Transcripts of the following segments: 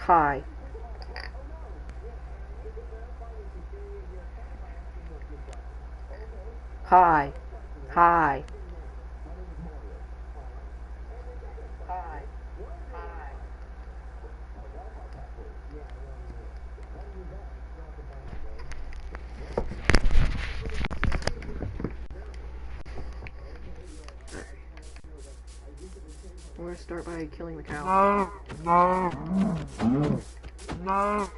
Hi. Hi. Hi. Hi. Hi. We're gonna start by killing the cow. No, no, no. No.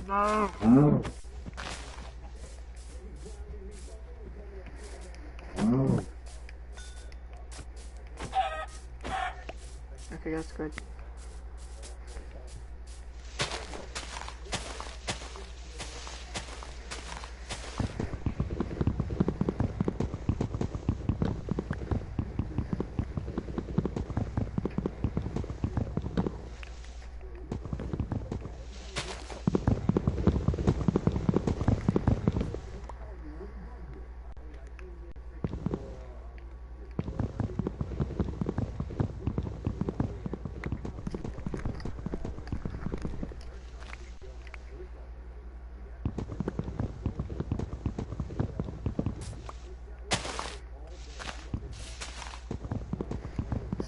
No. Okay, that's good.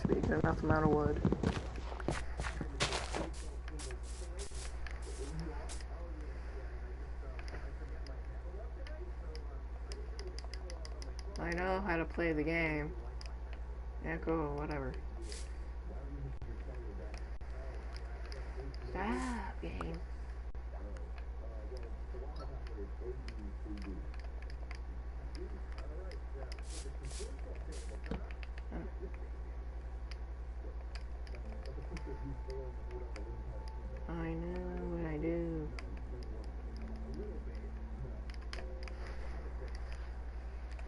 Speaking enough amount of wood. I know how to play the game. Echo, whatever. Stop, game. I know what I do.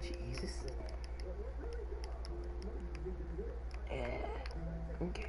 Jesus. Yeah. Okay.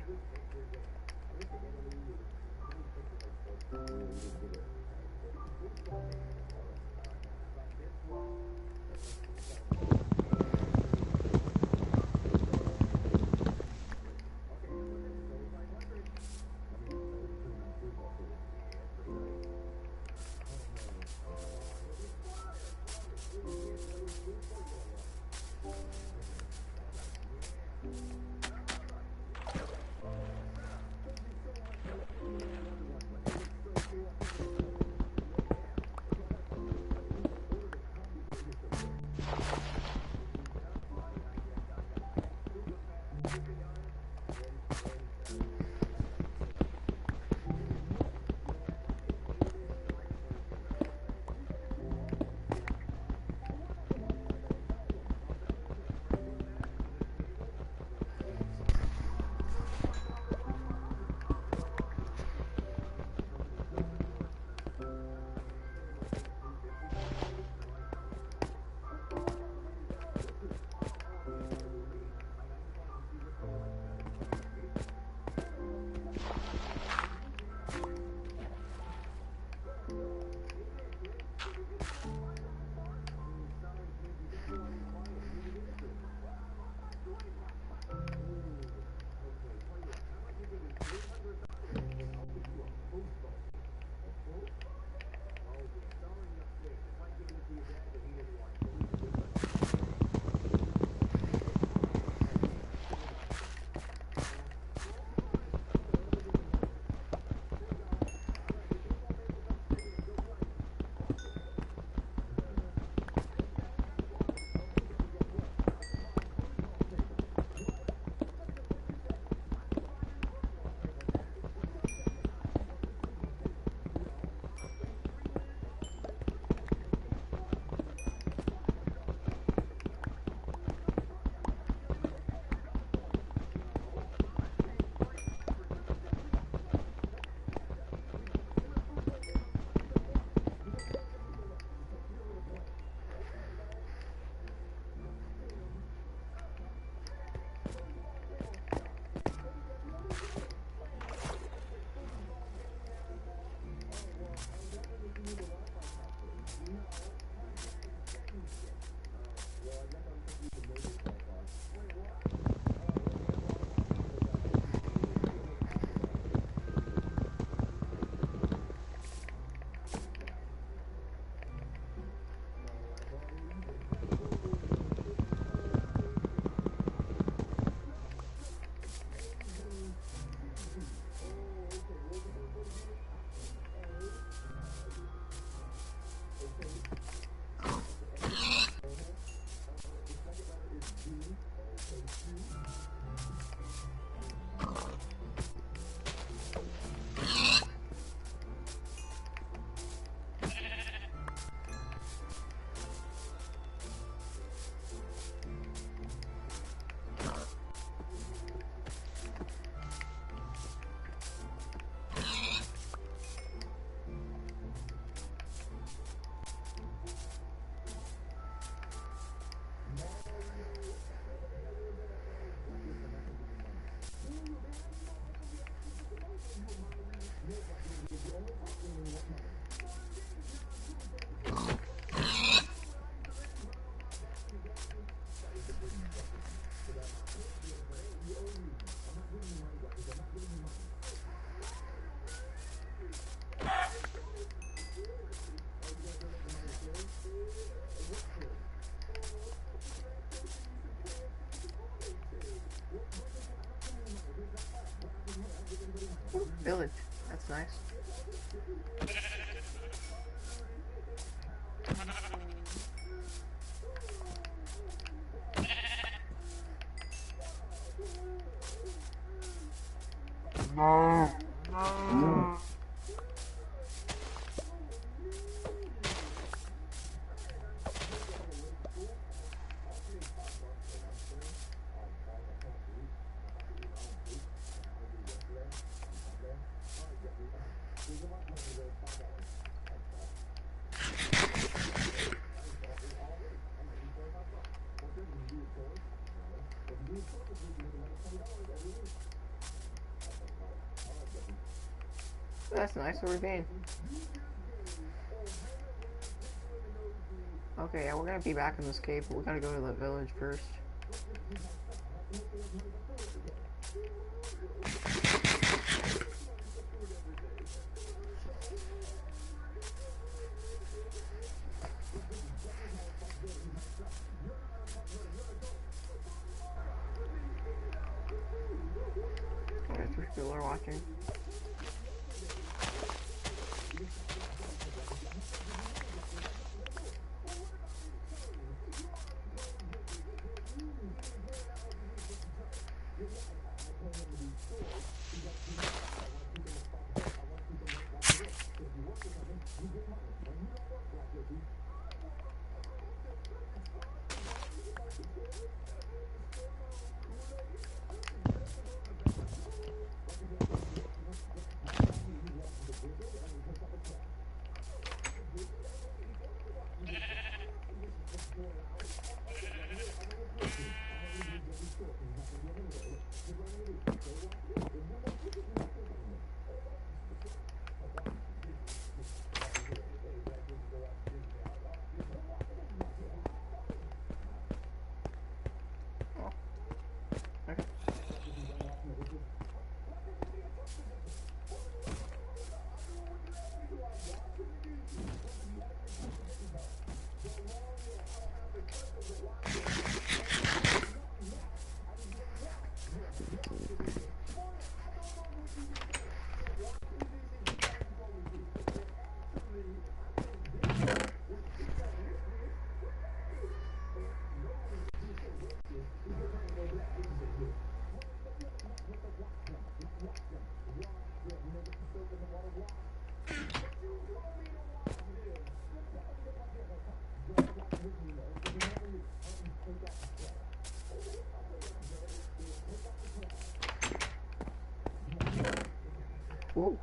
village. That's nice. No. No. That's nice. A ravine. Okay, yeah, we're gonna be back in this cave, but we gotta go to the village first. Okay, 3 people are watching. Okay. Whoa.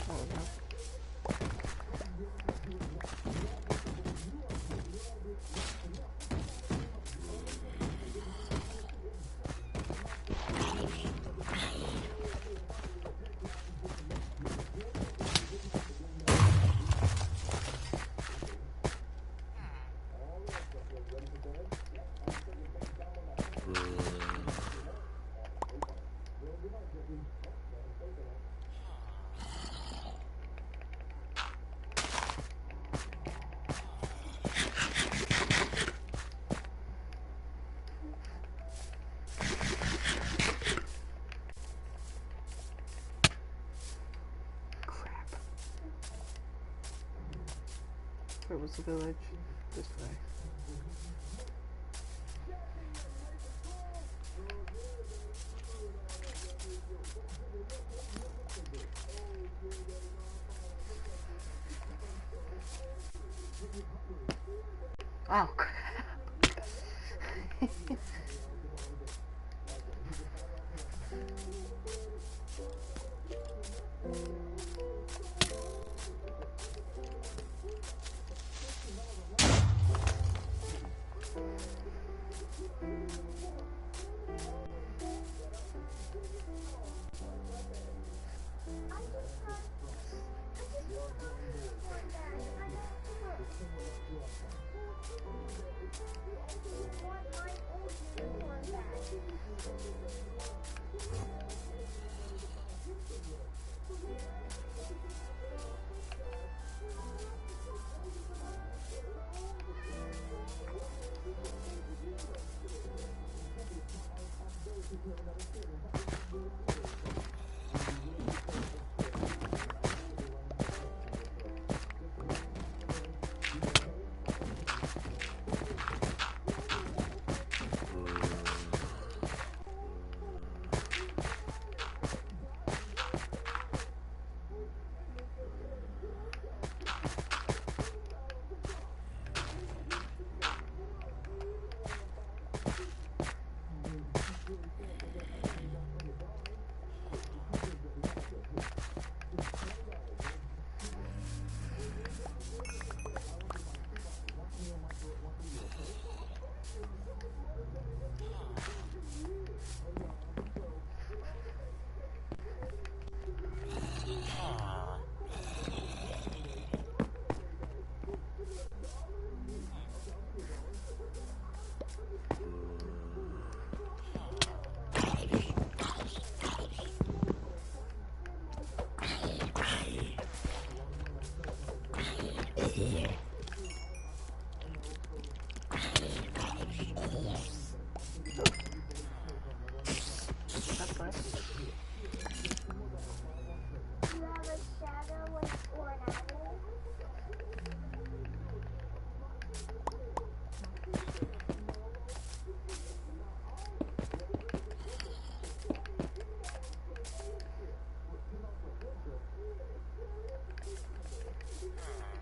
Oh, no. Crap. Where was the village? This way. Oh, crap.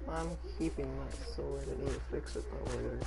I'm keeping my sword. I need to fix it though later.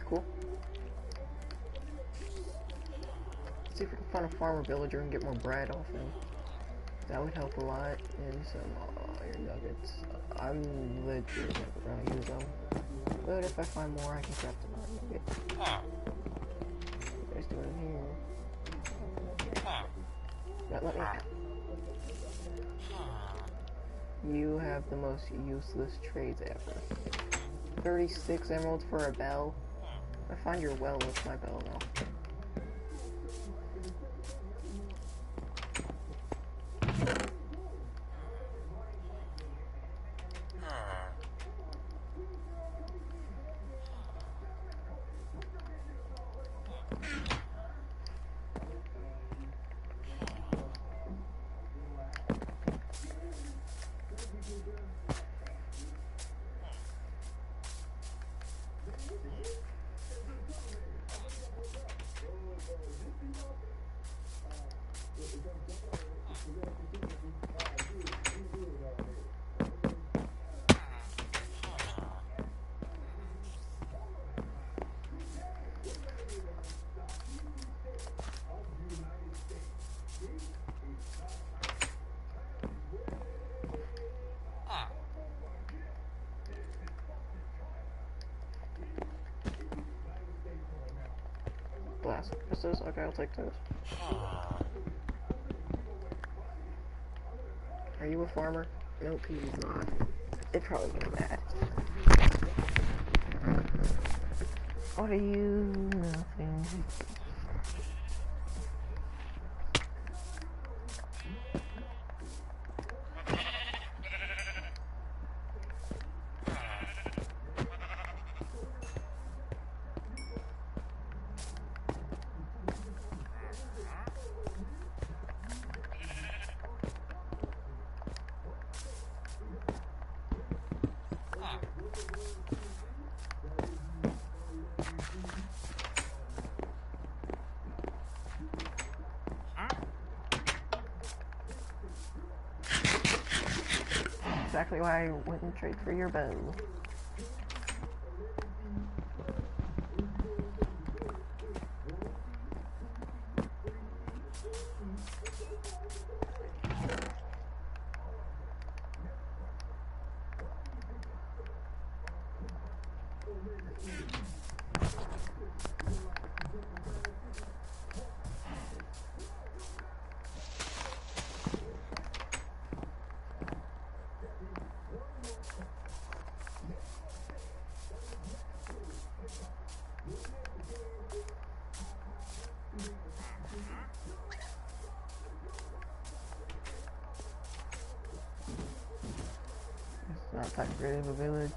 Cool. Let's see if we can find a farmer villager and get more bread off him. That would help a lot. And some iron nuggets. I'm literally never gonna use them. But if I find more, I can craft an iron nugget. What are you guys doing here? Don't let me out. You have the most useless trades ever. 36 emeralds for a bell. I find your well with my bell now. Blast pistols? Okay, I'll take those. Are you a farmer? Nope, he's not. It's probably get mad. What are you? Nothing. exactly why I wouldn't trade for your bow. It's not that great of a village.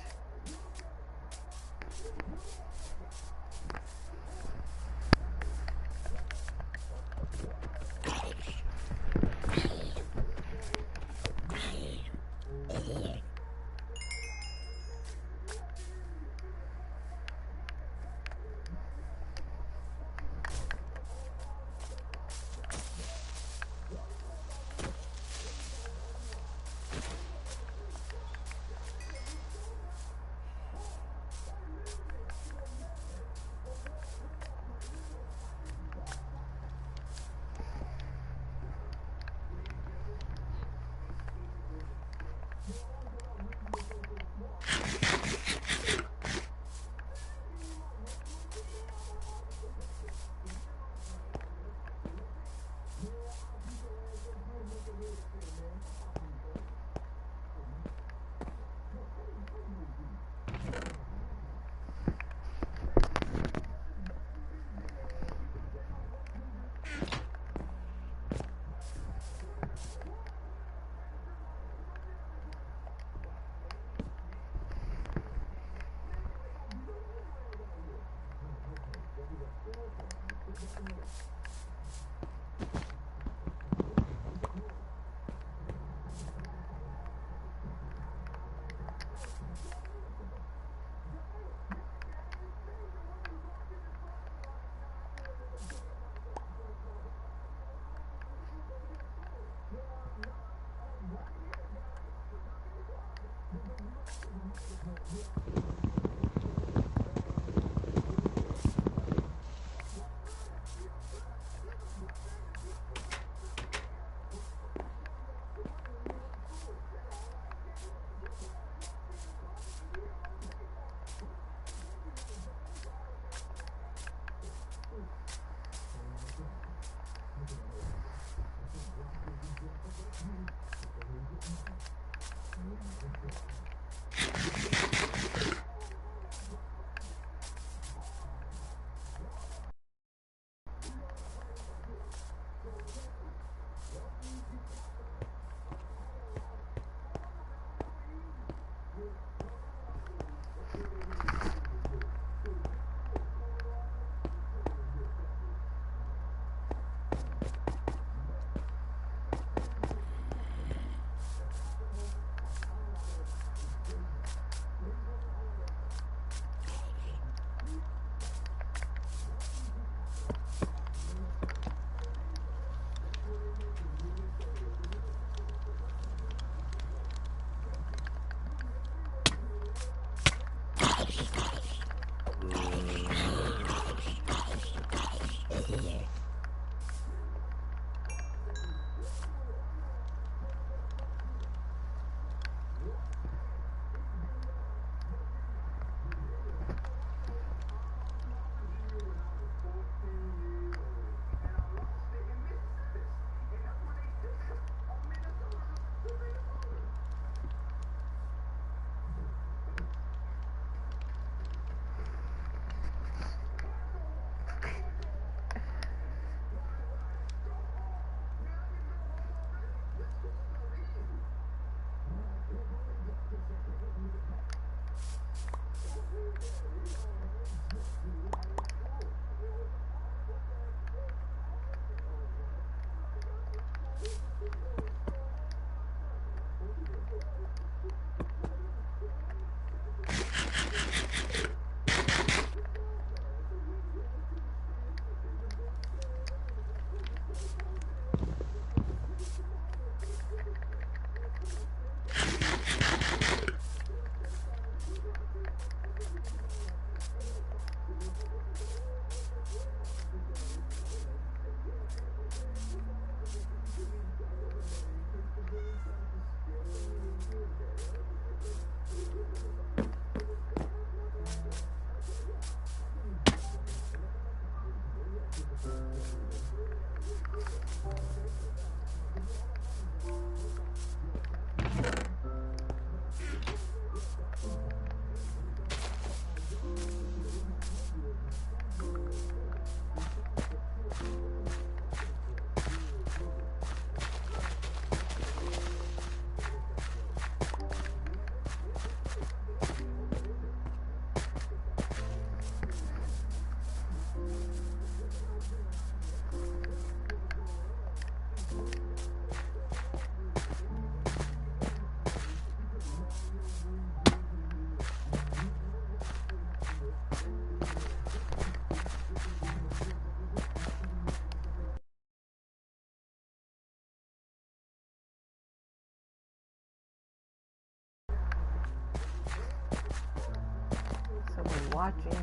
watching.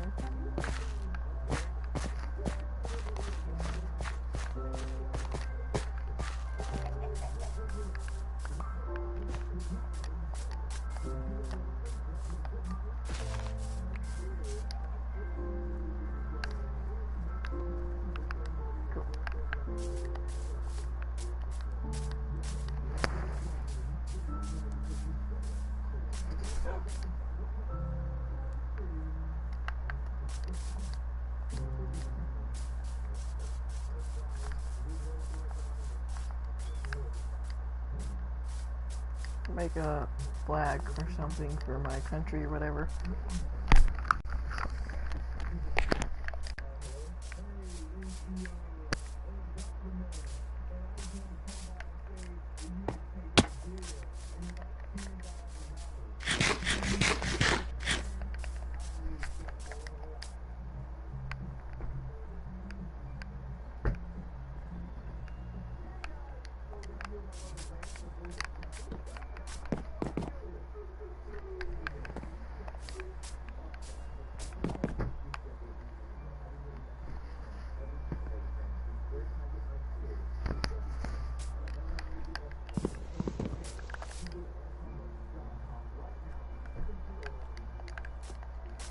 Make a flag or something for my country or whatever.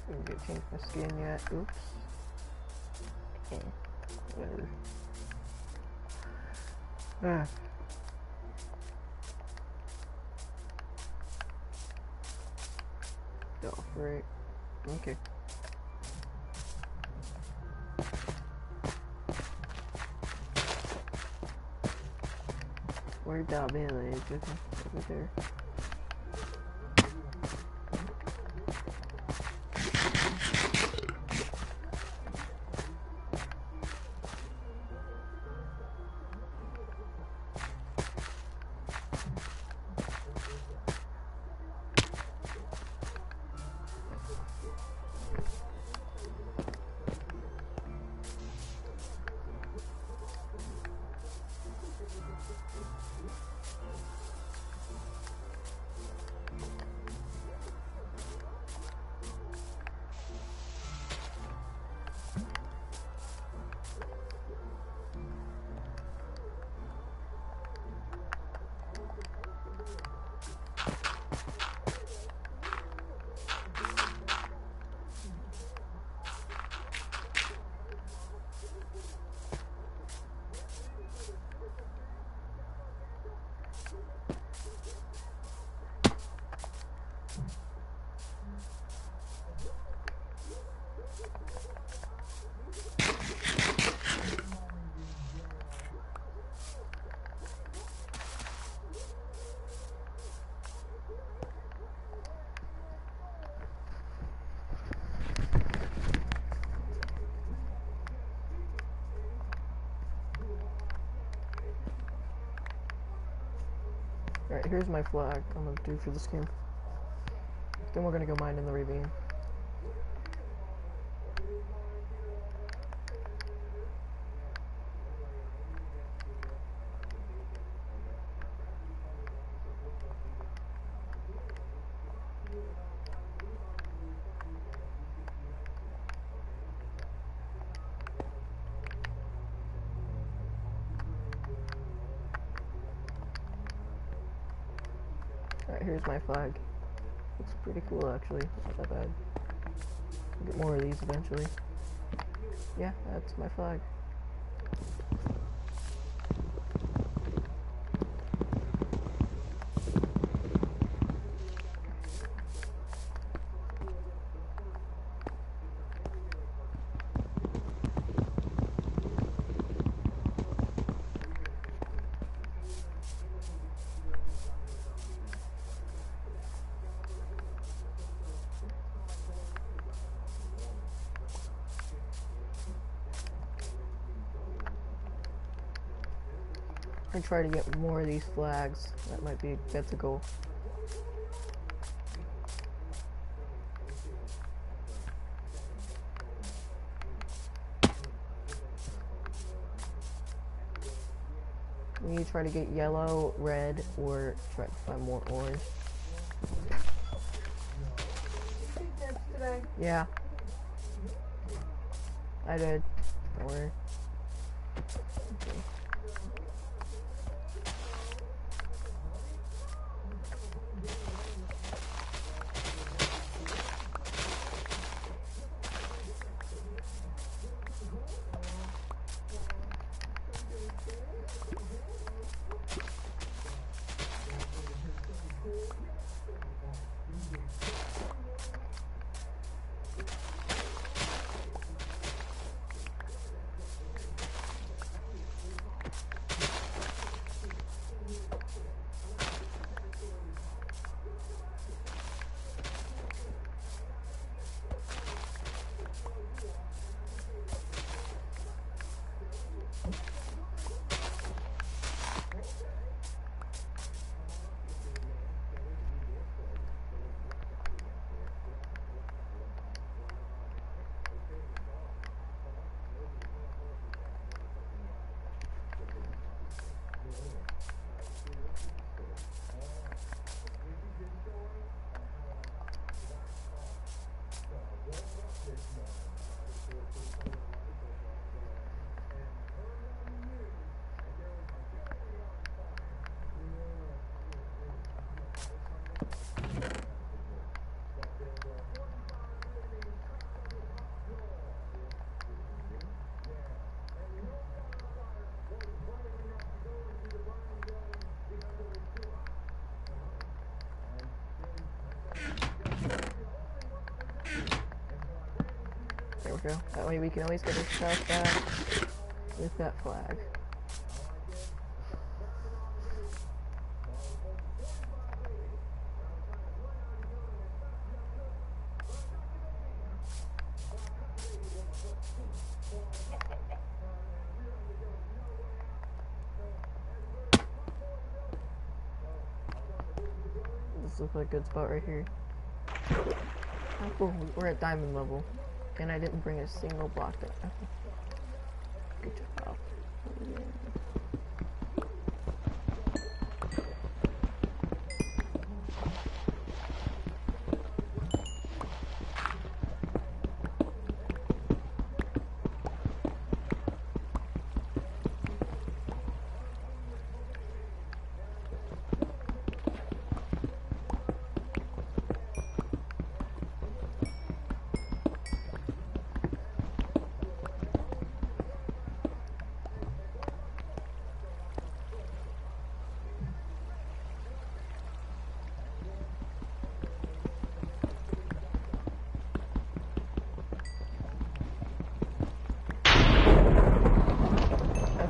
Didn't get changed my skin yet. Oops. Okay. Whatever. Ah. Off, right? Okay. Where'd that village? Okay, over there. Alright, here's my flag I'm gonna do for this game. Then we're gonna go mine in the ravine. Alright, here's my flag. Looks pretty cool actually, not that bad. I'll get more of these eventually. Yeah, that's my flag. I try to get more of these flags. That's a goal. We need to try to get yellow, red, or try to find more orange. Yeah. I did. Don't worry. Okay. There we go. That way we can always get our stuff back with that flag. This looks like a good spot right here. Oh, cool. We're at diamond level. And I didn't bring a single block there. Good job.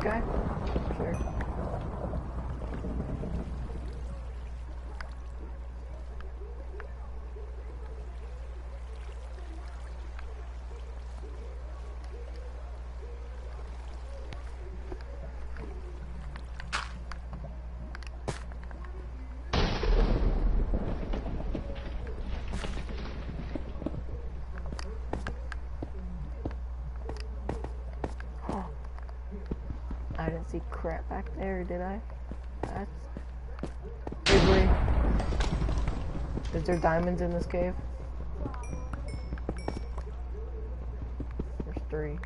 Okay, sure. I didn't see crap back there, did I? That's... Ugly. Is there diamonds in this cave? There's 3.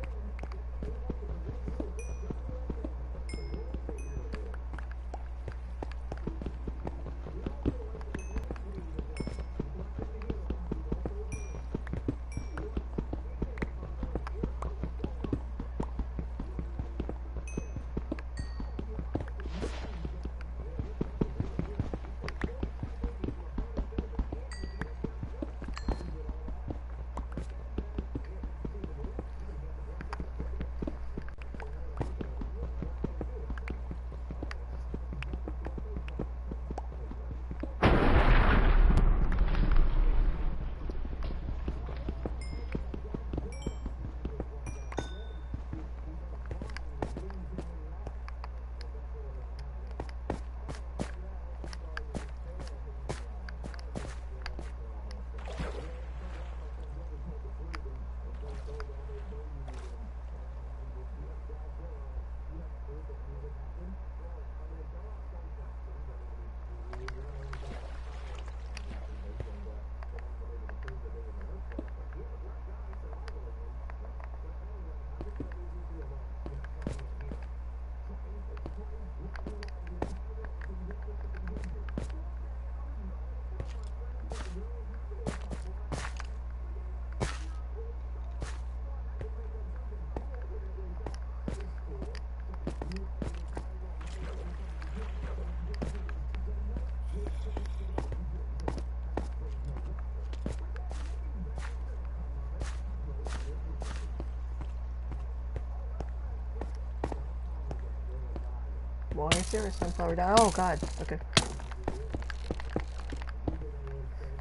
Why is there a sunflower down? Oh god. Okay.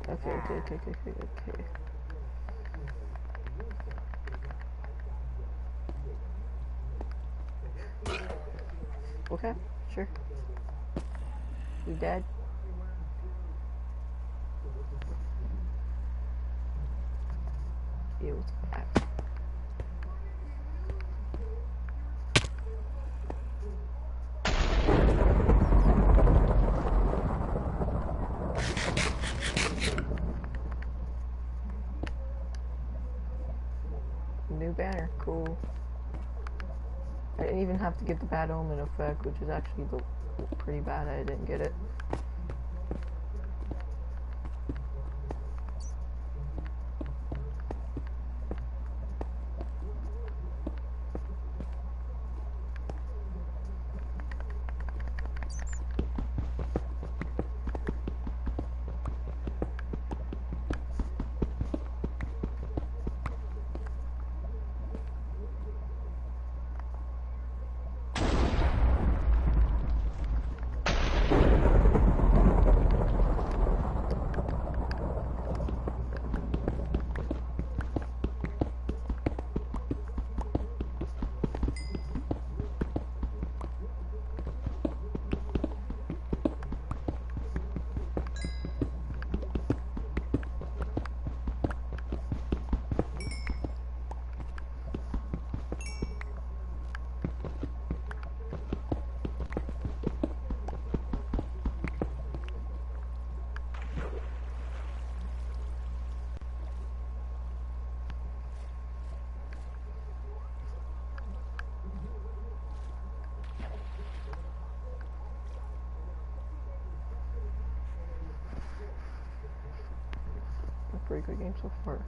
Okay. Okay, sure. You dead? Ew, what's that? New banner, cool. I didn't even have to get the bad omen effect, which is actually pretty bad. I didn't get it. Pretty good game so far.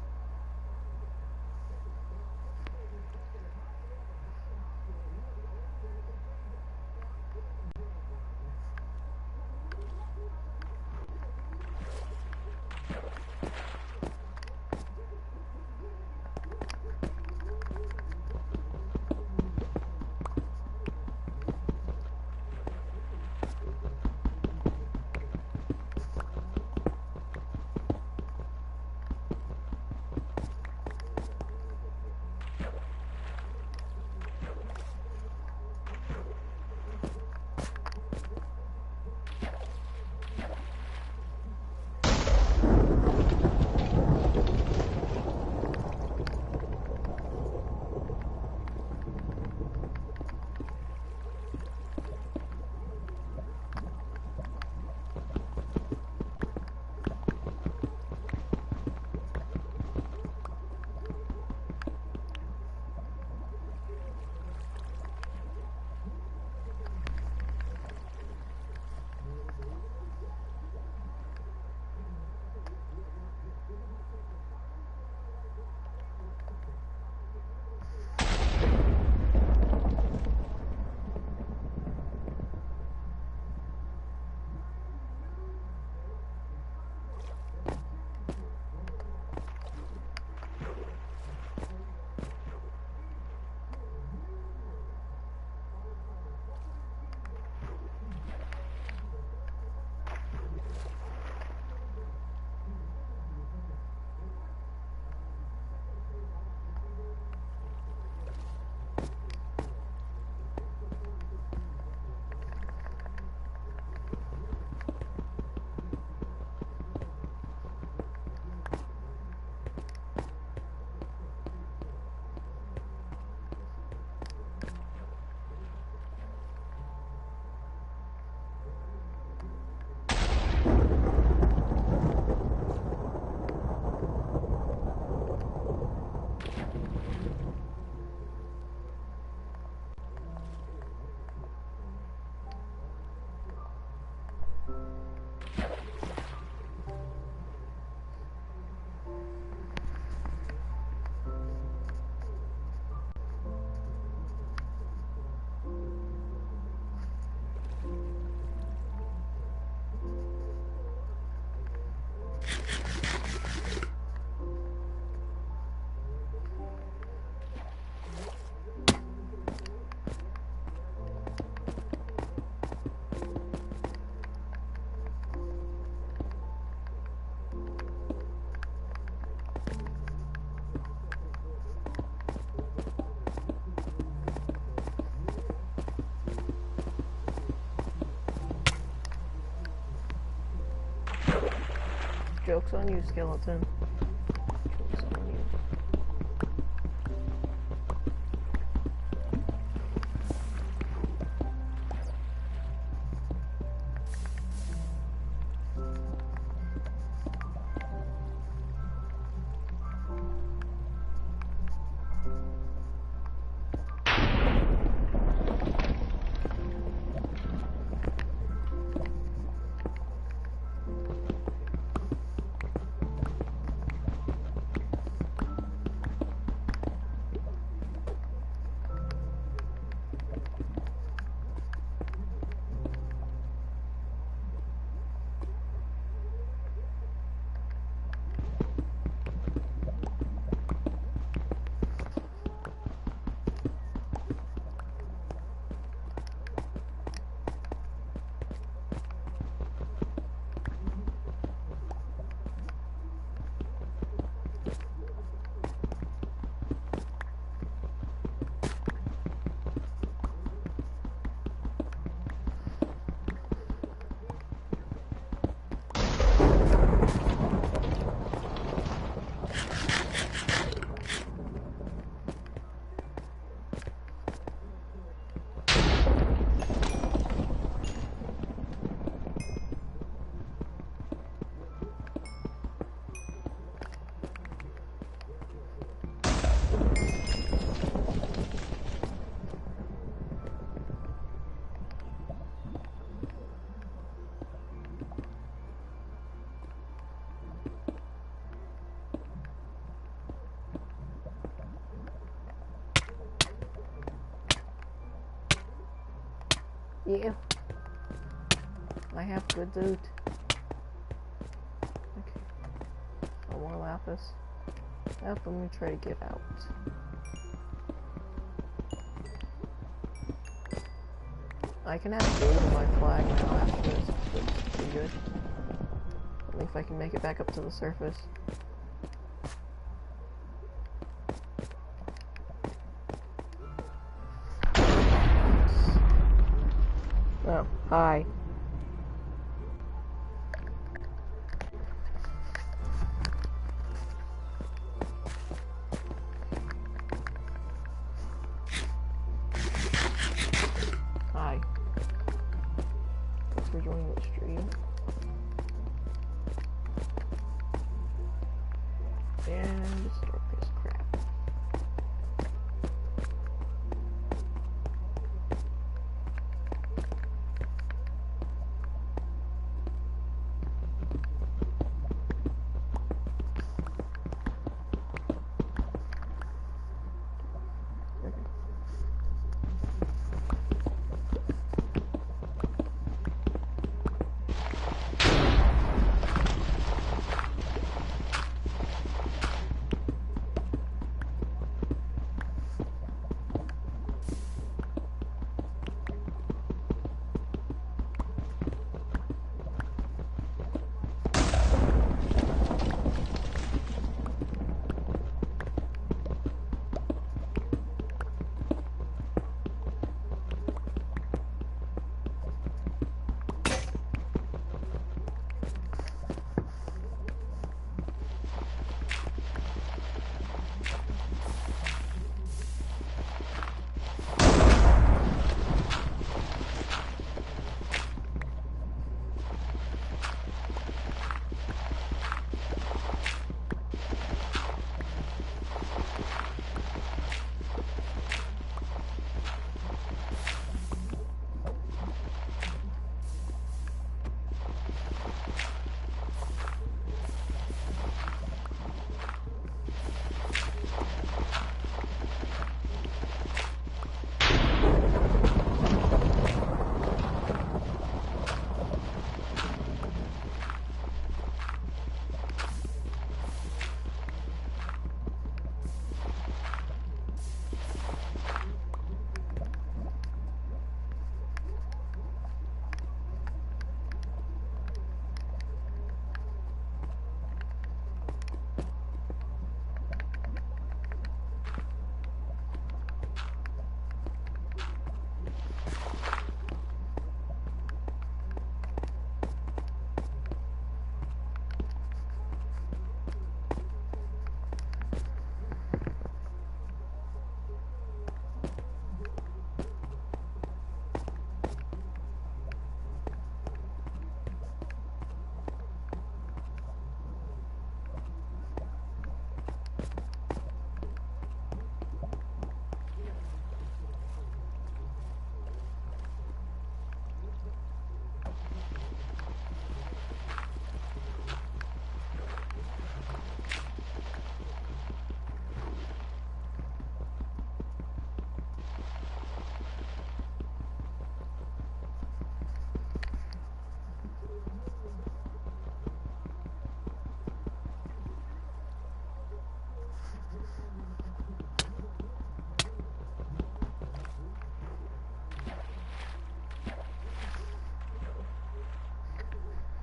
Joke's on you, skeleton. Joke's on you. Yeah. I have good loot. Okay. No more lapis. Yep, let me try to get out. I can have gold in my flag now after this. That's pretty good. Only if I can make it back up to the surface. Oh, hi. Hi. Thanks for joining the stream. And start this crap.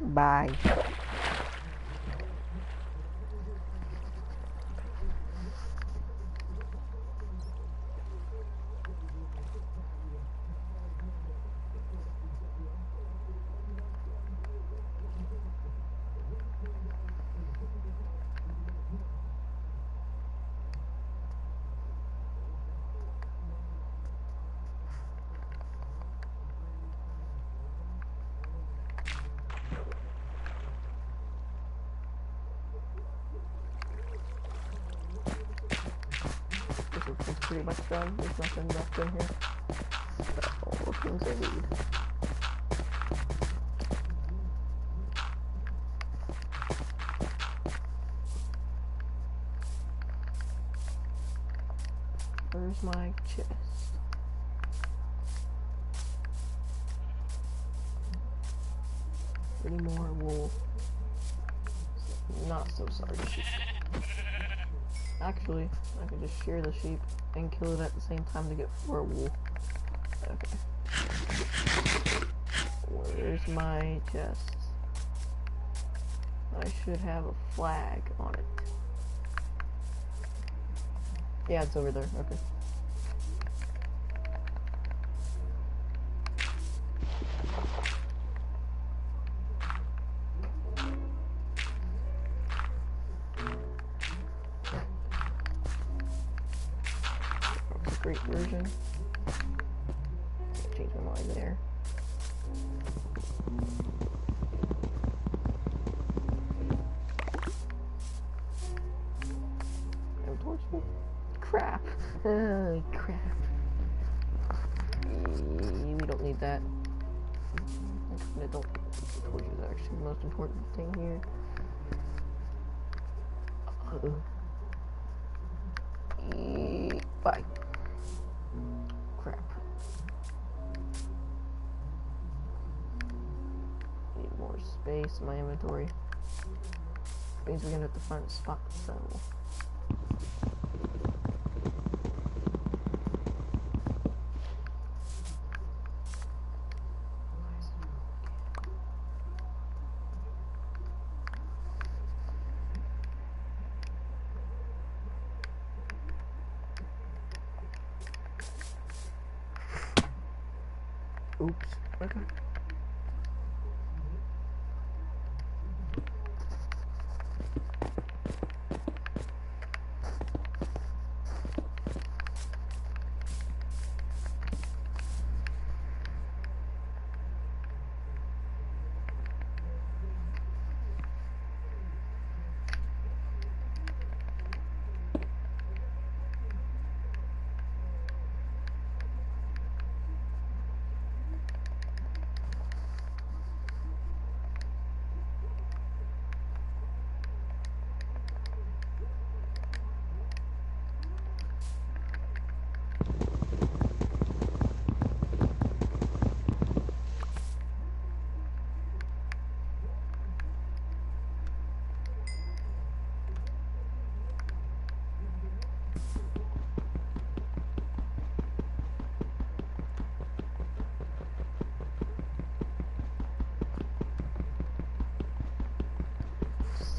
Bye. It's pretty much done. There's nothing left in here. All the things I need. Where's my chest? Any more wool? Not so sorry, sheep. Actually, I could just shear the sheep and kill it at the same time to get 4 wool. Okay. Where's my chest? I should have a flag on it. Yeah, it's over there. Okay. That's a great version. Change my mind there. Unfortunately. Crap. Crap. We don't need that. I don't. Torch is actually the most important thing here. Bye. Crap. Need more space in my inventory. Means we're gonna have to find a spot to sell. Oops. Okay.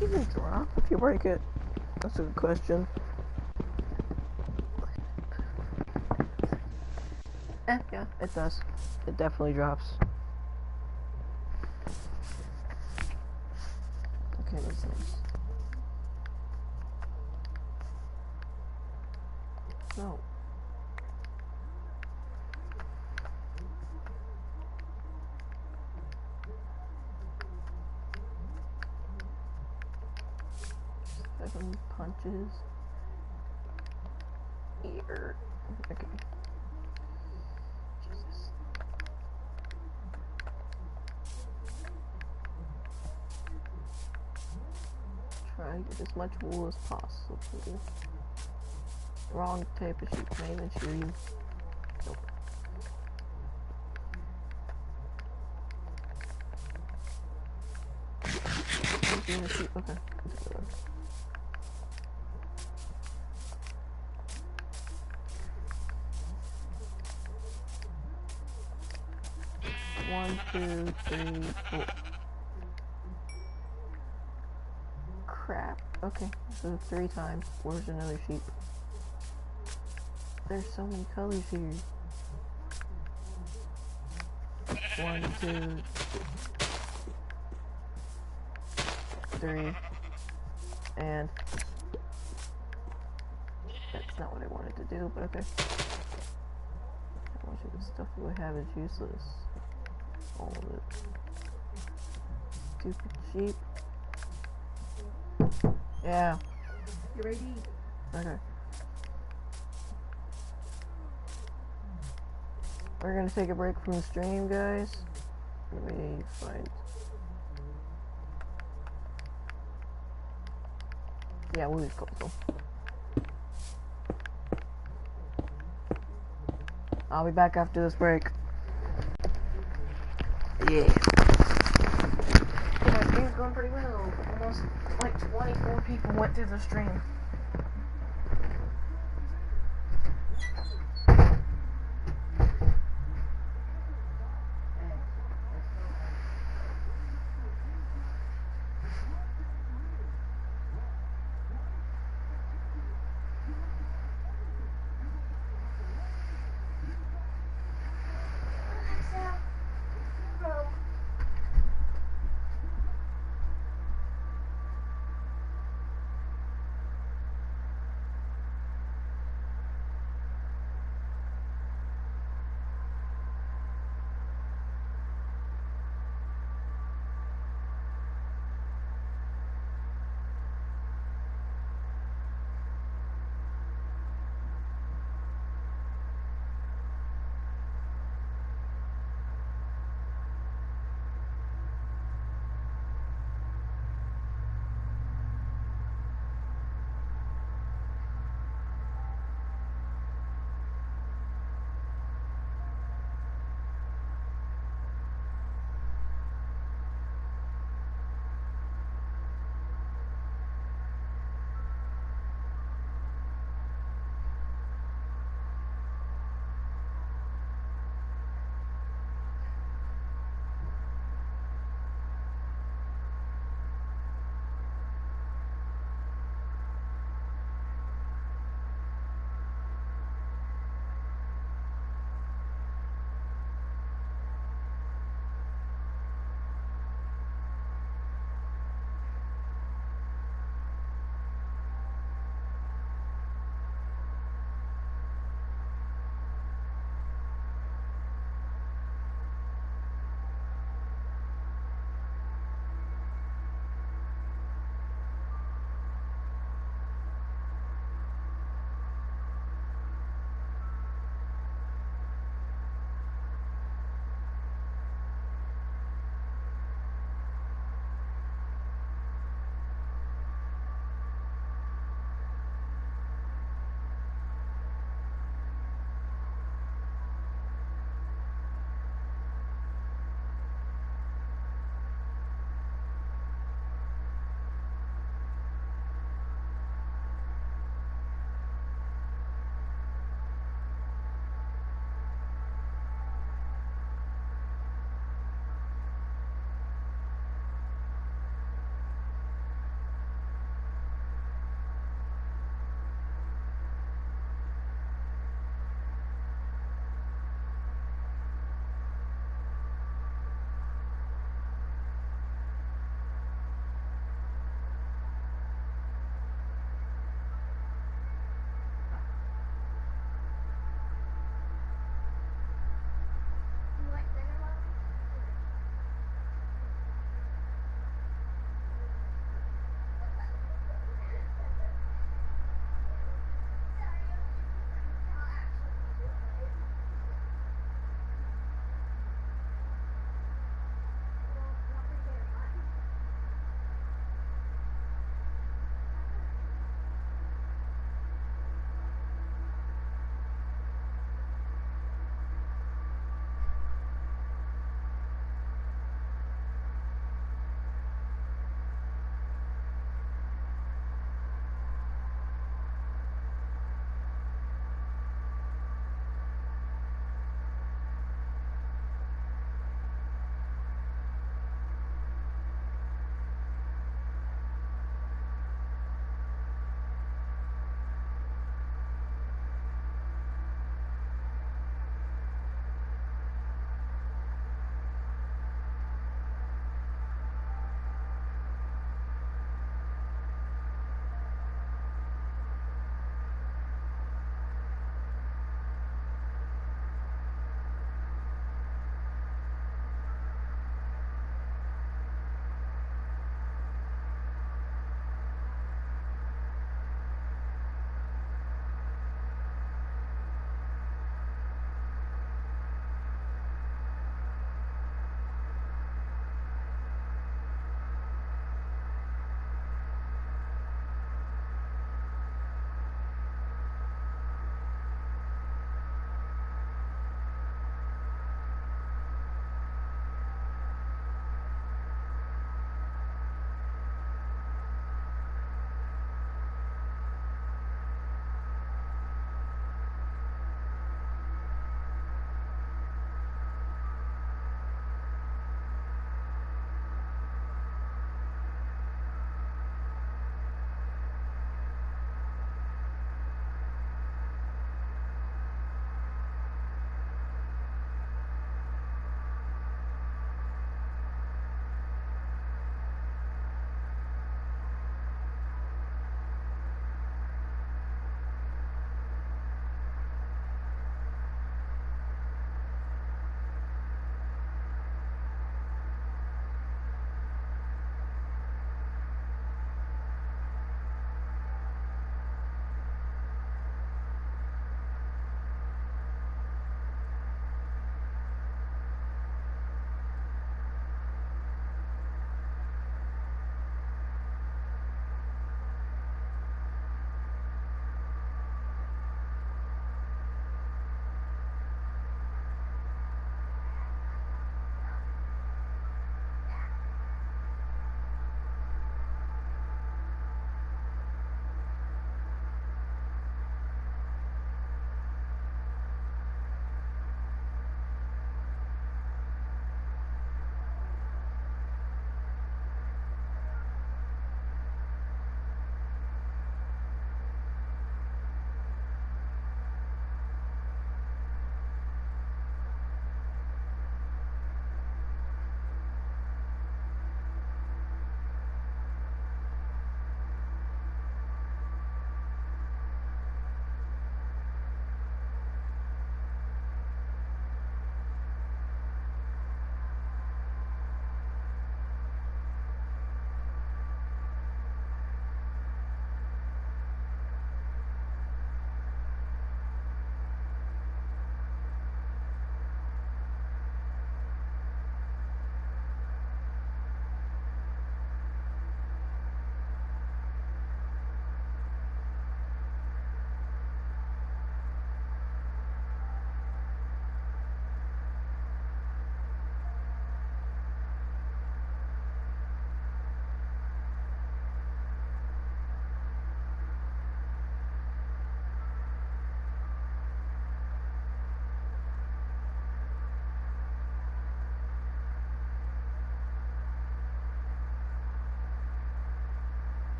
Does it even drop if you break it? That's a good question. Yeah, it does. It definitely drops. Okay, that's nice. No. Seven punches. Here. Okay. Jesus. Try to get as much wool as possible. Wrong type of sheep. Can I even shear you? Nope. Okay. One, two, three, four. crap. Okay, so 3 times. Where's another sheep? There's so many colors here. 1, 2, 3, and that's not what I wanted to do, but okay. How much of the stuff do I have is useless? All of it. Stupid sheep. Yeah. You ready? Okay. We're gonna take a break from the stream, guys. Let me find. Yeah, we'll use coastal. I'll be back after this break. Yeah. Yeah, stream's going pretty well. Almost like 24 people went through the stream.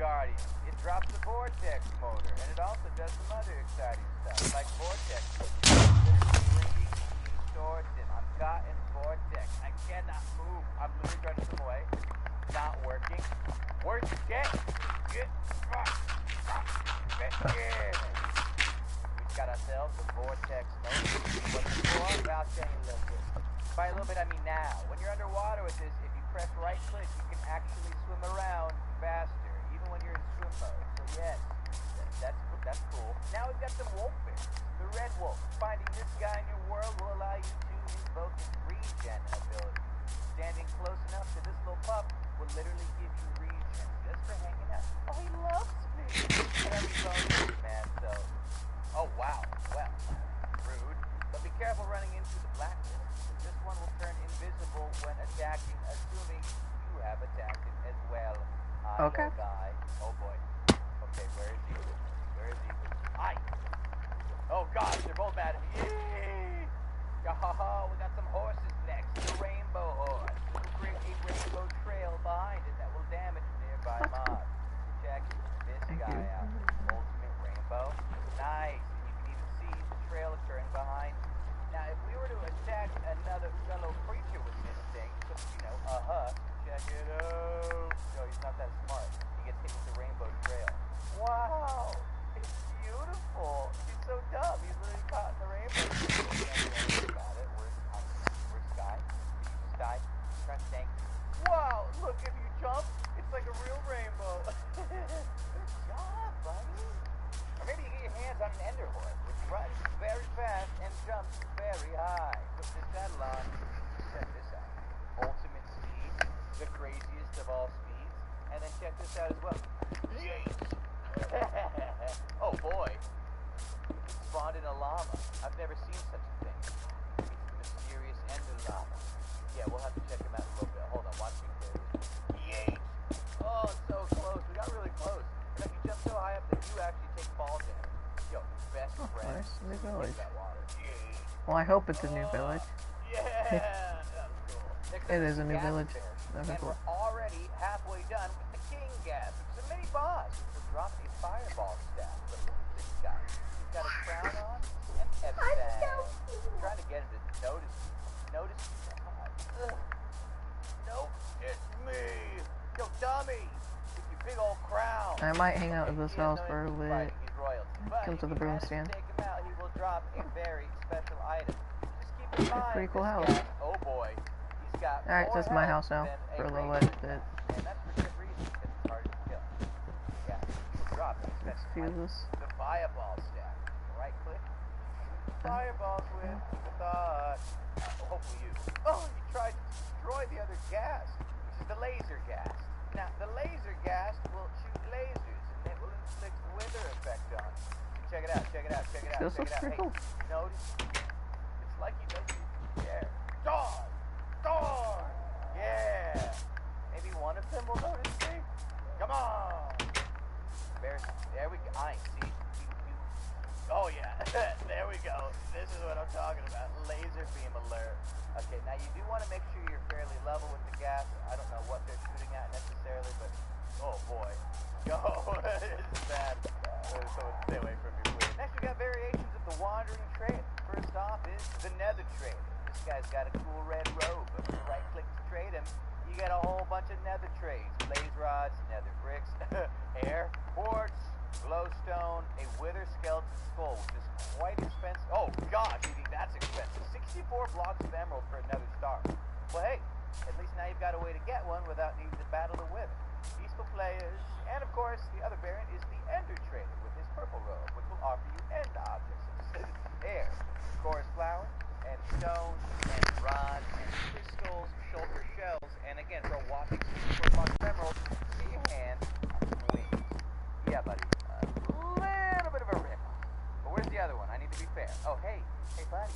Guardian. It drops the vortex motor, and it also does some other exciting stuff, like vortex. Literally bringing me towards him. I'm caught in vortex. I cannot move. I'm literally trying to swim away. Not working. Worse yet. Get fuck. We've got ourselves a vortex motor. But before, I'll tell you a little bit. By a little bit, I mean now. When you're underwater with this, if you press right click, you can actually swim around faster, even when you're in swim mode. So yes, that's cool. Now we've got some wolf bears. The red wolf. Finding this guy in your world will allow you to invoke his regen ability. Standing close enough to this little pup will literally give you regen just for hanging out. Oh, he loves me. Whatever phone is, man. So, oh wow. Well, rude. But be careful running into the blacklist. This one will turn invisible when attacking, assuming you have attacked it as well. Okay. Guy. Oh boy. Okay, where is he? Where is he? Hi. Oh gosh, they're both mad at me. Yay! Oh, we got some horses next. The rainbow horse. It will create a rainbow trail behind it that will damage nearby mobs. Check this guy out. Ultimate rainbow. Nice. And you can even see the trail occurring behind you. Now, if we were to attack another fellow creature with this thing, just, check it out. No, he's not that smart. He gets hit with the rainbow trail. Wow, it's beautiful. He's so dumb. He's literally caught in the rainbow trail. Got it. Where's Sky? Sky, press tank. Wow, look, if you jump, it's like a real rainbow. Good job, buddy. Or maybe you get your hands on an ender horse, which runs very fast and jumps very high. Put this saddle on. Check this out. Ultimate speed, the craziest of all speeds. And then check this out as well. Yeet! Oh boy. It spawned in a llama. I've never seen such a thing. It's the mysterious ender llama. Yeah, we'll have to check him out a little bit. Hold on, watch me clear this. Yeet! Oh, so close. We got really close. And if you jump so high up that you actually take fall damage. Yo, best friend. Nice, new village. That water. Well, I hope it's a new village. Yeah, that's cool. It is a new village. And we're already halfway done with the king gas, which is a mini boss. We'll drop a fireball staff. Look at this guy. He's got a crown on and everything. Trying to get him to notice me. Nope, it's me. Yo, dummy. With your big old crown. I might hang out at this house for a bit. Come to the broom stand. Take him out, he will drop a very special item. Just keep in mind, Pretty cool house. Oh boy. He's got Alright, that's my house now. For a little bit. And that's for good reason, because it's hard to kill. Yeah, he'll drop it. Let's do this. The fireball staff. Right click. Fireballs with the thought. Hopefully you. Oh, you tried to destroy the other gas, which is the laser gas. Now, the laser gas will shoot lasers, and it will inflict wither effect on you. Check it out, check it out, check it out, This check looks it out. pretty cool. Notice? It's like he doesn't care. Dawn! Dawn! Yeah! Maybe one of them will notice me? Come on! There we go. See? Oh yeah, there we go. This is what I'm talking about. Laser beam alert. Okay, now you do want to make sure you're fairly level with the gas. I don't know what they're shooting at necessarily, but oh boy. Yo, this is bad. So stay away from me, please. Next we got variations of the wandering trader. First off is the nether trader. This guy's got a cool red robe. If you right click to trade him, you get a whole bunch of nether trades. Blaze rods, nether bricks, hair, quartz, glowstone, a wither skeleton skull, which is quite expensive. Oh gosh, you think that's expensive? 64 blocks of emerald for another star. Well hey, at least now you've got a way to get one without needing to battle the wither. Peaceful players, and of course the other variant is the ender trader with his purple robe, which will offer you end objects such as air, chorus flower, and stones, and rods, and crystals, shoulder shells, and again for a whopping 64 blocks of emerald, get your hand on wings. Yeah buddy. Little bit of a rip. But where's the other one? I need to be fair. Oh, hey buddy.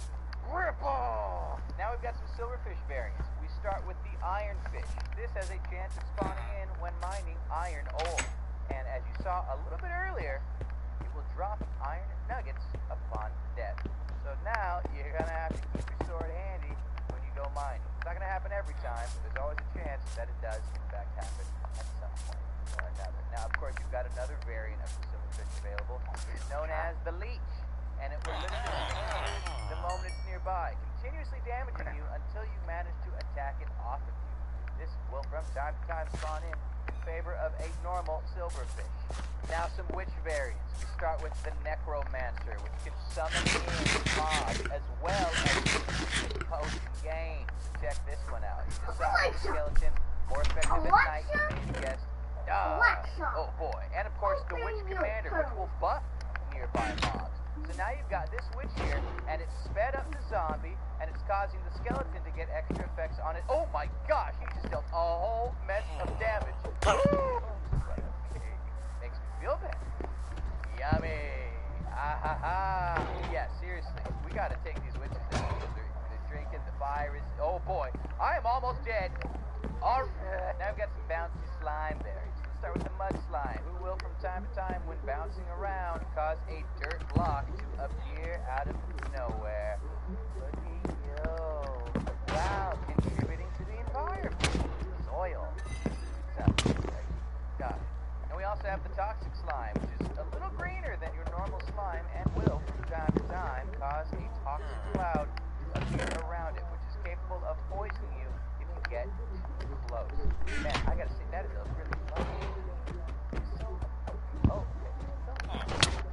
Ripple! Now we've got some silverfish variants. We start with the ironfish. This has a chance of spawning in when mining iron ore. And as you saw a little bit earlier, it will drop iron nuggets upon death. So now you're gonna have to keep your sword handy when you go mining. It's not gonna happen every time, but there's always a chance that it does in fact happen at some point or another. Now of course you we've got another variant of the silverfish available. It's known as the leech, and it will literally the moment it's nearby, continuously damaging you until you manage to attack it off of you. This will from time to time spawn in favor of a normal silverfish. Now some witch variants. We start with the necromancer, which can summon in mobs as well as potion gains. Check this one out. You decide skeleton more effective at night, you may guess. Oh boy. And of course the witch commander, which will buff nearby mobs. So now you've got this witch here, and it's sped up the zombie, and it's causing the skeleton to get extra effects on it. Oh my gosh, he just dealt a whole mess of damage. Makes me feel bad. Yummy. Ah ha ha. Yeah, seriously, we gotta take these witches out. They're drinking the virus. Oh boy, I am almost dead. All right. Now I've got some bouncy slime berries. Let's start with the mud slime, who will from time to time, when bouncing around, cause a dirt block to appear out of nowhere. Looky you. Wow, contributing to the environment. Soil. Sounds like got it. And we also have the toxic slime, which is a little greener than your normal slime and will from time to time cause a toxic cloud to appear around it, which is capable of poisoning you if you get too close. Man, I gotta say, that is a really fun. Oh, okay.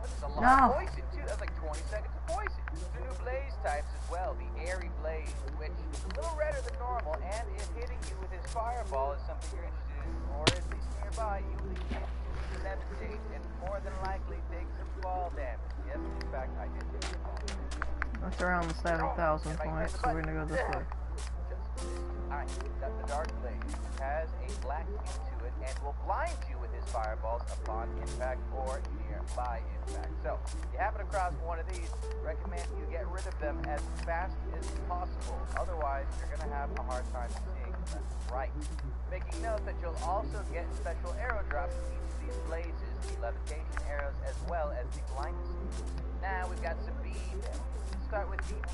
That's a lot of poison too. That's like 20 seconds of poison. The new blaze types as well, the airy blaze, which is a little redder than normal, and if hitting you with his fireball is something you're interested in, or at least nearby, you'll be levitate and more than likely take some fall damage. Yes, in fact, I did take some fall damage. That's around the 7,000 points, so we're gonna go this way. Alright, got the dark blaze. It has a black hue to it and will blind you with his fireballs upon impact or nearby impact. So, if you happen across one of these, recommend you get rid of them as fast as possible. Otherwise, you're going to have a hard time seeing them right. Making note that you'll also get special arrow drops from each of these blazes, the levitation arrows as well as the blindness. Now we've got some bees. Let's start with the bees.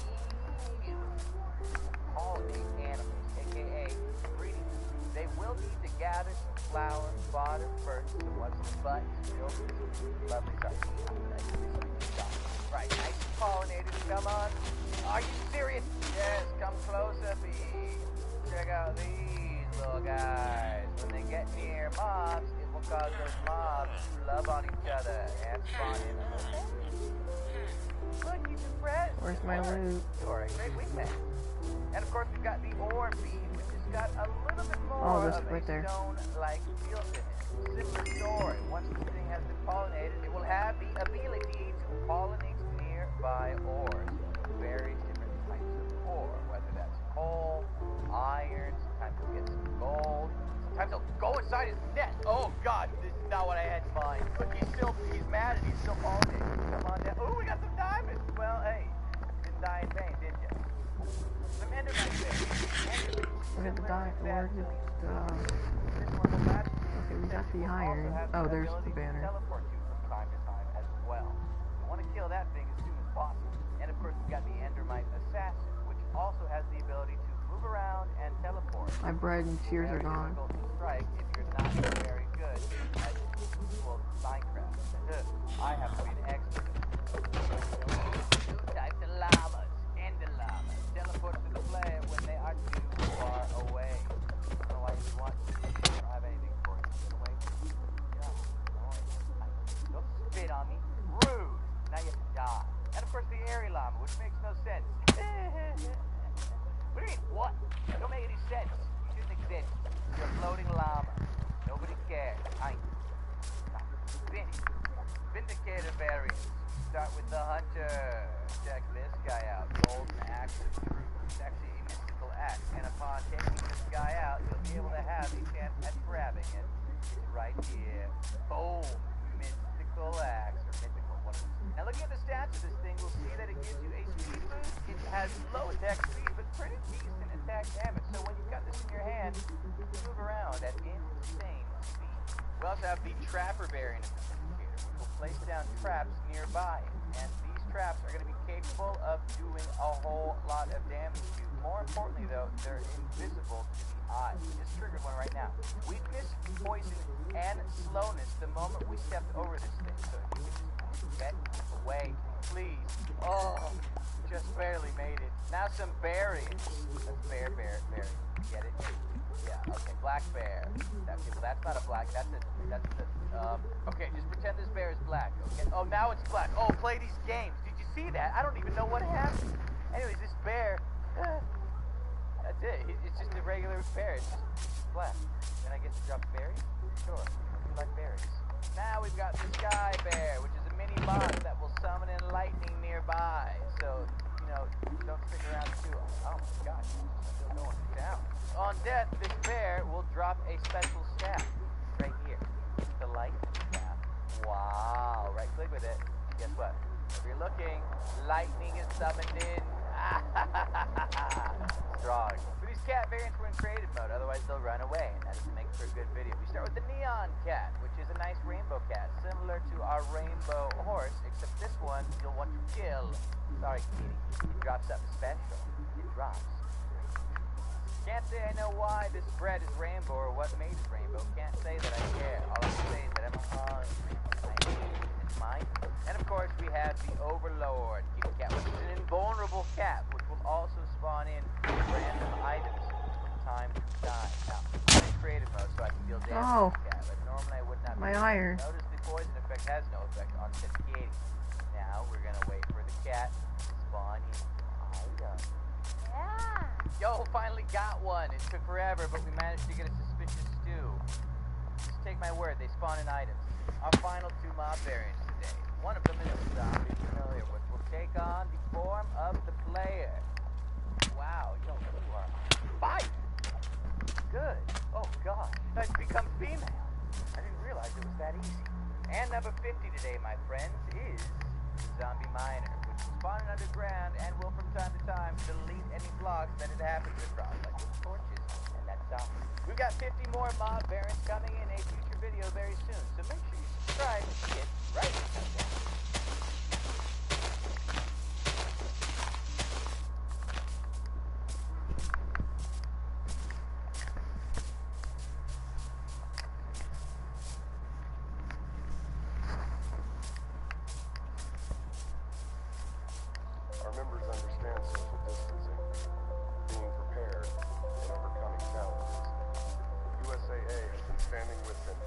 Pollinate animals, aka breeding. They will need to gather some flower, fodder first, so once the butt is filled with lovely, right, nice and pollinated, come on. Are you serious? Yes, come closer, bee. Check out these little guys. When they get near mobs, it will cause those mobs to love on each other and spawn in. Look, he's impressed. Where's my loot? You're a great wingman. And of course, we've got the ore bead, which has got a little bit more of a stone-like feel to it. Similar story. Once the thing has been pollinated, it will have the ability to pollinate nearby ores. Various different types of ore, whether that's coal, iron, sometimes you'll get some gold, sometimes they'll go inside his nest. Oh god, this is not what I had in mind. Look, he's mad and he's still pollinating. Come on down. Oh, we got some diamonds. Well, hey, you didn't die in vain, did you? Some endermite there. Look at the okay, we got the iron. Oh, there's the banner. Teleport you from time to time as well. You want to kill that thing as soon as possible. And of course, we've got the endermite assassin, which also has the ability to move around and teleport. My bread and tears are gone. Difficult to strike if you're not very good at Minecraft. I have to be an expert. Two types of llamas, ender llamas, teleport to the player when they are too far away. I don't know why you want to. I don't have anything for you. Get away from me. Don't spit on me. Rude. Now you have to die. And of course the airy llama, which makes no sense. What do you mean, what? It don't make any sense. You shouldn't exist. You're a floating llama. Nobody cares. I ain't. Finish. Vindicator variants. Start with the hunter. Check this guy out. Golden axe of truth. It's actually a mystical axe. And upon taking this guy out, you'll be able to have a chance at grabbing it. It's right here. Boom. Mystical axe. Or mythical. One of them. Now looking at the stats of this thing, we'll see that it gives you a speed boost. It has low attack speed, but pretty decent attack damage. So when you've got this in your hand, you can move around at insane speed. We also have the trapper variant of this here. will place down traps nearby. And these traps are going to be capable of doing a whole lot of damage to you. More importantly, though, they're invisible to the eye. We just triggered one right now. Weakness, poison, and slowness the moment we stepped over this thing. So if you can just get away, please. Oh, just barely made it. Now some berries. That's berry. Get it? Yeah, okay, black bear. Okay, well that's not a black, okay, just pretend this bear is black, okay? Oh, now it's black. Oh, play these games. Did you see that? I don't even know what happened. Anyways, this bear, that's it. It's just a regular bear. It's just black. Then I get to drop berries? Sure, you like berries. Now we've got the sky bear, which is a mini boss that will summon in lightning nearby. So, you know, don't stick around too long. Oh my gosh, I'm still going down. On death, this bear will drop a special staff right here. The lightning staff. Wow, right click with it. Guess what? If you're looking, lightning is summoned in. Strong. For these cat variants, we're in creative mode, otherwise they'll run away, and that doesn't make for a good video. We start with the neon cat, which is a nice rainbow cat, similar to our rainbow horse, except this one you'll want to kill. Sorry, kitty. It drops something special. It drops. Can't say I know why this bread is rainbow or what made it rainbow. Can't say that I care. All I can say is that I'm hungry. I need it. It's mine. And of course we have the Overlord kitty cat, which is an invulnerable cat, which will also spawn in random items from time to time. Now, I'm in creative mode so I can deal damage to the cat, but normally I would not be. My iron. Notice the poison effect has no effect on Kitty. Now we're gonna wait for the cat to spawn in item. Yeah. Yo, finally got one. It took forever, but we managed to get a suspicious stew. Just take my word, they spawn in items. Our final two mob variants today. One of them is a zombie familiar, which will take on the form of the player. Wow, yo, you are fire. Good. Oh gosh, I've become female. I didn't realize it was that easy. And number 50 today, my friends, is the zombie miner, which will spawn underground and will from time to time delete any blocks that it happens across, like with torches and that zombie. We've got 50 more mob variants coming in a future video very soon, so make sure you subscribe and get right into that. Our members understand social distancing, being prepared, and overcoming challenges. USAA has been standing with them.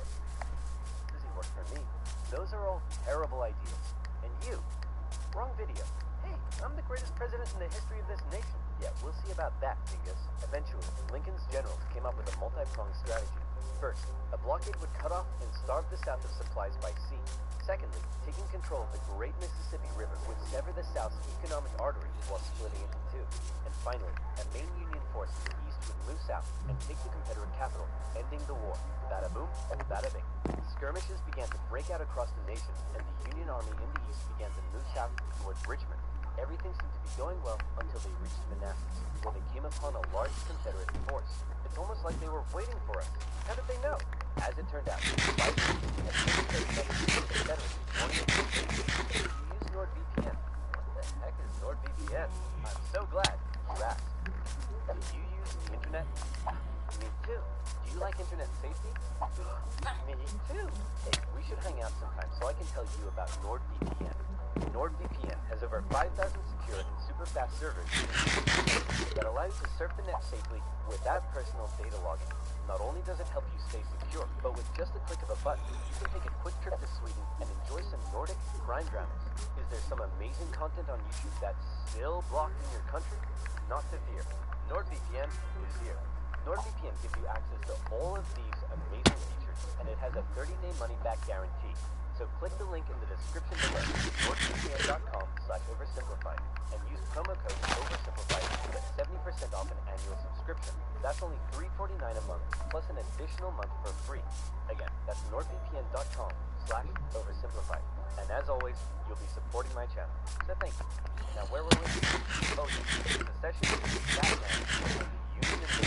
Doesn't work for me. Those are all terrible ideas. And you? Wrong video. Hey, I'm the greatest president in the history of this nation. Yeah, we'll see about that, dingus. Eventually, Lincoln's generals came up with a multi-pronged strategy. First, a blockade would cut off and starve the South of supplies by sea. Secondly, taking control of the great Mississippi River would sever the South's economic arteries while splitting it in two. And finally, a main Union force in the east would move south and take the Confederate capital, ending the war. Bada boom and bada bing. Skirmishes began to break out across the nation, and the Union Army in the east began to move south towards Richmond. Everything seemed to be going well until they reached Manassas, where they came upon a large Confederate force. It's almost like they were waiting for us. How did they know? As it turned out, the Confederates wanted to use NordVPN. What the heck is NordVPN? I'm so glad you asked. Do you use the internet? Me too. Do you like internet safety? Me too. Hey, we should hang out sometime so I can tell you about NordVPN. NordVPN has over 5,000 secure and super fast servers that allow you to surf the net safely without personal data logging. Not only does it help you stay secure, but with just a click of a button, you can take a quick trip to Sweden and enjoy some Nordic crime dramas. Is there some amazing content on YouTube that's still blocked in your country? Not to fear. NordVPN is here. NordVPN gives you access to all of these amazing features, and it has a 30-day money-back guarantee. So click the link in the description below, nordvpn.com/oversimplified, and use promo code oversimplified to get 70% off an annual subscription. That's only $3.49 a month, plus an additional month for free. Again, that's nordvpn.com/oversimplified. And as always, you'll be supporting my channel. So thank you. Now where were we? Oh, the session with Batman, the Union of the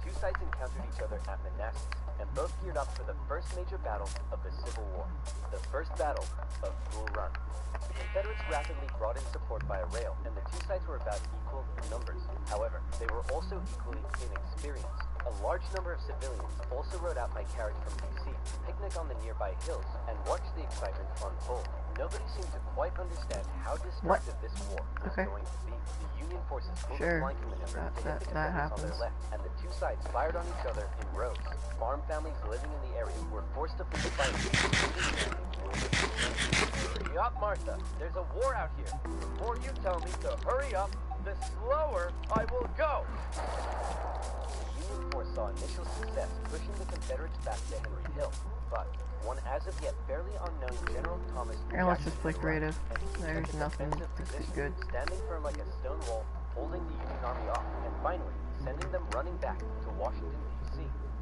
2 sides encountered each other at Manassas, and both geared up for the first major battle of the Civil War, the First Battle of Bull Run. The Confederates rapidly brought in support via rail, and the two sides were about equal in numbers. However, they were also equally inexperienced. A large number of civilians also rode out by carriage from D.C., picnic on the nearby hills, and watched the excitement unfold. Nobody seemed to quite understand how destructive this war was going to be. The Union forces pulled a flanking maneuver to hit the Confederates on their left, and the two sides fired on each other in rows. Farm families living in the area were forced to flee the fight. Hurry up, Martha! There's a war out here. The more you tell me to hurry up, the slower I will go. The Union force saw initial success pushing the Confederates back to Henry Hill, but one as of yet fairly unknown General Thomas Jackson, let's just play creative. There's nothing good. Standing firm like a stone wall, holding the Union Army off, and finally sending them running back to Washington, D.C.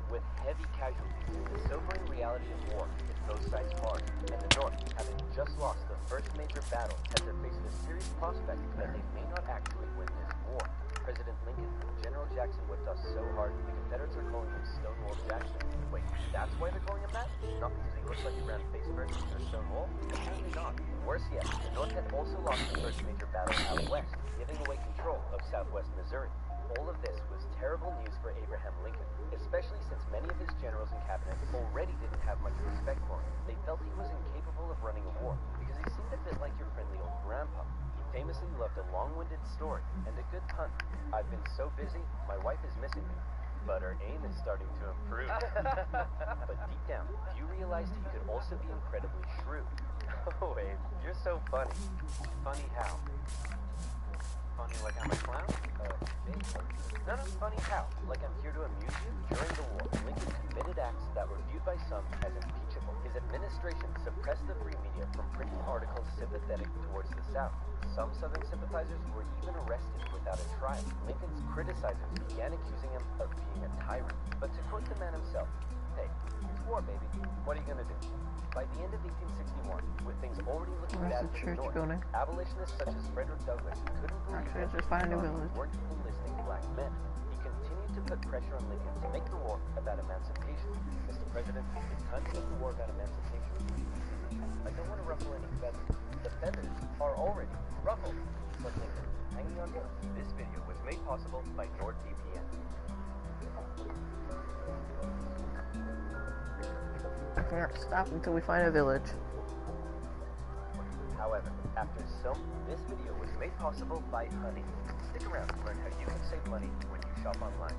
with heavy casualties. The sobering reality of war hit both sides hard, and the North, having just lost the first major battle, had to face the serious prospect that they may not actually win this war. President Lincoln, General Jackson whipped us so hard, the Confederates are calling him Stonewall Jackson. Wait, that's why they're calling him that? Not because he looks like he ran face first into a stone wall? Apparently not. Worse yet, the North had also lost the first major battle out west, giving away control of southwest Missouri. All of this was terrible news for Abraham Lincoln, especially since many of his generals and cabinet already didn't have much respect for him. They felt he was incapable of running a war, because he seemed a bit like your friendly old grandpa. He famously loved a long-winded story and a good pun. I've been so busy, my wife is missing me, but her aim is starting to improve. But deep down, few realized he could also be incredibly shrewd. Oh, Abe, you're so funny. Funny how? Funny like I'm a clown? No, funny how? Like I'm here to amuse you? During the war, Lincoln committed acts that were viewed by some as impeachable. His administration suppressed the free media from printing articles sympathetic towards the South. Some Southern sympathizers were even arrested without a trial. Lincoln's criticizers began accusing him of being a tyrant. But to quote the man himself, hey, it's war, baby. What are you gonna do? By the end of 1861, with things already looking bad for the North, abolitionists such as Frederick Douglass couldn't believe that the Army weren't enlisting black men. He continued to put pressure on Lincoln to make the war about emancipation. Mr. President, it's time to make the war about emancipation. I don't want to ruffle any feathers. The feathers are already ruffled. But Lincoln, hanging on to this video was made possible by NordVPN. Stop until we find a village. However, this video was made possible by Honey. Stick around to learn how you can save money when you shop online.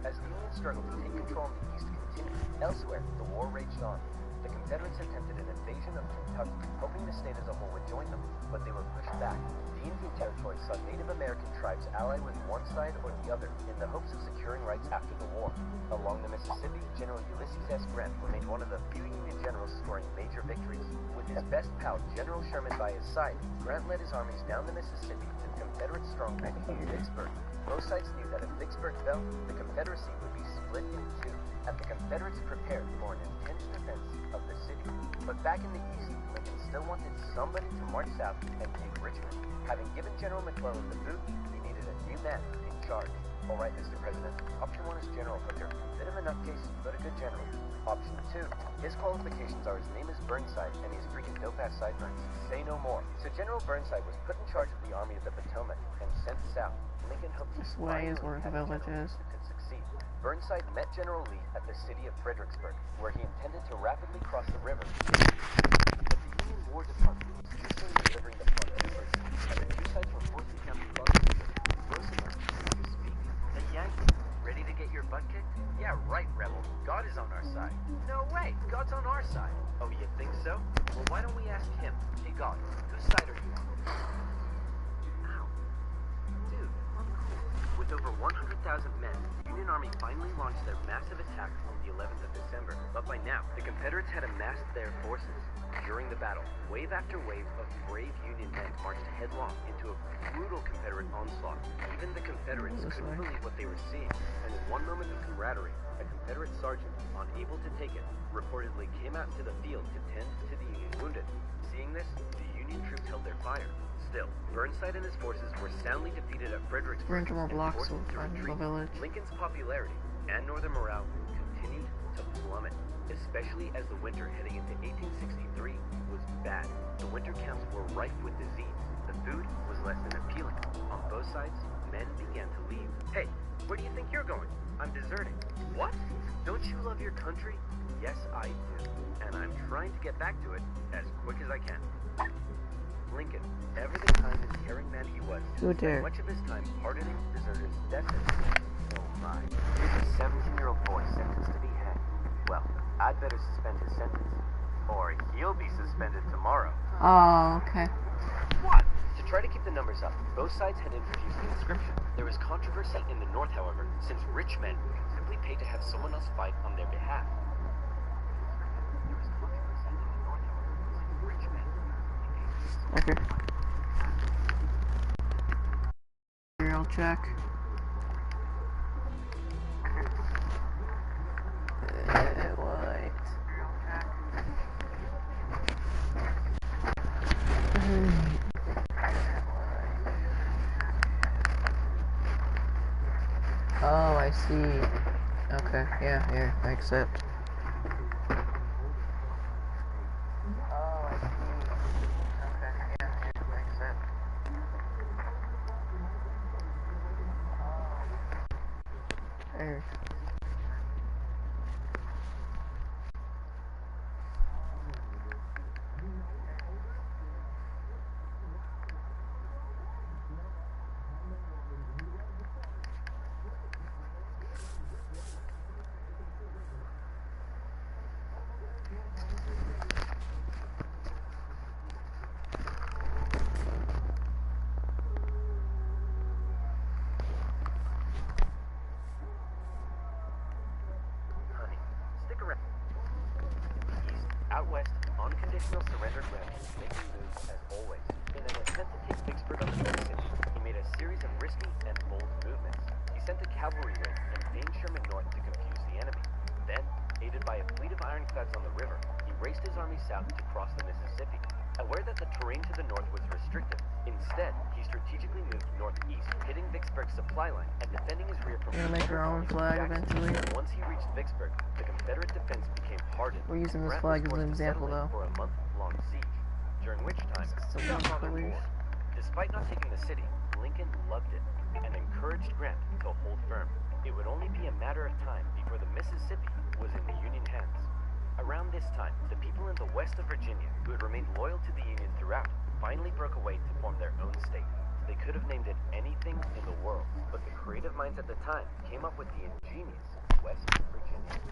As the Union struggled to take control in the East continued, elsewhere, the war raged on. The Confederates attempted an invasion of Kentucky, hoping the state as a whole would join them, but they were pushed back. The Indian Territory saw Native American tribes ally with one side or the other in the hopes of securing rights after the war. Along the Mississippi, General Ulysses S. Grant remained one of the few Union generals scoring major victories. With his best pal, General Sherman, by his side, Grant led his armies down the Mississippi to the Confederate stronghold of Vicksburg. Both sides knew that if Vicksburg fell, the Confederacy would be split in two, and the Confederates prepared for an intense defense of the city. But back in the East, Lincoln still wanted somebody to march south and take Richmond. Having given General McClellan the boot, he needed a new man in charge. All right, Mr. President, option 1 is General Hooker. Bit of a nutcase, but a good general. Option 2, his qualifications are his name is Burnside, and he's freaking dope-ass sideburns. Say no more. So General Burnside was put in charge of the Army of the Potomac and sent south. Lincoln hoped this way is where the village is. Could succeed. Burnside met General Lee at the city of Fredericksburg, where he intended to rapidly cross the river. But the Union War Department was usually delivering the funds and the two sides were forced to count the funds. Roosevelt, to speak. The Yankees, ready to get your butt kicked? Yeah, right, rebel. God is on our side. No way, God's on our side. Oh, you think so? Well, why don't we ask him? Hey, God, whose side are you on? Ow. Dude, uncool. With over 100,000 men, the Union Army finally launched their massive attack on the 11th of December. But by now, Now, the Confederates had amassed their forces. During the battle, wave after wave of brave Union men marched headlong into a brutal Confederate onslaught. Even the Confederates couldn't believe what they were seeing, and in one moment of camaraderie, a Confederate sergeant, unable to take it, reportedly came out into the field to tend to the Union wounded. Seeing this, the Union troops held their fire. Still, Burnside and his forces were soundly defeated at Fredericksburg more and blocks forced will to find the retreat. village. Lincoln's popularity and Northern morale continued to plummet, especially as the winter heading into 1863 was bad. The winter camps were rife with disease. The food was less than appealing. On both sides, men began to leave. Hey, where do you think you're going? I'm deserting. What? Don't you love your country? Yes, I do. And I'm trying to get back to it as quick as I can. Lincoln, ever the kind and caring man he was, spent much of his time pardoning deserters' debtors. Oh my. Here's a 17-year-old boy sentenced to be hanged. Well, I'd better suspend his sentence, or he'll be suspended tomorrow. Oh, okay. What? To try to keep the numbers up, both sides had introduced conscription. There was controversy in the North, however, since rich men simply paid to have someone else fight on their behalf. Okay. Here, I'll check. What? Oh, I see. Okay, yeah, I accept. There. Out west, unconditional surrender Grant was making moves as always. In an attempt to take Vicksburg on the Mississippi, he made a series of risky and bold movements. He sent a cavalry raid and feigned Sherman north to confuse the enemy. Then, aided by a fleet of ironclads on the river, he raced his army south to cross the Mississippi. Aware that the terrain to the north was restrictive, instead, he strategically moved northeast, hitting Vicksburg's supply line and defending his rear from We'll make our own flag eventually. Once he reached Vicksburg, the Confederate defense became hardened. We're using this flag as an example, though. For a month-long siege, during which time he got rather bored. Despite not taking the city, Lincoln loved it and encouraged Grant to hold firm. It would only be a matter of time before the Mississippi was in the Union hands. Around this time, the people in the west of Virginia, who had remained loyal to the Union throughout, finally broke away to form their own state. They could have named it anything in the world, but the creative minds at the time came up with the ingenious West Virginia.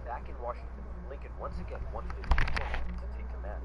Back in Washington, Lincoln once again wanted a new general to take command.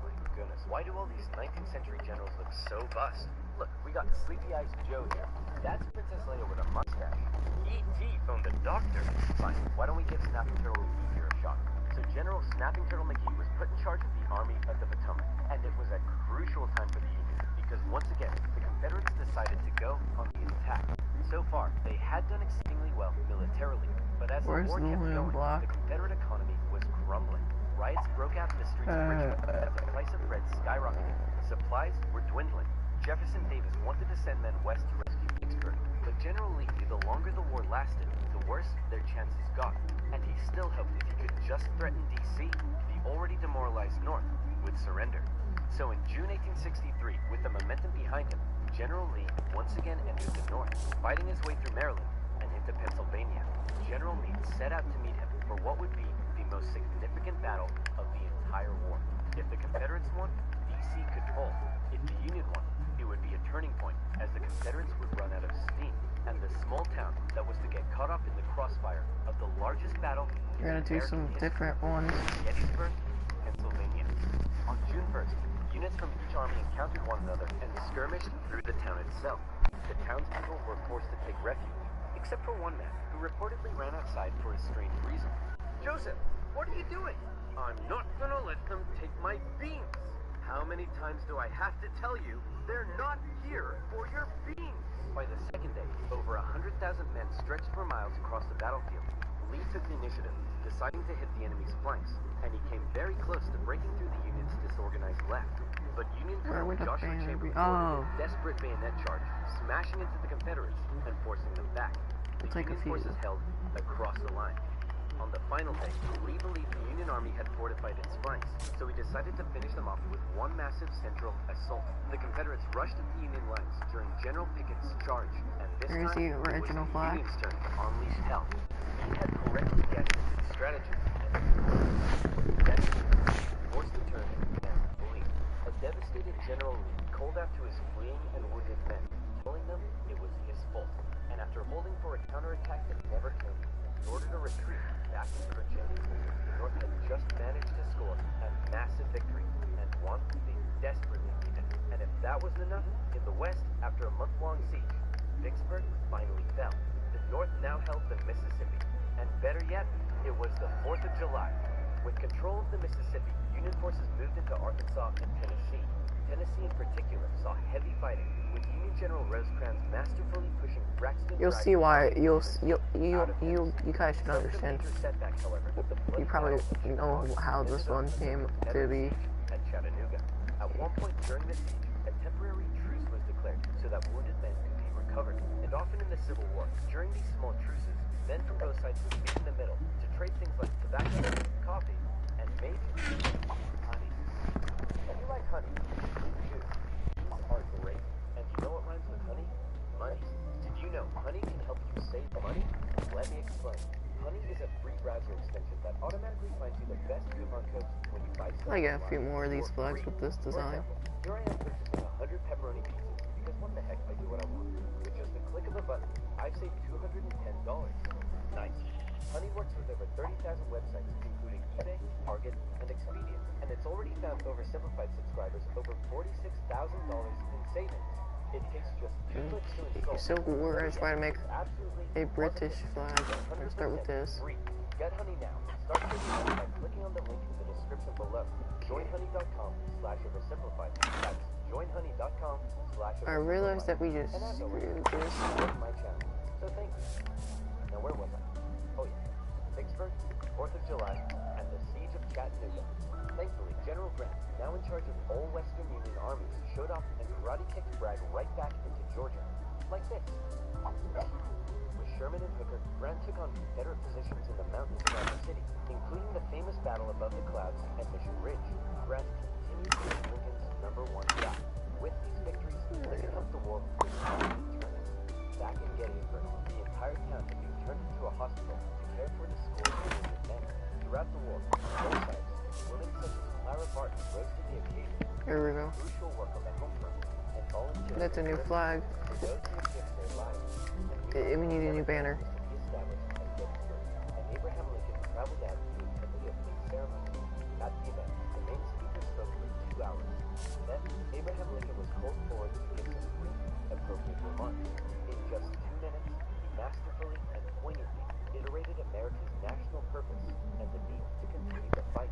My goodness, why do all these 19th century generals look so bust? Look, we got Sleepy Eyes Joe here. That's Princess Leia with a mustache. E.T. phoned the doctor. Fine, why don't we give Snapping Turtle McGee here a shot? So General Snapping Turtle McGee was put in charge of the Army of the Potomac, and it was a crucial time for the Union, because once again, the Confederates decided to go on the attack. So far, they had done exceedingly well militarily, but as the war kept going, the Confederate economy was crumbling. Riots broke out in the streets of Richmond as the price of bread skyrocketed. Supplies were dwindling. Jefferson Davis wanted to send men west to rescue Vicksburg, but General Lee knew the longer the war lasted, the worse their chances got, and he still hoped if he could just threaten D.C., the already demoralized North would surrender. So in June 1863, with the momentum behind him, General Lee once again entered the North, fighting his way through Maryland and into Pennsylvania. General Lee set out to meet him for what would be the most significant battle of the entire war. If the Confederates won, D.C. could fall. If the Union won, it would be a turning point, as the Confederates would run out of steam, and the small town that was to get caught up in the crossfire of the largest battle in We're gonna do some different ones. Gettysburg, Pennsylvania. On June 1st, units from each army encountered one another and skirmished through the town itself. The townspeople were forced to take refuge, except for one man who reportedly ran outside for a strange reason. Joseph, What are you doing? I'm not gonna let them take my beans. How many times do I have to tell you they're not here for your beans? By the second day, over 100,000 men stretched for miles across the battlefield. Lee took the initiative, deciding to hit the enemy's flanks, and he came very close to breaking through the Union's disorganized left. But Union Colonel Joshua Chambers ordered a desperate bayonet charge, smashing into the Confederates and forcing them back. The Union forces held across the line. On the final day, Lee believed the Union Army had fortified its flanks, so he decided to finish them off with one massive central assault. The Confederates rushed at the Union lines during General Pickett's charge, and this time it was the Union's turn to unleash hell. Lee had correctly guessed his strategy, and forced the turn and flee. A devastated General Lee called out to his fleeing and wounded men, telling them it was his fault, and after holding for a counterattack that never came, he ordered a retreat back to Virginia. The North had just managed to score a massive victory, and one they desperately needed. And if that wasn't enough, in the West, after a month-long siege, Vicksburg finally fell. The North now held the Mississippi, and better yet, it was the 4th of July. With control of the Mississippi, Union forces moved into Arkansas and Tennessee. Tennessee in particular saw heavy fighting, with Union General Rosecrans masterfully pushing Braxton. You'll see why. You guys should understand. You probably know how this one came to be. At Chattanooga. At one point during the siege, a temporary truce was declared so that wounded men could be recovered. And often in the Civil War, during these small truces, men from both sides would meet in the middle to trade things like tobacco, coffee, and maybe honey. And you like honey? Bees are great. And you know what rhymes with honey? Money. Did you know honey can help you save money? Let me explain. Honey is a free browser extension that automatically finds you the best coupon codes when you buy stuff. I got a few more of these flags with this design. For example, here I am purchasing 100 pepperoni pizzas because what the heck, I do what I want. With just a click of a button, I've saved $210. Nice. Honey works with over 30,000 websites, including eBay, Target, and Expedia, and it's already found oversimplified subscribers over $46,000 in savings. It takes just 2 clicks to install. Civil War, I try to make a British flag. Let's start with this. Get Honey now. Start saving money by clicking on the link in the description below. Joinhoney.com/oversimplified. That's joinhoney.com/oversimplified. I realized that we just screwed this. My channel. So thank you. Now where was I? Oh yeah. Vicksburg, 4th of July, and the siege of Chattanooga. Thankfully, General Grant, now in charge of all Western Union armies, showed up and karate-kicked Bragg right back into Georgia. Like this. With Sherman and Hooker, Grant took on Confederate positions in the mountains around the city, including the famous battle above the clouds at Mission Ridge. Grant continued to be Lincoln's #1 guy. With these victories, Lincoln helped the war finally turn. Back in Gettysburg, the entire town had been turned into a hospital to care for the scores of wounded men. Throughout the war, on both sides, women such as Clara Barton rose to the occasion. Here we go. Crucial work on the home front and volunteered. That's a new flag. For those who had given their lives. We need a new banner. Established at Gettysburg, and Abraham Lincoln traveled out to attend the opening ceremony. At the event, the main speaker spoke for 2 hours. Then, Abraham Lincoln was called forward to give some brief, appropriate remarks. In just 2 minutes, he masterfully and poignantly iterated America's national purpose and the need to continue the fight.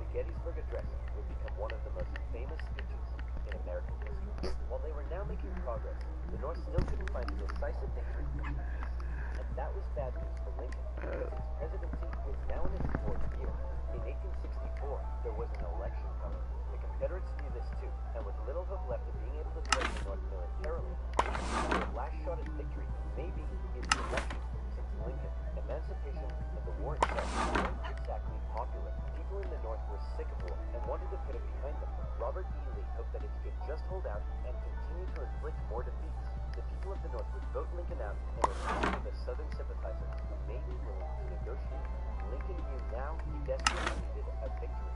The Gettysburg Address would become one of the most famous speeches in American history. While they were now making progress, the North still couldn't find a decisive victory. And that was bad news for Lincoln, because his presidency was now in its 4th year. In 1864, there was an election coming. The Confederates knew this too, and with little hope left of being able to threaten the North militarily, their last shot at victory maybe is the election, since Lincoln, emancipation, and the war itself weren't exactly popular. People in the North were sick of war and wanted to put it behind them. Robert E. Lee hoped that if he could just hold out and continue to inflict more defeats, the people of the North would vote Lincoln out and replace him with a Southern sympathizer who may be willing to negotiate. Lincoln knew now he desperately needed a victory.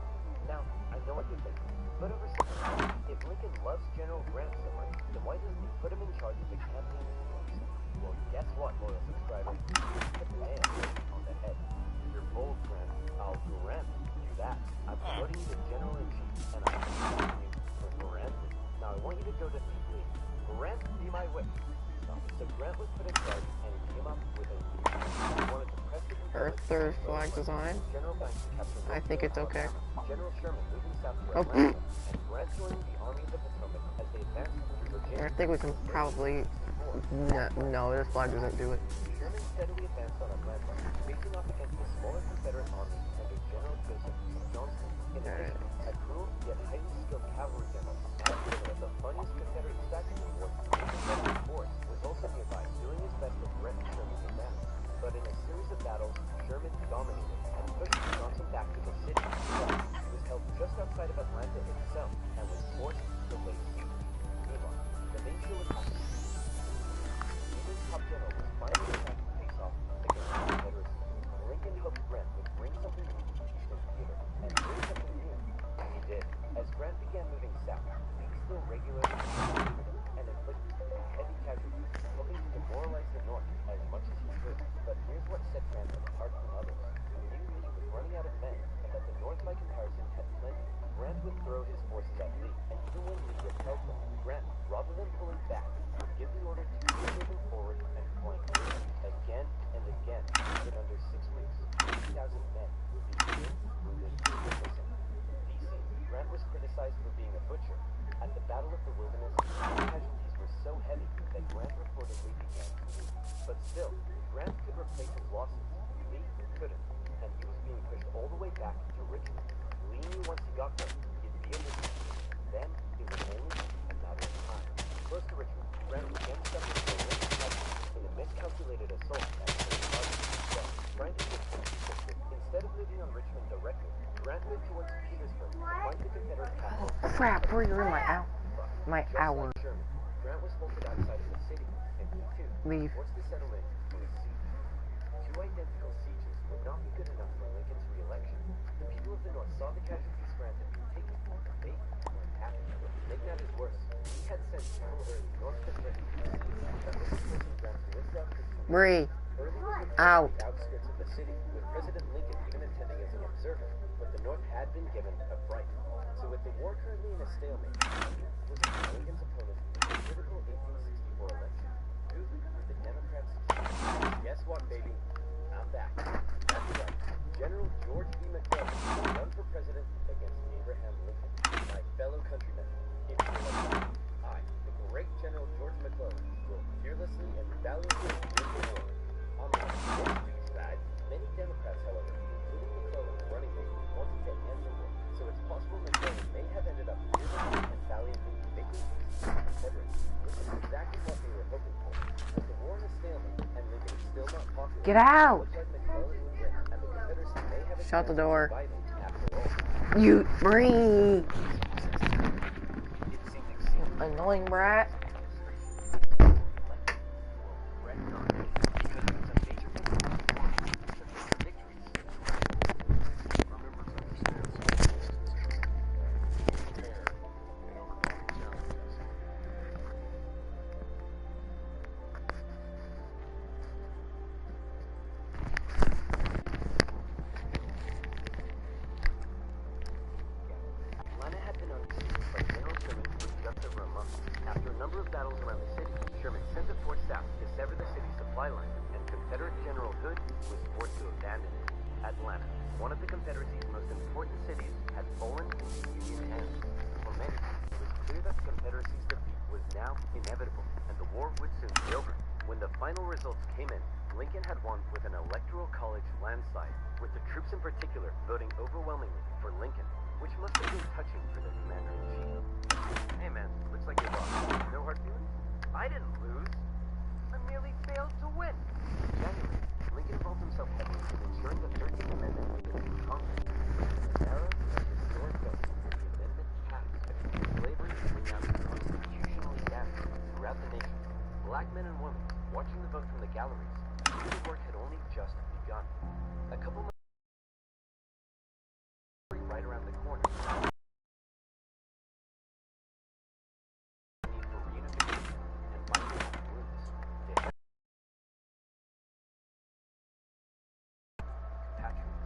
Now, I know what you're thinking, but oversimplify. If Lincoln loves General Grant so much, then why doesn't he put him in charge of the campaign police? Well, guess what, loyal subscriber? Hit the nail on the head. You're bold, Grant. I'll grant you that. I'm promoting you to General-in-Chief, and I'm asking you for granted. Now, I want you to go defeat Lee. Grant be my wish. So Grant was put in charge, and he came up with a new plan. He wanted to press the Our Confederates third to flag design. General Banks to capture I think it's okay. General Sherman moving south to Oh. Atlanta, and Grant joining the Army of the Potomac as they advanced through Virginia. I think we can probably... No, this flag doesn't do it. Sherman steadily advanced on Atlanta, facing off against the smaller Confederate army under General Joseph E. Johnston. In addition, a cool yet highly skilled cavalry general, and one of the funniest Confederate statues in war, Lincoln Force, was also nearby, doing his best to threaten Sherman's advance. But in a series of battles, Sherman dominated and pushed Johnson back to the city. He was held just outside of Atlanta itself and was forced to lay siege. Meanwhile, the main show was happening. Union's top general was finally about to face off against the Confederacy. Lincoln hoped Grant would bring something new to Eastern Theater, and bring something new. And he did. As Grant began moving south, Lee still regularly and inflicted heavy casualties, hoping to demoralize the North as much as he could. But here's what set Grant apart from others. He knew Lee was running out of men, and that the North, by comparison, had plenty. Grant would throw his forces at Lee, and even when Lee repelled them, Grant, rather than pulling back, would give the order to keep moving forward and flank Lee. Again and again, in under 6 weeks, 50,000 men would be killed, wounded, or missing. DC, Grant was criticized for being a butcher. At the Battle of the Wilderness, the casualties were so heavy that Grant reportedly began to lose. But still, Grant could replace his losses. Lee couldn't, and he was being pushed all the way back to Richmond. Lee knew once he got there, he'd be in Richmond. Then, it was only a matter of time. Close to Richmond, Grant again suffered a horrific casualty in a miscalculated assault at St. Martin's. Trying to get instead of moving on Richmond directly, Grant moved towards Petersburg to find the Confederate capital. Oh crap, we're in my hour. Like Sherman, Grant was halted outside of the city, and he too Leave. was forced to settle in for a siege. 2 identical sieges would not be good enough for Lincoln's re-election. The people of the North saw the casualties Grant had been taking, and they weren't happy. To make matters worse, he had sent General Early north to threaten D.C. that was forcing Grant to withdraw troops from Bree. Early was Ow. the outskirts of the city, with President Lincoln even attending as an observer, but the North had been given a fright. So with the war currently in a stalemate, Lee was Lincoln's opponent in the critical 1864 election. Who would the Democrats choose? Guess what, baby? I'm back. That's right. General George B. McClellan will run for president against Abraham Lincoln. My fellow countrymen, if you elect me, I, the great General George McClellan, will fearlessly and valiantly win the war. On the next week's side, many Democrats, however, including McClellan's running mate, wanted to end the war, so it's possible McClellan may have ended up fearlessly and valiantly making peace with the Confederates, which is exactly what they were hoping for. With the war in a stalemate, and Lincoln is still not popular, Get out! looks like McClellan would win, and the Confederacy may have a Shut the chance of door. surviving after all. You Bree. It seemed exceedingly Annoying brat. Remember to understand social distancing. Be prepared in overcoming challenges. Atlanta had been unseated by General Sherman for just over a month. After a number of battles around the city, Sherman sent a force south to sever the city's supply line, and Confederate General Hood was forced to abandon it. Atlanta, one of the Confederacy's most important cities, had fallen into Union hands. For many, it was clear that the Confederacy's defeat was now inevitable, and the war would soon be over. When the final results came in, Lincoln had won with an electoral college landslide, with the troops in particular voting overwhelmingly for Lincoln, which must have been touching for the commander-in-chief. Hey man, looks like you lost. No hard feelings? I didn't lose. I merely failed to win. In January, Lincoln involved himself heavily in ensuring the 13th Amendment would be in Congress. A narrow but historic vote, the amendment passed. Slavery was now constitutionally banned throughout the nation. Black men and women, watching the vote from the galleries, knew the work had only just begun. A couple months right around the corner. The need for reunification and binding of wounds. The compatriot.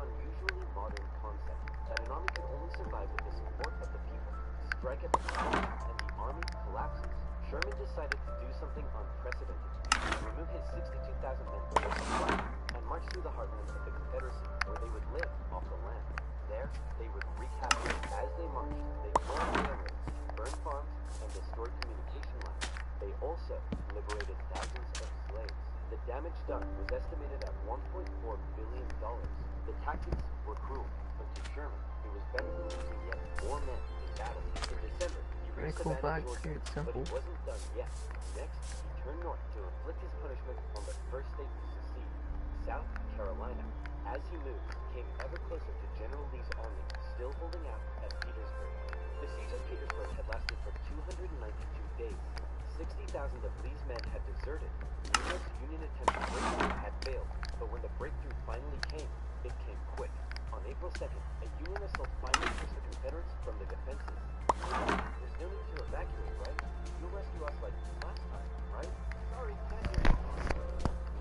unusually modern concept that an army could only survive with the support of the people. Strike at the front and the army collapses. Sherman decided to do something unprecedented. Remove his 62,000 men from their supply and march through the heartland of the Confederacy, where they would live off the land. There, they would wreak havoc. As they marched, they tore railroads, burned farms, and destroyed communication lines. They also liberated thousands of slaves. The damage done was estimated at $1.4 billion. The tactics were cruel, but to Sherman, it was better than losing yet more men in battle. In December, he Very reached cool Savannah, flag, Georgia, it's but he simple. wasn't done yet. Next, he turned north to inflict his punishment on the first state to secede, South Carolina. As he moved, he came ever closer to General Lee's army, still holding out at Petersburg. The siege of Petersburg had lasted for 292 days. 60,000 of Lee's men had deserted. Numerous Union attempts to break through had failed, but when the breakthrough finally came, it came quick. On April 2nd, a Union assault finally pushed the Confederates from the defenses. There's no need to evacuate, right? You'll rescue us like last time, right? Sorry, can't hear you.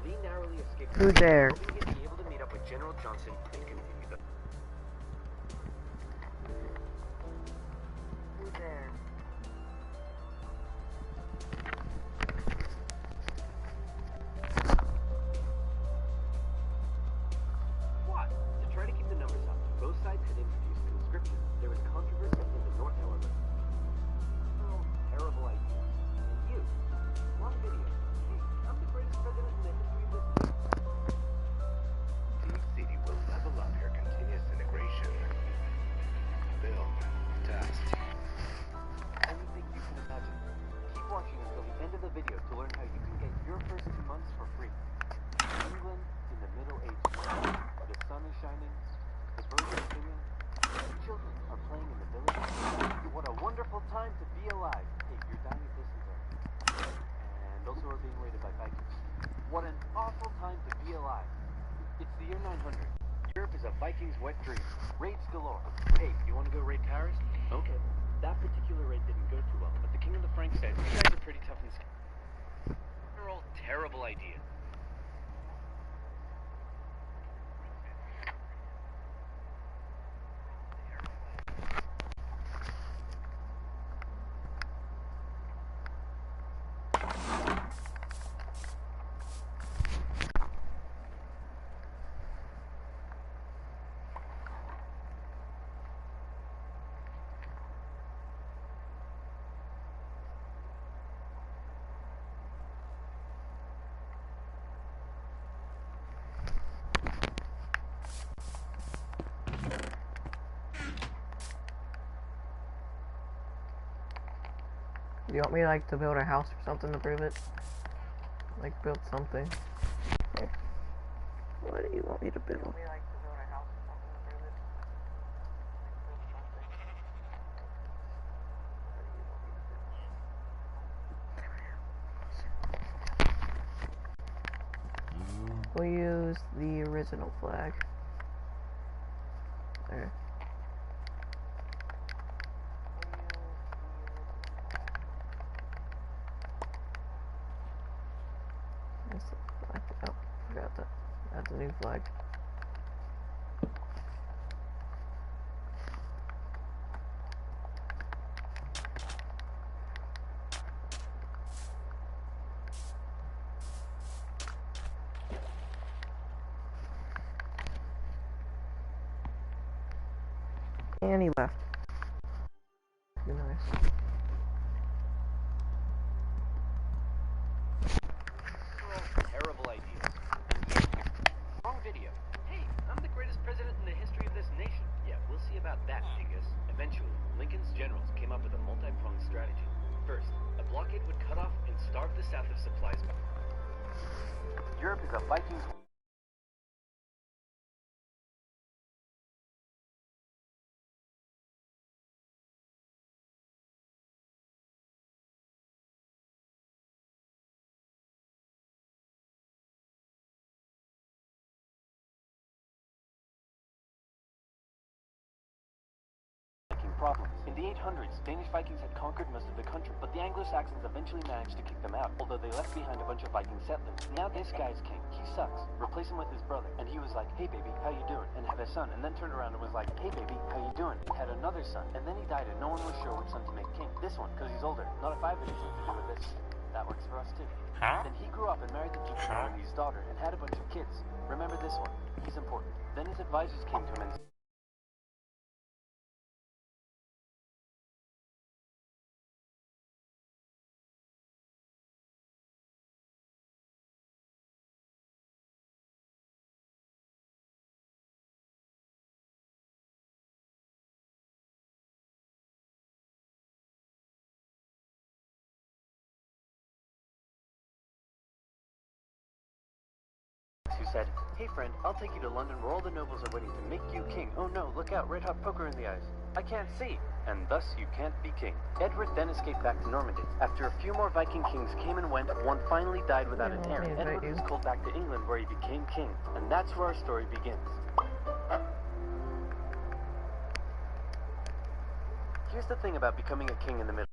Lee narrowly escaped. Who's there? Hoping he'd be able to meet up with General Johnson and continue the... Who's there? What? To try to keep the numbers up, both sides had introduced conscription. There was controversy in the North, however. Oh, terrible idea. And you? Long video. Hey, I'm the greatest president in the history of this nation. Deep City will level up your continuous integration. Build. Test. Anything you can imagine. Keep watching until the end of the video to learn how you can get your first 2 months for free. England in the Middle Ages. The sun is shining, the birds are singing, the children are playing in the village. What a wonderful time to be alive. Hey, your Downey dysentery. And those who are being raided by Vikings. What an awful time to be alive. It's the year 900. Europe is a Viking's wet dream. Raids galore. Hey, you want to go raid Paris? Okay. That particular raid didn't go too well, but the King of the Franks said, you guys are pretty tough and scared. They're all terrible ideas. You want me like to build a house or something to prove it? Like build something. Here. What do you want me to build? We like to build a house or something to prove it. Build something. What do you want me to build? We'll use the original flag. There. That's the flag. Oh, forgot that. That's a new flag. And he left. Be nice. Terrible ideas. Wrong video. Hey, I'm the greatest president in the history of this nation. Yeah, we'll see about that, dingus. Eventually, Lincoln's generals came up with a multi-pronged strategy. First, a blockade would cut off and starve the South of supplies. Europe is a Viking's... problems. In In the 800s, Danish Vikings had conquered most of the country, but the Anglo-Saxons eventually managed to kick them out, although they left behind a bunch of Viking settlers. Now this guy's king. He sucks. Replace him with his brother. And he was like, hey baby, how you doing? And had a son, and then turned around and was like, hey baby, how you doing? And had another son, and then he died and no one was sure which son to make king. This one, because he's older. Not if I have anything to do with this. That works for us too. Then he grew up and married the Duke of Normandy's daughter and had a bunch of kids. Remember this one. He's important. Then his advisors came to him and who said, hey friend, I'll take you to London where all the nobles are waiting to make you king. Oh no, look out, red hot poker in the eyes. I can't see, and thus you can't be king. Edward then escaped back to Normandy. After a few more Viking kings came and went, one finally died without an heir. Edward was called back to England where he became king. And that's where our story begins. Here's the thing about becoming a king in the Middle.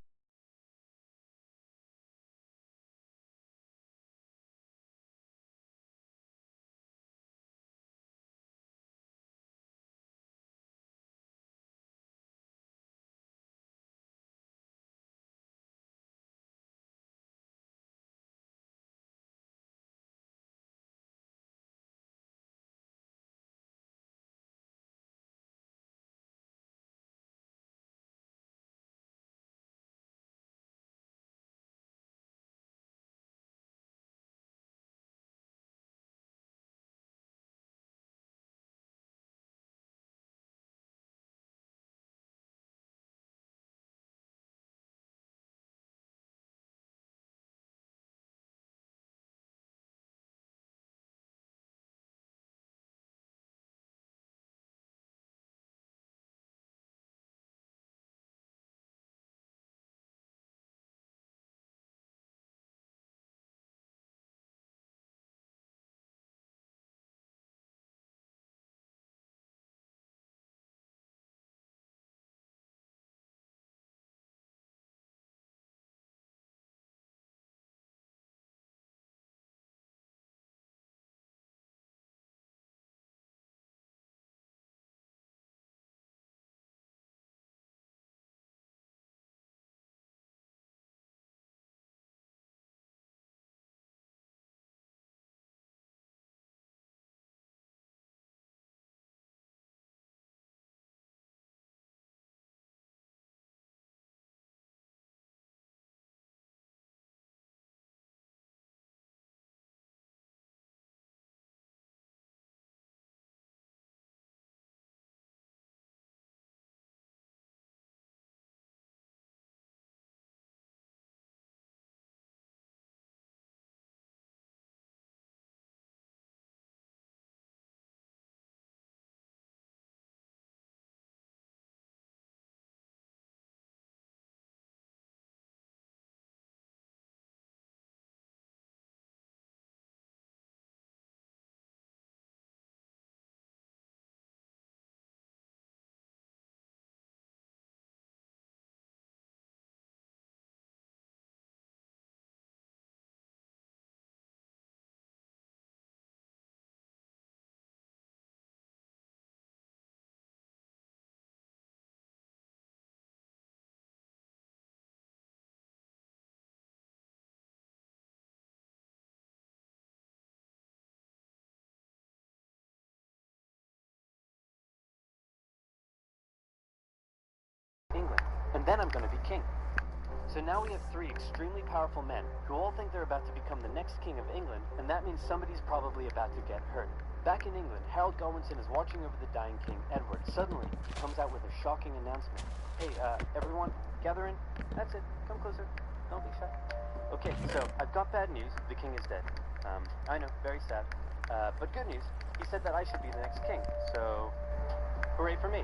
England, and then I'm going to be king. So now we have three extremely powerful men who all think they're about to become the next king of England, and that means somebody's probably about to get hurt. Back in England, Harold Godwinson is watching over the dying king, Edward. Suddenly, he comes out with a shocking announcement. Hey, everyone, gather in. That's it. Come closer. Don't be shy. Okay, so I've got bad news. The king is dead. I know, very sad. But good news. He said that I should be the next king. So, hooray for me.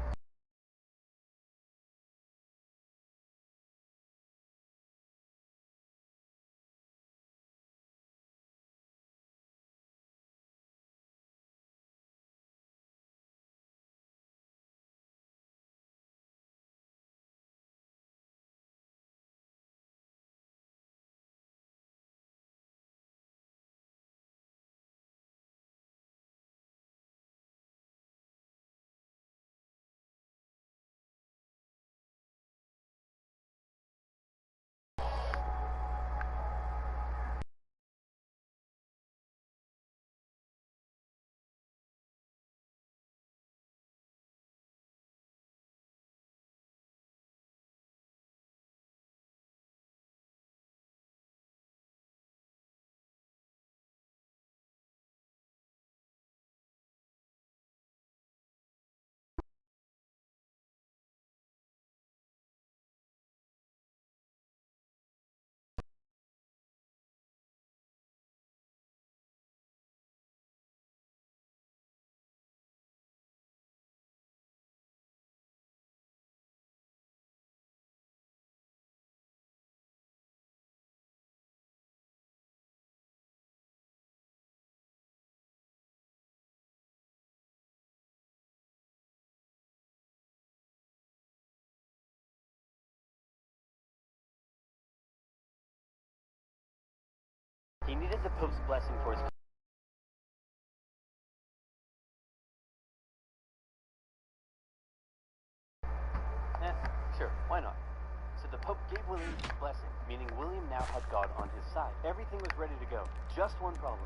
needed the Pope's blessing for his... Sure, why not? So the Pope gave William his blessing, meaning William now had God on his side. Everything was ready to go. Just one problem.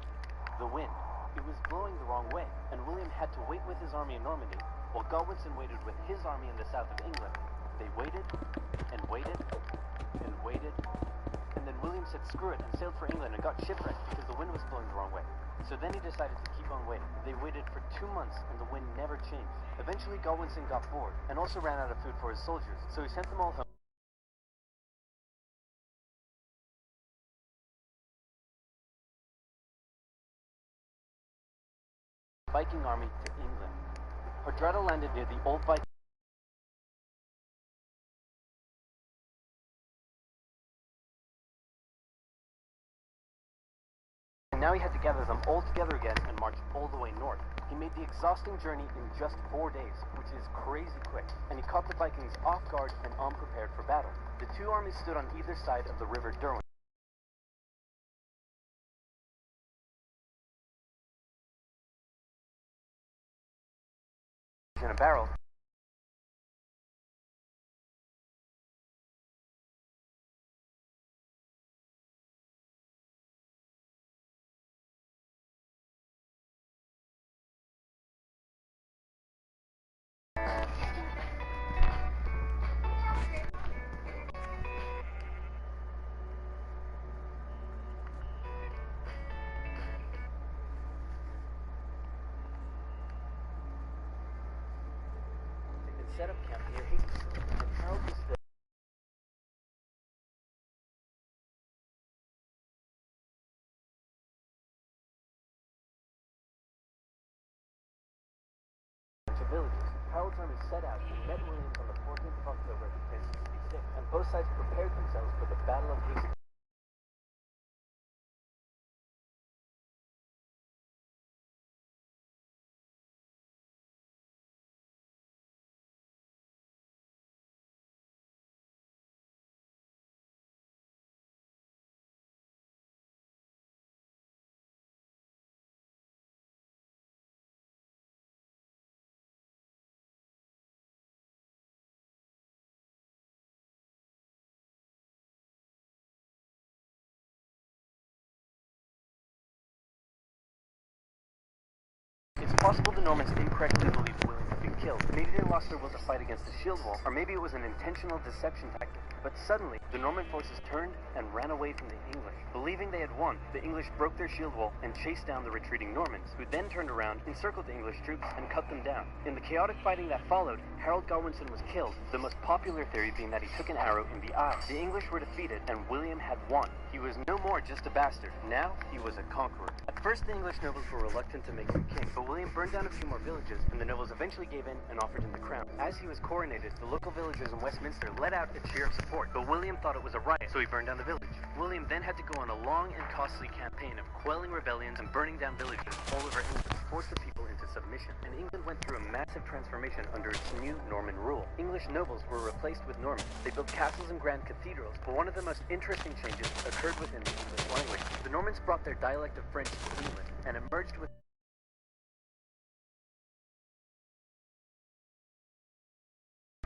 The wind. It was blowing the wrong way, and William had to wait with his army in Normandy, while Godwinson waited with his army in the south of England. They waited, and waited, and waited, and then William said screw it and sailed for England and got shipwrecked because the wind was blowing the wrong way. So then he decided to keep on waiting. They waited for 2 months and the wind never changed. Eventually Godwinson got bored and also ran out of food for his soldiers, so he sent them all home. Viking army to England. Hardrada landed near the old Viking. Now he had to gather them all together again and march all the way north. He made the exhausting journey in just 4 days, which is crazy quick, and he caught the Vikings off guard and unprepared for battle. The two armies stood on either side of the river Derwent. In a barrel. And set up camp near Hastings, and Harold was there. Villages. Harold's army set out and met Williams on the 14th of October, 1066, and both sides prepared themselves for the Battle of Hastings. It's possible the Normans incorrectly believed William had been killed. Maybe they lost their will to fight against the shield wall, or maybe it was an intentional deception tactic. But suddenly, the Norman forces turned and ran away from the English. Believing they had won, the English broke their shield wall and chased down the retreating Normans, who then turned around, encircled the English troops, and cut them down. In the chaotic fighting that followed, Harold Godwinson was killed, the most popular theory being that he took an arrow in the eye. The English were defeated, and William had won. He was no more just a bastard. Now, he was a conqueror. At first, the English nobles were reluctant to make him king, but William burned down a few more villages, and the nobles eventually gave in and offered him the crown. As he was coronated, the local villagers in Westminster let out a cheer of support, but William thought it was a riot, so he burned down the village. William then had to go on a long and costly campaign of quelling rebellions and burning down villages all over England to force the people into submission, and England went through a massive transformation under its new Norman rule. English nobles were replaced with Normans. They built castles and grand cathedrals, but one of the most interesting changes occurred within the English language. The Normans brought their dialect of French to England, and emerged with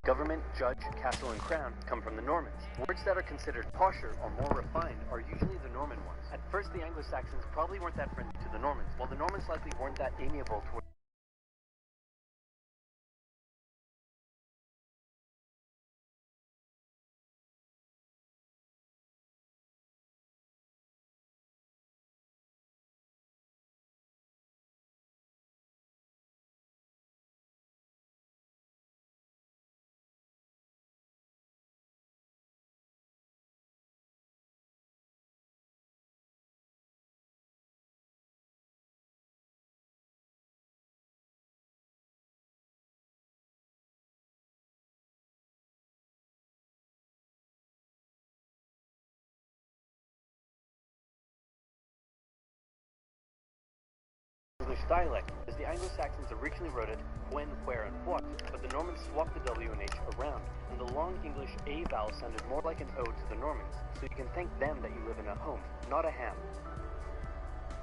government, judge, castle, and crown come from the Normans. Words that are considered posher or more refined are usually the Norman ones. At first, the Anglo-Saxons probably weren't that friendly to the Normans, while the Normans likely weren't that amiable toward English dialect, as the Anglo-Saxons originally wrote it when, where, and what, but the Normans swapped the W and H around, and the long English A vowel sounded more like an O to the Normans, so you can thank them that you live in a home, not a ham.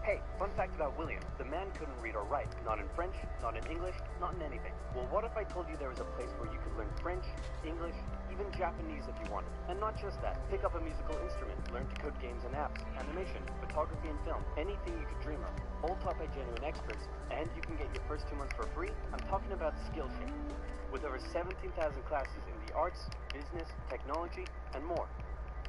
Hey, fun fact about William. The man couldn't read or write. Not in French, not in English, not in anything. Well, what if I told you there was a place where you could learn French, English, even Japanese if you wanted? And not just that. Pick up a musical instrument, learn to code games and apps, animation, photography and film, anything you could dream of. All taught by genuine experts, and you can get your first 2 months for free. I'm talking about Skillshare. With over 17,000 classes in the arts, business, technology, and more.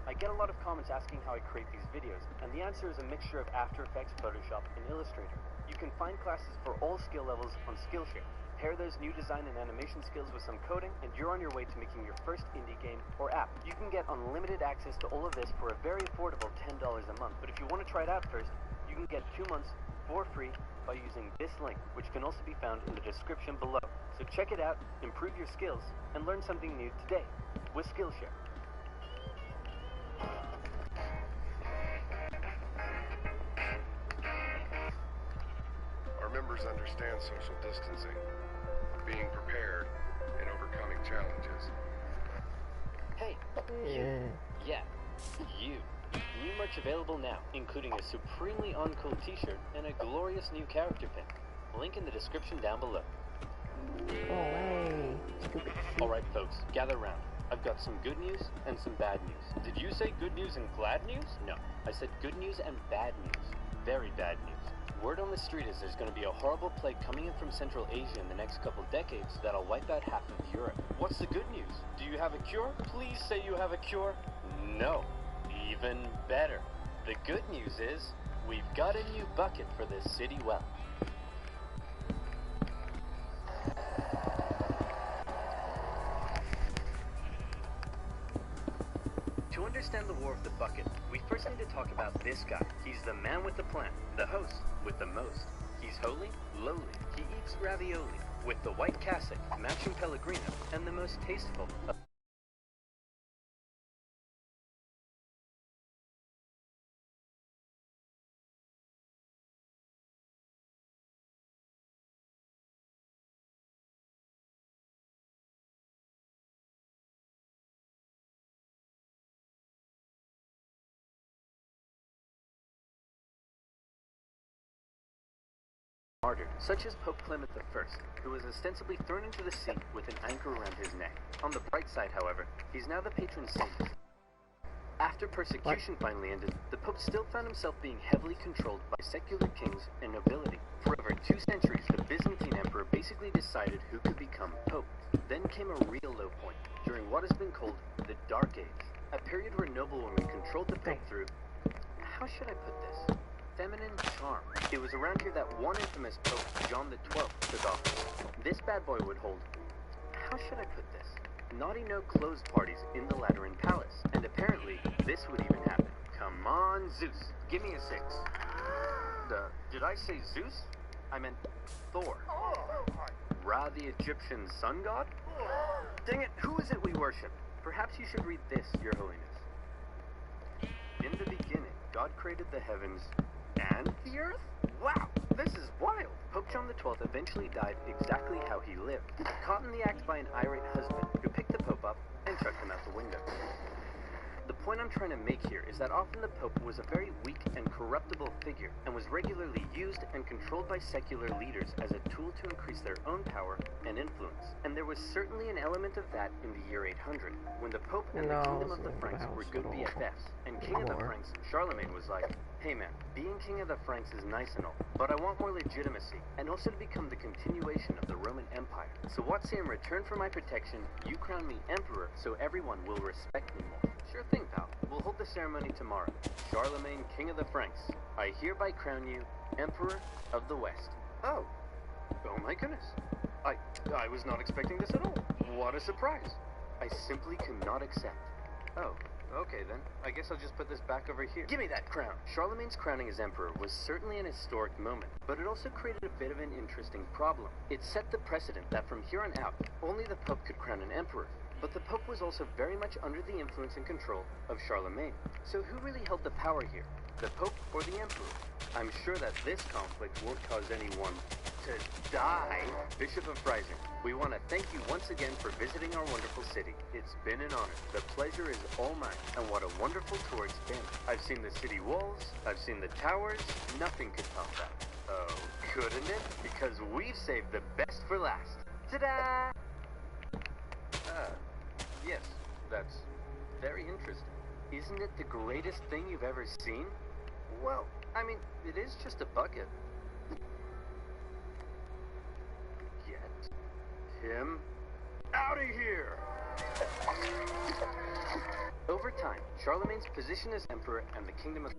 I get a lot of comments asking how I create these videos, and the answer is a mixture of After Effects, Photoshop, and Illustrator. You can find classes for all skill levels on Skillshare. Pair those new design and animation skills with some coding, and you're on your way to making your first indie game or app. You can get unlimited access to all of this for a very affordable $10 a month, but if you want to try it out first, you can get 2 months for free by using this link, which can also be found in the description below. So check it out, improve your skills, and learn something new today with Skillshare. Our members understand social distancing, being prepared, and overcoming challenges. Hey, Yeah. you. New merch available now, including a supremely uncool t-shirt and a glorious new character pin. Link in the description down below. Go away. Stupid sheep. Alright folks, gather round. I've got some good news and some bad news. Did you say good news and glad news? No, I said good news and bad news. Very bad news. Word on the street is there's going to be a horrible plague coming in from Central Asia in the next couple decades that'll wipe out half of Europe. What's the good news? Do you have a cure? Please say you have a cure. No. Even better. The good news is, we've got a new bucket for this city well. To understand the war of the bucket, we first need to talk about this guy. He's the man with the plan, the host with the most. He's holy, lowly, he eats ravioli, with the white cassock, matching Pellegrino, and the most tasteful. Martyred, such as Pope Clement I, who was ostensibly thrown into the sea with an anchor around his neck. On the bright side, however, he's now the patron saint. After persecution finally ended, the Pope still found himself being heavily controlled by secular kings and nobility. For over 2 centuries, the Byzantine emperor basically decided who could become Pope. Then came a real low point, during what has been called the Dark Age, a period where noblewomen controlled the Pope through, how should I put this? Feminine charm. It was around here that one infamous Pope, John XII, took office. This bad boy would hold, how should I put this? Naughty no-clothes parties in the Lateran Palace. And apparently, this would even happen. Come on, Zeus. Give me a 6. Did I say Zeus? I meant Thor. Ra, the Egyptian sun god? Dang it, who is it we worship? Perhaps you should read this, Your Holiness. In the beginning, God created the heavens and the earth? Wow, this is wild. Pope John XII eventually died exactly how he lived, caught in the act by an irate husband who picked the Pope up and chucked him out the window. The point I'm trying to make here is that often the Pope was a very weak and corruptible figure and was regularly used and controlled by secular leaders as a tool to increase their own power and influence. And there was certainly an element of that in the year 800, when the Pope and the Kingdom of the Franks were good BFFs, and King of the Franks, Charlemagne, was like, hey man, being King of the Franks is nice and all, but I want more legitimacy, and also to become the continuation of the Roman Empire. So what say in return for my protection, you crown me Emperor so everyone will respect me more. Sure thing, pal. We'll hold the ceremony tomorrow. Charlemagne, King of the Franks, I hereby crown you Emperor of the West. Oh my goodness. I was not expecting this at all. What a surprise. I simply cannot accept. Oh, okay then. I guess I'll just put this back over here. Give me that crown! Charlemagne's crowning as emperor was certainly an historic moment, but it also created a bit of an interesting problem. It set the precedent that from here on out, only the Pope could crown an emperor. But the Pope was also very much under the influence and control of Charlemagne. So who really held the power here? The Pope or the Emperor? I'm sure that this conflict won't cause anyone to die. Bishop of Rising, we want to thank you once again for visiting our wonderful city. It's been an honor. The pleasure is all mine. And what a wonderful tour it's been. I've seen the city walls, I've seen the towers. Nothing could top that. Oh, couldn't it? Because we've saved the best for last. Ta-da! Yes, that's very interesting. Isn't it the greatest thing you've ever seen? Well, I mean, it is just a bucket. Get him out of here! Over time, Charlemagne's position as emperor and the kingdom of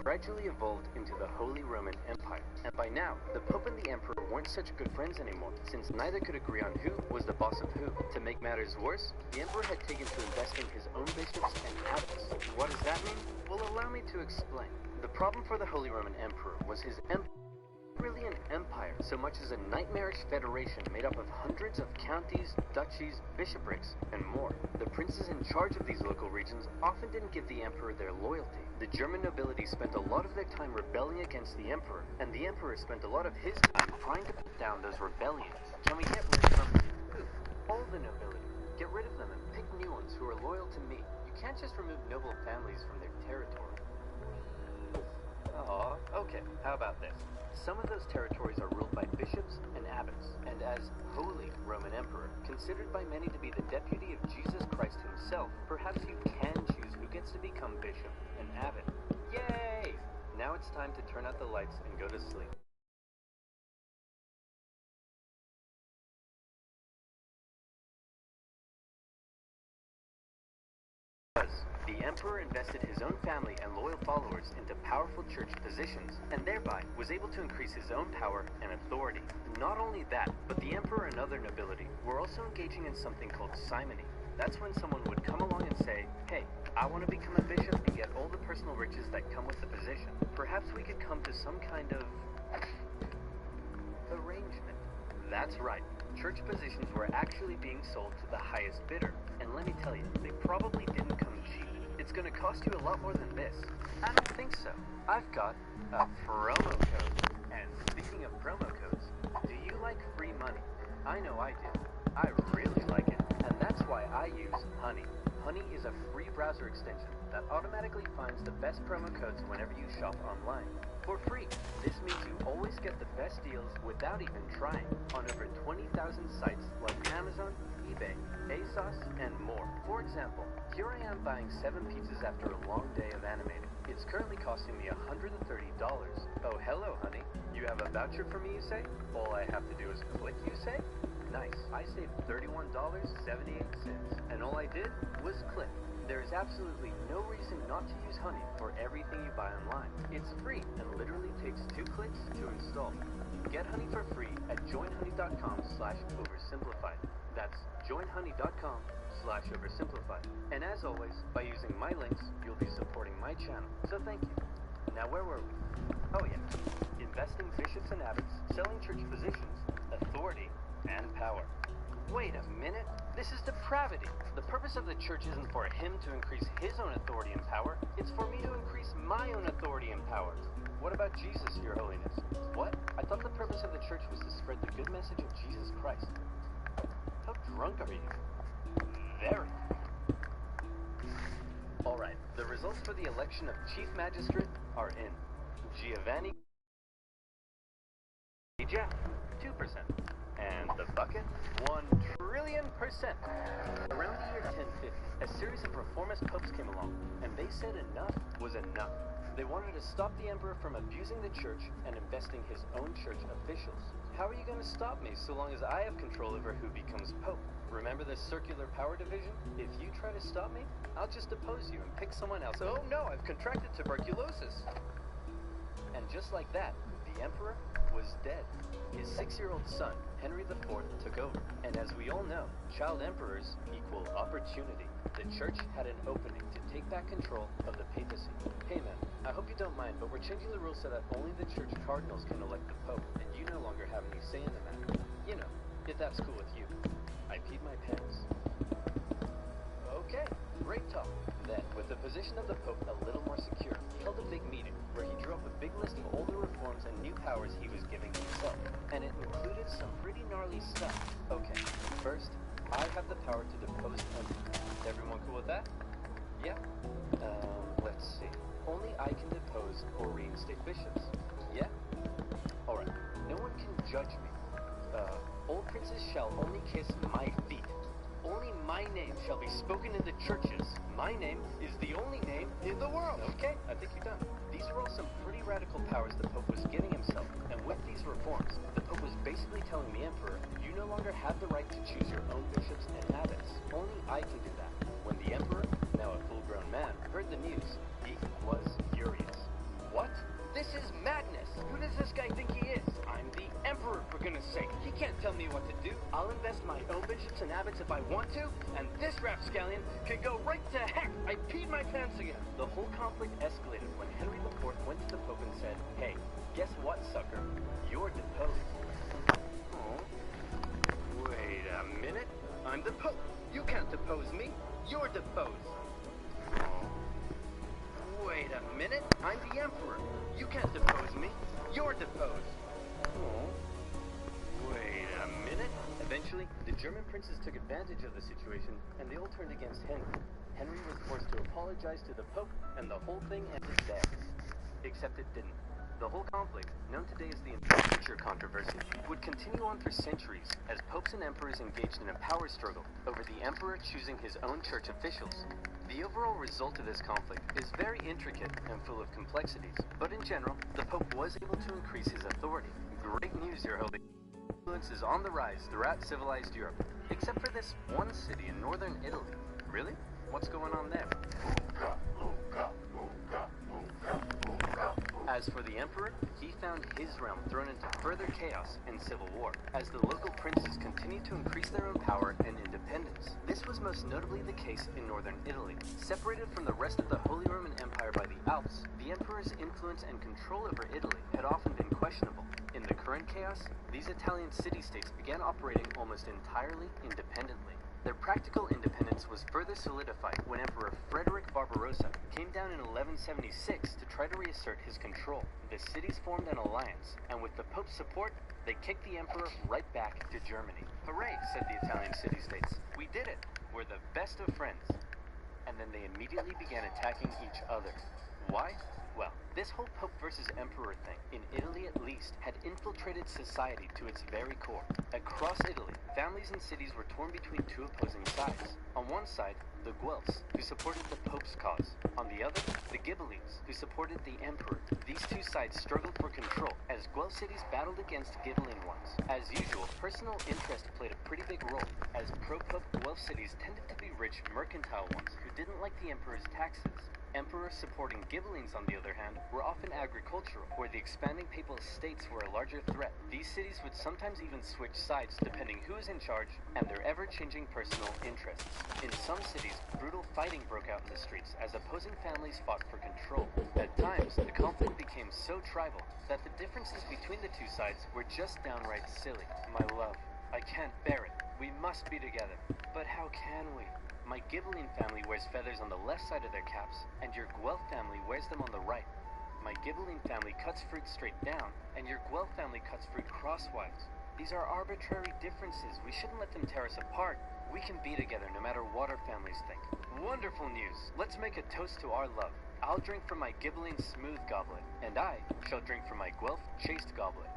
gradually evolved into the Holy Roman Empire. And by now, the Pope and the Emperor weren't such good friends anymore, since neither could agree on who was the boss of who. To make matters worse, the Emperor had taken to investing his own bishops and abbots. What does that mean? Well, allow me to explain. The problem for the Holy Roman Emperor was his empire. Really an empire, so much as a nightmarish federation made up of hundreds of counties, duchies, bishoprics, and more. The princes in charge of these local regions often didn't give the emperor their loyalty. The German nobility spent a lot of their time rebelling against the emperor, and the emperor spent a lot of his time trying to put down those rebellions. Can we get rid of all the nobility? Get rid of them and pick new ones who are loyal to me. You can't just remove noble families from their territory. Aw, okay, how about this? Some of those territories are ruled by bishops and abbots, and as Holy Roman Emperor, considered by many to be the deputy of Jesus Christ himself, perhaps you can choose who gets to become bishop and abbot. Yay! Now it's time to turn out the lights and go to sleep. The emperor invested his own family and loyal followers into powerful church positions, and thereby was able to increase his own power and authority. Not only that, but the emperor and other nobility were also engaging in something called simony. That's when someone would come along and say, hey, I want to become a bishop and get all the personal riches that come with the position. Perhaps we could come to some kind of arrangement. That's right. Church positions were actually being sold to the highest bidder. And let me tell you, they probably didn't come cheap. It's gonna cost you a lot more than this. I don't think so. I've got a promo code. And speaking of promo codes, do you like free money? I know I do. I really like it. And that's why I use Honey. Honey is a free browser extension that automatically finds the best promo codes whenever you shop online. For free. This means you always get the best deals without even trying on over 20,000 sites like Amazon, eBay, ASOS, and more. For example, here I am buying 7 pizzas after a long day of animating. It's currently costing me $130. Oh, hello, honey. You have a voucher for me, you say? All I have to do is click, you say? Nice. I saved $31.78, and all I did was click. There is absolutely no reason not to use Honey for everything you buy online. It's free and literally takes 2 clicks to install. Get Honey for free at joinhoney.com/oversimplified. That's joinhoney.com/oversimplified. And as always, by using my links, you'll be supporting my channel. So thank you. Now where were we? Oh yeah. Investing bishops and abbots, selling church positions, authority, and power. Wait a minute. This is depravity. The purpose of the church isn't for him to increase his own authority and power. It's for me to increase my own authority and power. What about Jesus, Your Holiness? What? I thought the purpose of the church was to spread the good message of Jesus Christ. How drunk are you? Very. Alright, the results for the election of Chief Magistrate are in. Giovanni Jack, 2%. And the bucket, 1,000,000,000,000%. Around the year 1050, a series of reformist popes came along, and they said enough was enough. They wanted to stop the emperor from abusing the church and investing his own church officials. How are you going to stop me so long as I have control over who becomes pope? Remember the circular power division? If you try to stop me, I'll just depose you and pick someone else. Oh no, I've contracted tuberculosis. And just like that, the emperor was dead. His 6-year-old son, Henry IV, took over. And as we all know, child emperors equal opportunity. The church had an opening to take back control of the papacy. Hey man, I hope you don't mind, but we're changing the rules so that only the church cardinals can elect the pope, and you no longer have any say in the matter. You know, if that's cool with you. I peed my pants. Okay, great talk. Then, with the position of the pope a little more secure, he held a big meeting where he drew up a big list of all the reforms and new powers he was giving himself. and it included some pretty gnarly stuff. Okay, first, I have the power to depose Emperor. Is everyone cool with that? Yeah? Let's see. Only I can depose or reinstate bishops. Yeah? Alright, no one can judge me. Old princes shall only kiss my feet. Only my name shall be spoken in the churches. My name is the only name in the world. Okay, I think you're done. These were all some pretty radical powers the Pope was giving himself, and with these reforms, the Pope was basically telling the Emperor, you no longer have the right to choose your own bishops and abbots. Only I can do that. When the Emperor, now a full-grown man, heard the news, he was furious. What? This is madness! Who does this guy think he is? I'm the Emperor, for goodness sake. He can't tell me what to do. I'll invest my own bishops and abbots if I want to, and this rapscallion can go right to heck! I peed my pants again! The whole conflict escalated when Henry IV went to the Pope and said, hey, guess what, sucker? You're deposed. Oh? Wait a minute. I'm the Pope. You can't depose me. You're deposed. Oh. Wait a minute. I'm the Emperor. You can't depose me. You're deposed. Oh. Wait a minute. Eventually, the German princes took advantage of the situation, and they all turned against Henry. Henry was forced to apologize to the Pope, and the whole thing ended there. Except it didn't. The whole conflict, known today as the investiture controversy, would continue on for centuries as popes and emperors engaged in a power struggle over the emperor choosing his own church officials. The overall result of this conflict is very intricate and full of complexities, but in general, the Pope was able to increase his authority. Great news, Your Holy. Influence is on the rise throughout civilized Europe, except for this one city in northern Italy. Really? What's going on there? As for the Emperor, he found his realm thrown into further chaos and civil war, as the local princes continued to increase their own power and independence. This was most notably the case in northern Italy. Separated from the rest of the Holy Roman Empire by the Alps, the Emperor's influence and control over Italy had often been questionable. In the current chaos, these Italian city-states began operating almost entirely independently. Their practical independence was further solidified when Emperor Frederick Barbarossa came down in 1176 to try to reassert his control. The cities formed an alliance, and with the Pope's support, they kicked the Emperor right back to Germany. Hooray, said the Italian city-states. We did it. We're the best of friends. And then they immediately began attacking each other. Why? Well, this whole Pope versus Emperor thing, in Italy at least, had infiltrated society to its very core. Across Italy, families and cities were torn between two opposing sides. On one side, the Guelphs, who supported the Pope's cause. On the other, the Ghibellines, who supported the Emperor. These two sides struggled for control, as Guelph cities battled against Ghibelline ones. As usual, personal interest played a pretty big role, as pro-Pope Guelph cities tended to be rich mercantile ones who didn't like the Emperor's taxes. Emperors supporting Ghibellines, on the other hand, were often agricultural, where the expanding papal estates were a larger threat. These cities would sometimes even switch sides depending who was in charge and their ever-changing personal interests. In some cities, brutal fighting broke out in the streets as opposing families fought for control. At times, the conflict became so tribal that the differences between the two sides were just downright silly. My love, I can't bear it. We must be together. But how can we? My Ghibelline family wears feathers on the left side of their caps, and your Guelph family wears them on the right. My Ghibelline family cuts fruit straight down, and your Guelph family cuts fruit crosswise. These are arbitrary differences. We shouldn't let them tear us apart. We can be together no matter what our families think. Wonderful news. Let's make a toast to our love. I'll drink from my Ghibelline smooth goblet, and I shall drink from my Guelph chaste goblet.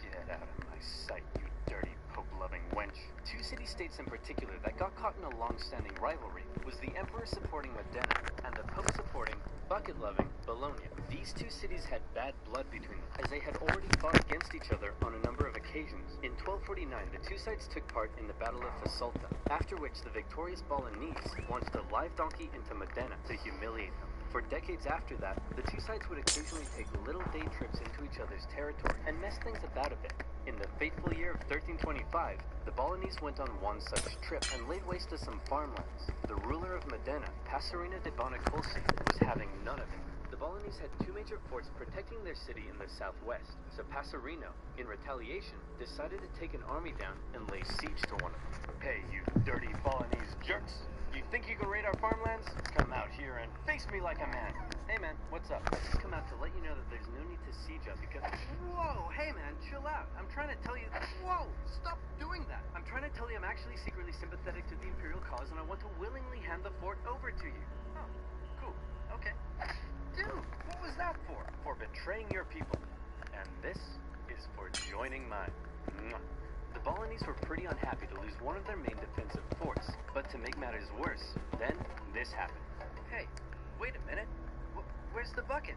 Get out of my sight, you dirty Pope-loving wench. Two city-states in particular that got caught in a long-standing rivalry was the Emperor supporting Modena and the Pope supporting bucket-loving Bologna. These two cities had bad blood between them, as they had already fought against each other on a number of occasions. In 1249, the two sides took part in the Battle of Fasolta, after which the victorious Bolognese launched a live donkey into Modena to humiliate them. For decades after that, the two sides would occasionally take little day trips into each other's territory and mess things about a bit. In the fateful year of 1325, the Bolognese went on one such trip and laid waste to some farmlands. The ruler of Modena, Passerino de Bonacolsi, was having none of it. The Bolognese had two major forts protecting their city in the southwest, so Passerino, in retaliation, decided to take an army down and lay siege to one of them. Hey, you dirty Bolognese jerks! You think you can raid our farmlands? Come out here and face me like a man. Hey man, what's up? I just come out to let you know that there's no need to siege America because... Whoa, hey man, chill out. I'm trying to tell you... Whoa, stop doing that. I'm trying to tell you I'm actually secretly sympathetic to the Imperial cause and I want to willingly hand the fort over to you. Oh, cool. Okay. Dude, what was that for? For betraying your people. And this is for joining mine. Mwah. The Bolognese were pretty unhappy to lose one of their main defensive forts, but to make matters worse, then this happened. Hey, wait a minute. Where's the bucket?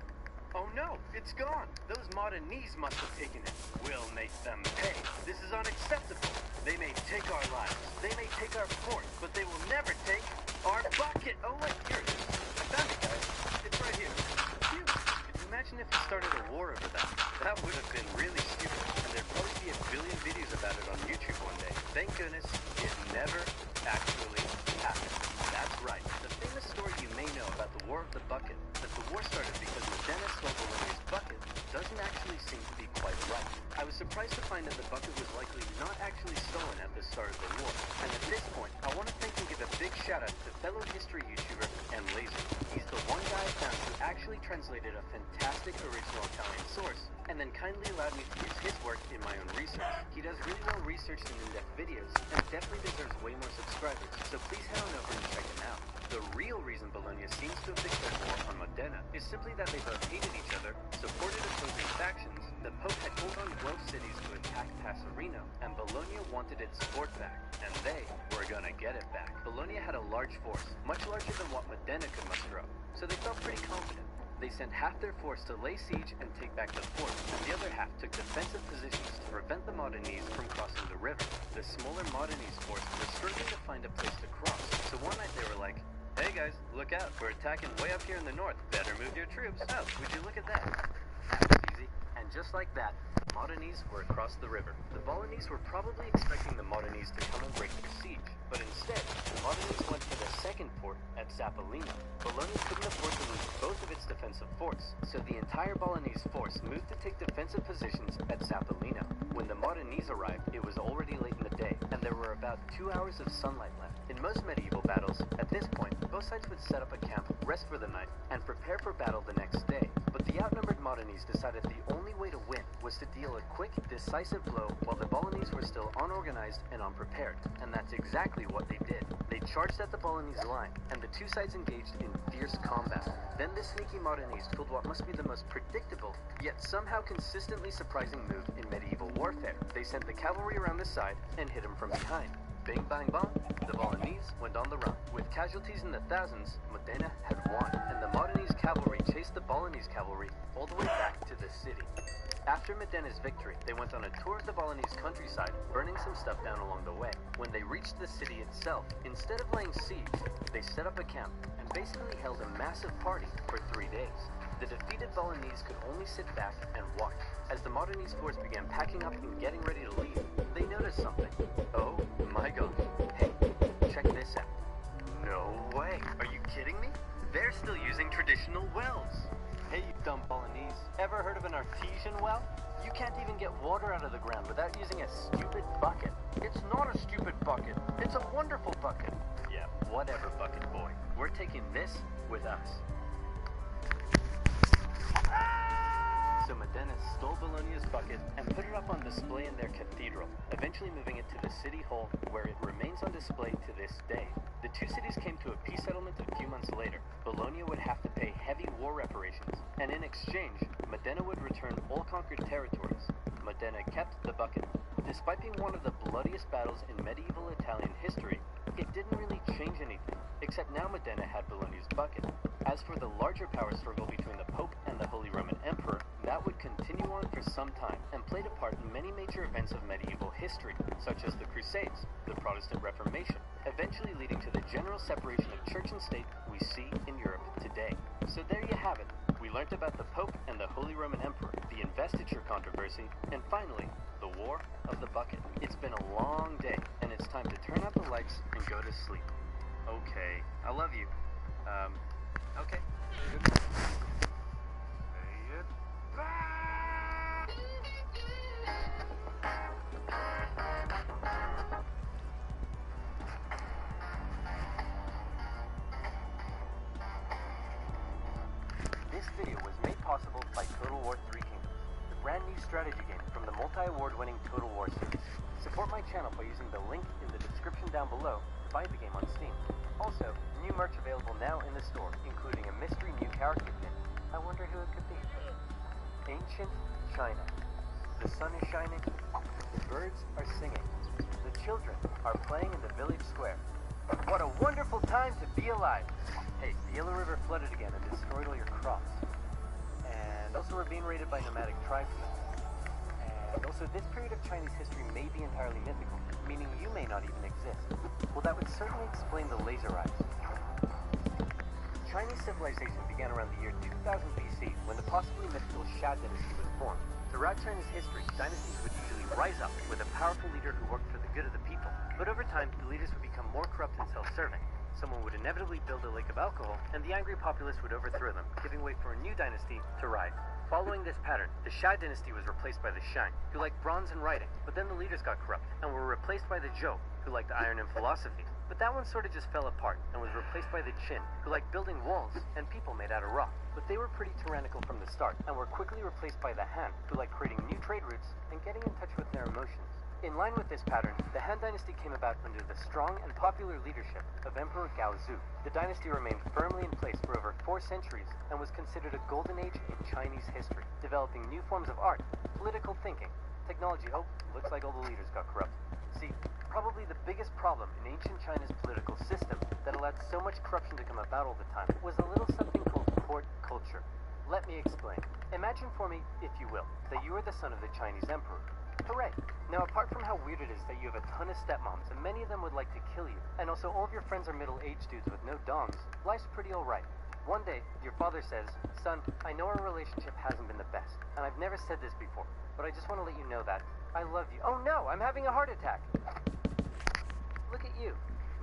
Oh no, it's gone. Those Modenese must have taken it. We'll make them pay. This is unacceptable. They may take our lives, they may take our fort, but they will never take our bucket. Oh wait, here it is. I found it, guys. It's right here. Phew. Could you imagine if we started a war over that? That would have been really stupid, and there'd probably be a billion videos about it on YouTube one day. Thank goodness it never actually happened. That's right. The famous story you may know about the War of the Bucket, that the war started because Modena stole Bologna's bucket, doesn't actually seem to be quite right. I was surprised to find that the bucket was likely not actually stolen at the start of the war. And at this point, I want to thank and give a big shout out to fellow history YouTuber and Laser. He's the one guy I found who actually translated a fantastic original Italian source, and then kindly allowed me to use his work in my own research. He does really well researched and in-depth videos, and definitely deserves way more subscribers, so please head on over and check him out. The real reason Bologna seems to have declared war on Modena is simply that they both hated each other, supported opposing factions, the Pope had called on both cities to attack Passerino, and Bologna wanted its fort back, and they were gonna get it back. Bologna had a large force, much larger than what Modena could muster up, so they felt pretty confident. They sent half their force to lay siege and take back the fort, and the other half took defensive positions to prevent the Modenese from crossing the river. The smaller Modenese force were struggling to find a place to cross, so one night they were like, "Hey guys, look out, we're attacking way up here in the north. Better move your troops." Oh, would you look at that? That was easy. And just like that, Modenese were across the river. The Bolognese were probably expecting the Modenese to come and break their siege, but instead, the Modenese went for the second fort at Zappolino. Bologna couldn't afford to lose both of its defensive forts, so the entire Bolognese force moved to take defensive positions at Zappolino. When the Modenese arrived, it was already late in the day, and there were about 2 hours of sunlight left. In most medieval battles, at this point, both sides would set up a camp, rest for the night, and prepare for battle the next day. But the outnumbered Modenese decided the only way to win was to deal a quick, decisive blow while the Bolognese were still unorganized and unprepared. And that's exactly what they did. They charged at the Bolognese line, and the two sides engaged in fierce combat. Then the sneaky Modenese pulled what must be the most predictable, yet somehow consistently surprising move in medieval warfare. They sent the cavalry around the side and hit them from behind. Bing bang bong, the Bolognese went on the run. With casualties in the thousands, Modena had won, and the Modenese cavalry chased the Bolognese cavalry all the way back to the city. After Modena's victory, they went on a tour of the Bolognese countryside, burning some stuff down along the way. When they reached the city itself, instead of laying siege, they set up a camp and basically held a massive party for 3 days. The defeated Bolognese could only sit back and watch. As the Modenese force began packing up and getting ready to leave, they noticed something. Oh my god. Hey, check this out. No way. Are you kidding me? They're still using traditional wells. Hey, you dumb Bolognese. Ever heard of an artesian well? You can't even get water out of the ground without using a stupid bucket. It's not a stupid bucket. It's a wonderful bucket. Yeah, whatever, bucket boy. We're taking this with us. So Modena stole Bologna's bucket and put it up on display in their cathedral, eventually moving it to the city hall, where it remains on display to this day. The two cities came to a peace settlement a few months later. Bologna would have to pay heavy war reparations, and in exchange, Modena would return all conquered territories. Modena kept the bucket. Despite being one of the bloodiest battles in medieval Italian history, it didn't really change anything, except now Modena had Bologna's bucket. As for the larger power struggle between the Pope and the Holy Roman Emperor, that would continue on for some time and played a part in many major events of medieval history, such as the Crusades, the Protestant Reformation, eventually leading to the general separation of church and state we see in Europe today. So there you have it. We learnt about the Pope and the Holy Roman Emperor, the investiture controversy, and finally, the War of the Bucket. It's been a long day, and it's time to turn out the lights and go to sleep. Okay, I love you. Okay. Good night. Say it back! This video was made possible by Total War 3 Kingdoms. strategy game from the multi-award-winning Total War series. Support my channel by using the link in the description down below to buy the game on Steam. Also, new merch available now in the store, including a mystery new character pin. I wonder who it could be. Ancient China. The sun is shining, the birds are singing, the children are playing in the village square. What a wonderful time to be alive! Hey, the Yellow River flooded again and destroyed all your crops. And also we're being raided by nomadic tribesmen. And also this period of Chinese history may be entirely mythical, meaning you may not even exist. Well, that would certainly explain the laser eyes. Chinese civilization began around the year 2000 BC when the possibly mythical Xia dynasty was formed. Throughout China's history, dynasties would usually rise up with a powerful leader who worked for the good of the people. But over time, the leaders would become more corrupt and self-serving. Someone would inevitably build a lake of alcohol, and the angry populace would overthrow them, giving way for a new dynasty to rise. Following this pattern, the Xia dynasty was replaced by the Shang, who liked bronze and writing, but then the leaders got corrupt, and were replaced by the Zhou, who liked iron and philosophy. But that one sort of just fell apart, and was replaced by the Qin, who liked building walls and people made out of rock. But they were pretty tyrannical from the start, and were quickly replaced by the Han, who liked creating new trade routes and getting in touch with their emotions. In line with this pattern, the Han dynasty came about under the strong and popular leadership of Emperor Gaozu. The dynasty remained firmly in place for over 4 centuries and was considered a golden age in Chinese history, developing new forms of art, political thinking, technology. Oh, looks like all the leaders got corrupt. See, probably the biggest problem in ancient China's political system that allowed so much corruption to come about all the time was a little something called court culture. Let me explain. Imagine for me, if you will, that you are the son of the Chinese emperor. Hooray! Now, apart from how weird it is that you have a ton of stepmoms, and many of them would like to kill you, and also all of your friends are middle-aged dudes with no dongs, life's pretty alright. One day, your father says, "Son, I know our relationship hasn't been the best, and I've never said this before, but I just want to let you know that I love you." Oh no, I'm having a heart attack! Look at you.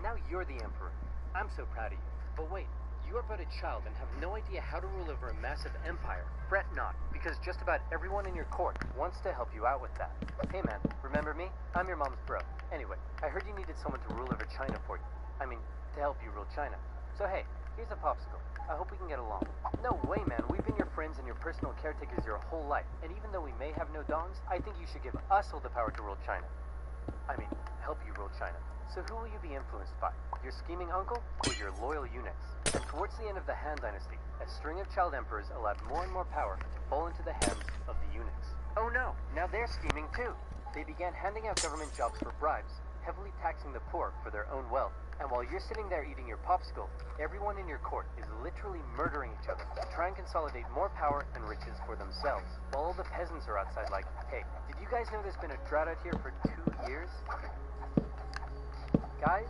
Now you're the emperor. I'm so proud of you. But wait, you are but a child and have no idea how to rule over a massive empire. Fret not, because just about everyone in your court wants to help you out with that. Hey man, remember me? I'm your mom's bro. Anyway, I heard you needed someone to rule over China for you. I mean, to help you rule China. So hey, here's a popsicle. I hope we can get along. No way, man. We've been your friends and your personal caretakers your whole life. And even though we may have no dongs, I think you should give us all the power to rule China. I mean, help you rule China. So who will you be influenced by? Your scheming uncle or your loyal eunuchs? And towards the end of the Han dynasty, a string of child emperors allowed more and more power to fall into the hands of the eunuchs. Oh no, now they're scheming too. They began handing out government jobs for bribes, heavily taxing the poor for their own wealth. And while you're sitting there eating your popsicle, everyone in your court is literally murdering each other to try and consolidate more power and riches for themselves. While all the peasants are outside like, "Hey, did you guys know there's been a drought out here for 2 years?" Guys,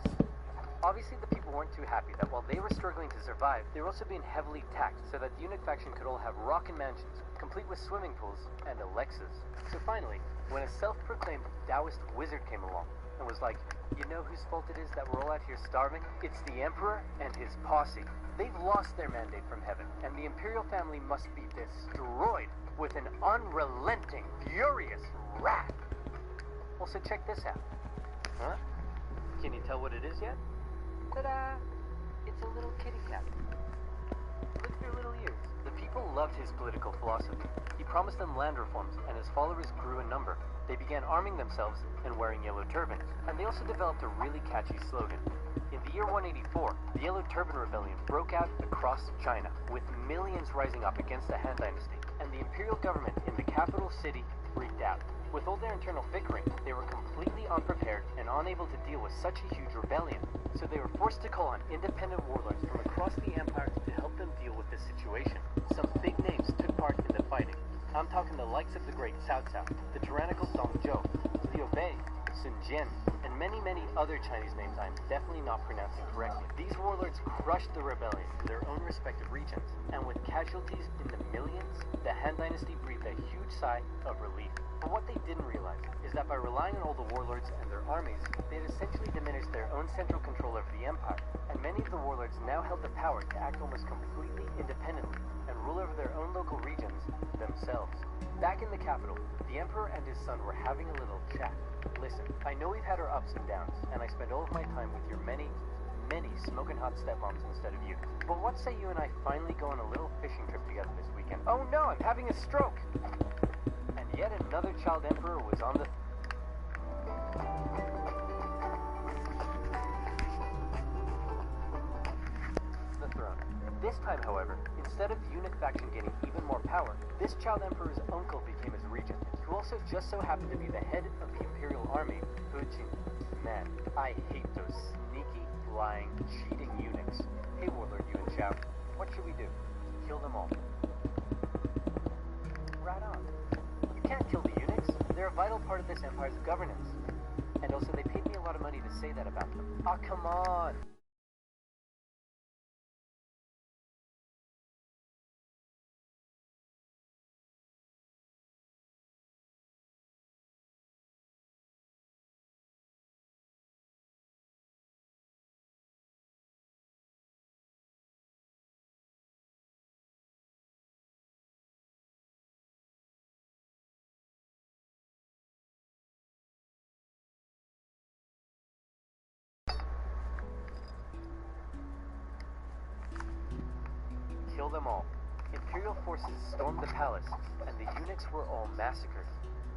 obviously the people weren't too happy that while they were struggling to survive, they were also being heavily taxed so that the eunuch faction could all have rockin' mansions, complete with swimming pools and Alexas. So finally, when a self-proclaimed Taoist wizard came along and was like, "You know whose fault it is that we're all out here starving? It's the emperor and his posse. They've lost their mandate from heaven, and the imperial family must be destroyed with an unrelenting, furious wrath." Also, check this out. Huh? Can you tell what it is yet? Ta-da! It's a little kitty cat. Look at their little ears. The people loved his political philosophy. He promised them land reforms, and his followers grew in number. They began arming themselves and wearing yellow turbans. And they also developed a really catchy slogan. In the year 184, the Yellow Turban Rebellion broke out across China, with millions rising up against the Han Dynasty. And the imperial government in the capital city freaked out. With all their internal bickering, they were completely unprepared and unable to deal with such a huge rebellion. So they were forced to call on independent warlords from across the empire to help them deal with the situation. Some big names took part in the fighting. I'm talking the likes of the great Cao Cao, the tyrannical Dong Zhou, Liu Bei, Sun Jian, and many, many other Chinese names I'm definitely not pronouncing correctly. These warlords crushed the rebellion in their own respective regions, and with casualties in the millions, the Han Dynasty breathed a huge sigh of relief. But what they didn't realize is that by relying on all the warlords and their armies, they had essentially diminished their own central control over the empire, and many of the warlords now held the power to act almost completely independently and rule over their own local regions themselves. Back in the capital, the emperor and his son were having a little chat. Listen, I know we've had our ups and downs, and I spend all of my time with your many smoking hot stepmoms instead of you. But what say you and I finally go on a little fishing trip together this weekend? Oh no, I'm having a stroke! And yet child emperor was on the throne. This time, however, instead of the eunuch faction gaining even more power, this child emperor's uncle became his regent, who also just so happened to be the head of the imperial army, Putin. Man, I hate those sneaky, lying, cheating eunuchs. Hey, Warlord Yuan Shao, what should we do? Kill them all. Right on. You can't kill the eunuchs. They're a vital part of this empire's governance. And also, they paid me a lot of money to say that about them. Ah, come on! Kill them all. Imperial forces stormed the palace, and the eunuchs were all massacred.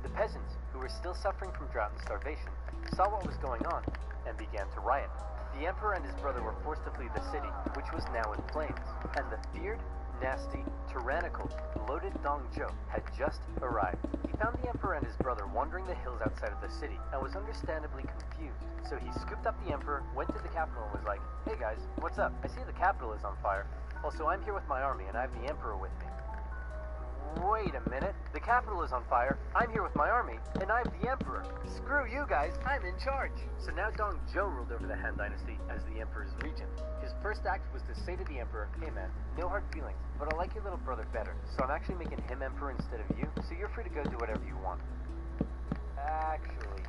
The peasants, who were still suffering from drought and starvation, saw what was going on and began to riot. The emperor and his brother were forced to flee the city, which was now in flames, and the feared, nasty, tyrannical, bloated Dong Zhou had just arrived. He found the emperor and his brother wandering the hills outside of the city and was understandably confused. So he scooped up the emperor, went to the capital and was like, "Hey guys, what's up? I see the capital is on fire. Also, I'm here with my army, and I have the Emperor with me." Wait a minute. The capital is on fire, I'm here with my army, and I have the Emperor. Screw you guys, I'm in charge. So now Dong Zhou ruled over the Han Dynasty as the Emperor's regent. His first act was to say to the Emperor, "Hey man, no hard feelings, but I like your little brother better, so I'm actually making him Emperor instead of you, so you're free to go do whatever you want." Actually...